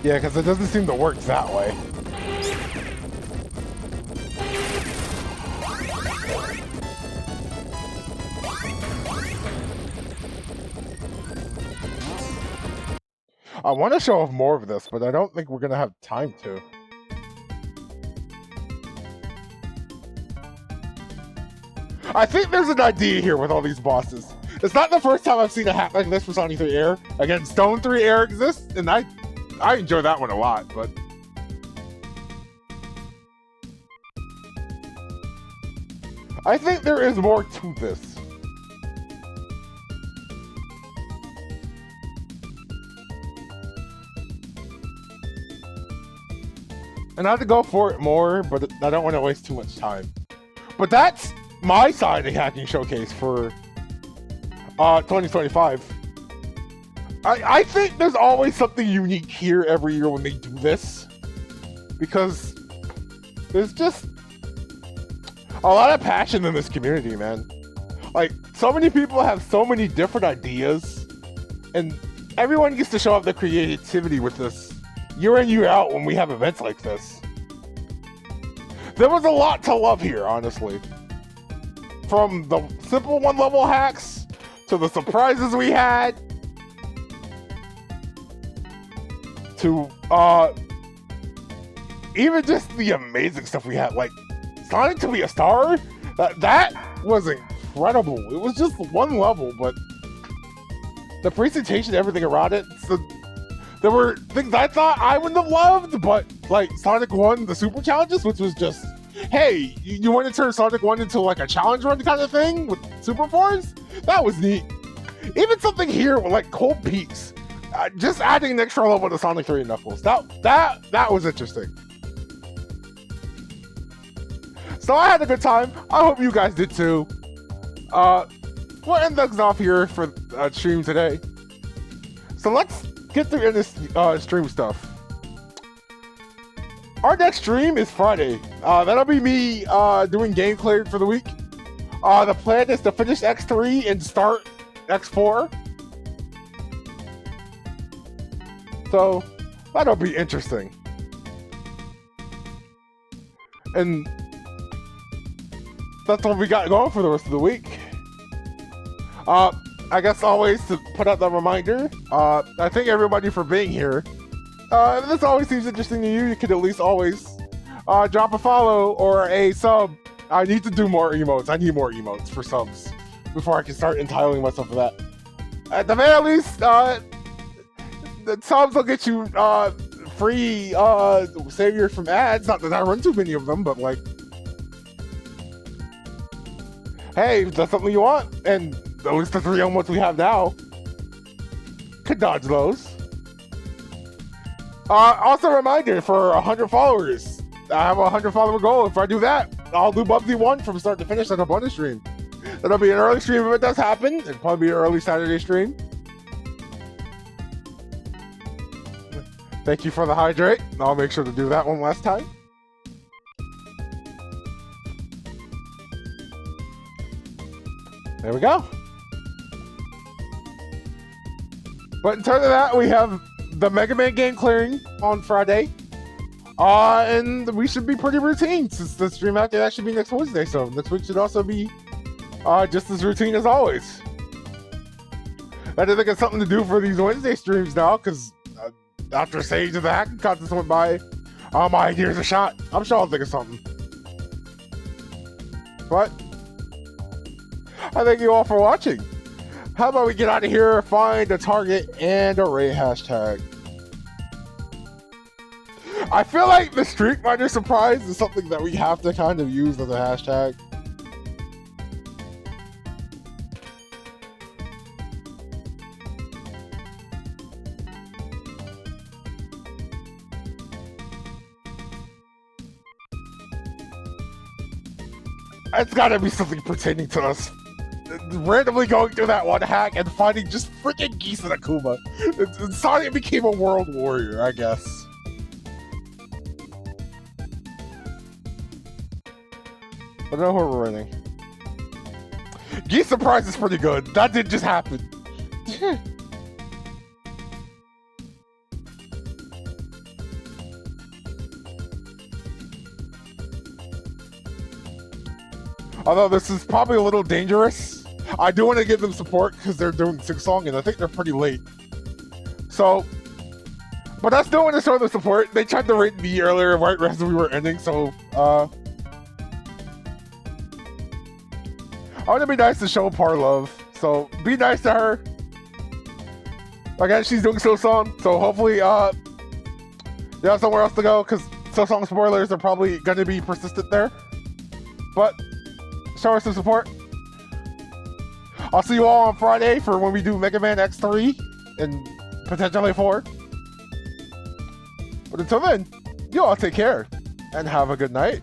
Yeah, because it doesn't seem to work that way. I want to show off more of this, but I don't think we're going to have time to. I think there's an idea here with all these bosses. It's not the first time I've seen a hack like this for Sonic 3 Air. Again, Stone 3 Air exists, and I enjoy that one a lot, but... I think there is more to this. And I have to go for it more, but I don't want to waste too much time. But that's my Sonic Hacking Showcase for 2025. I think there's always something unique here every year when they do this. Because there's just a lot of passion in this community, man. Like, so many people have so many different ideas. And everyone gets to show off their creativity with this year in, year out when we have events like this. There was a lot to love here, honestly. From the simple one-level hacks to the surprises we had to even just the amazing stuff we had, like Sonic to be a star. That was incredible. It was just one level, but the presentation, everything around it. So there were things I thought I wouldn't have loved, but like Sonic 1, the Super Challenges, which was just, hey, you want to turn Sonic 1 into like a challenge run kind of thing with Super Force? That was neat. Even something here with like Cold Peaks. Just adding an extra level to Sonic 3 and Knuckles. That was interesting. So I had a good time. I hope you guys did too. We'll end things off here for stream today. So let's get through this stream stuff. Our next stream is Friday. That'll be me doing gameplay for the week. The plan is to finish X3 and start X4. So that'll be interesting. And that's what we got going for the rest of the week. I guess always to put out the reminder, I thank everybody for being here. If this always seems interesting to you, you could at least always drop a follow or a sub. I need to do more emotes. I need more emotes for subs before I can start entitling myself to that. At the very least, the subs will get you free savior from ads. Not that I run too many of them, but like, hey, if that's something you want, and at least the 3 emotes we have now could dodge those. Also a reminder for 100 followers. I have a 100 follower goal. If I do that, I'll do Bubsy 1 from start to finish on a bonus stream. That'll be an early stream if it does happen. It'll probably be an early Saturday stream. Thank you for the hydrate. I'll make sure to do that one last time. There we go. But in terms of that, we have the Mega Man game clearing on Friday. And we should be pretty routine since the stream after that should be next Wednesday. So next week should also be just as routine as always. I think it's something to do for these Wednesday streams now because after Sage of the Hacking Contest went by, my ideas are shot. I'm sure I'll think of something. But I thank you all for watching. How about we get out of here, find a target and a raid hashtag. I feel like the Street Fighter surprise is something that we have to kind of use as a hashtag. It's gotta be something pertaining to us randomly going through that one hack and finding just freaking Geese and Akuma. Sonic became a world warrior, I guess. I don't know who we're running. Geese surprise is pretty good. That did just happen. Although this is probably a little dangerous, I do want to give them support because they're doing Sing Song and I think they're pretty late. So, but I still want to show them support. They tried to rate me earlier right as we were ending, so I want to be nice to show Par love. So be nice to her. Again, she's doing So Song, so hopefully you have somewhere else to go because So Song spoilers are probably going to be persistent there. But show her some support. I'll see you all on Friday for when we do Mega Man X3 and potentially 4. But until then, you all take care and have a good night.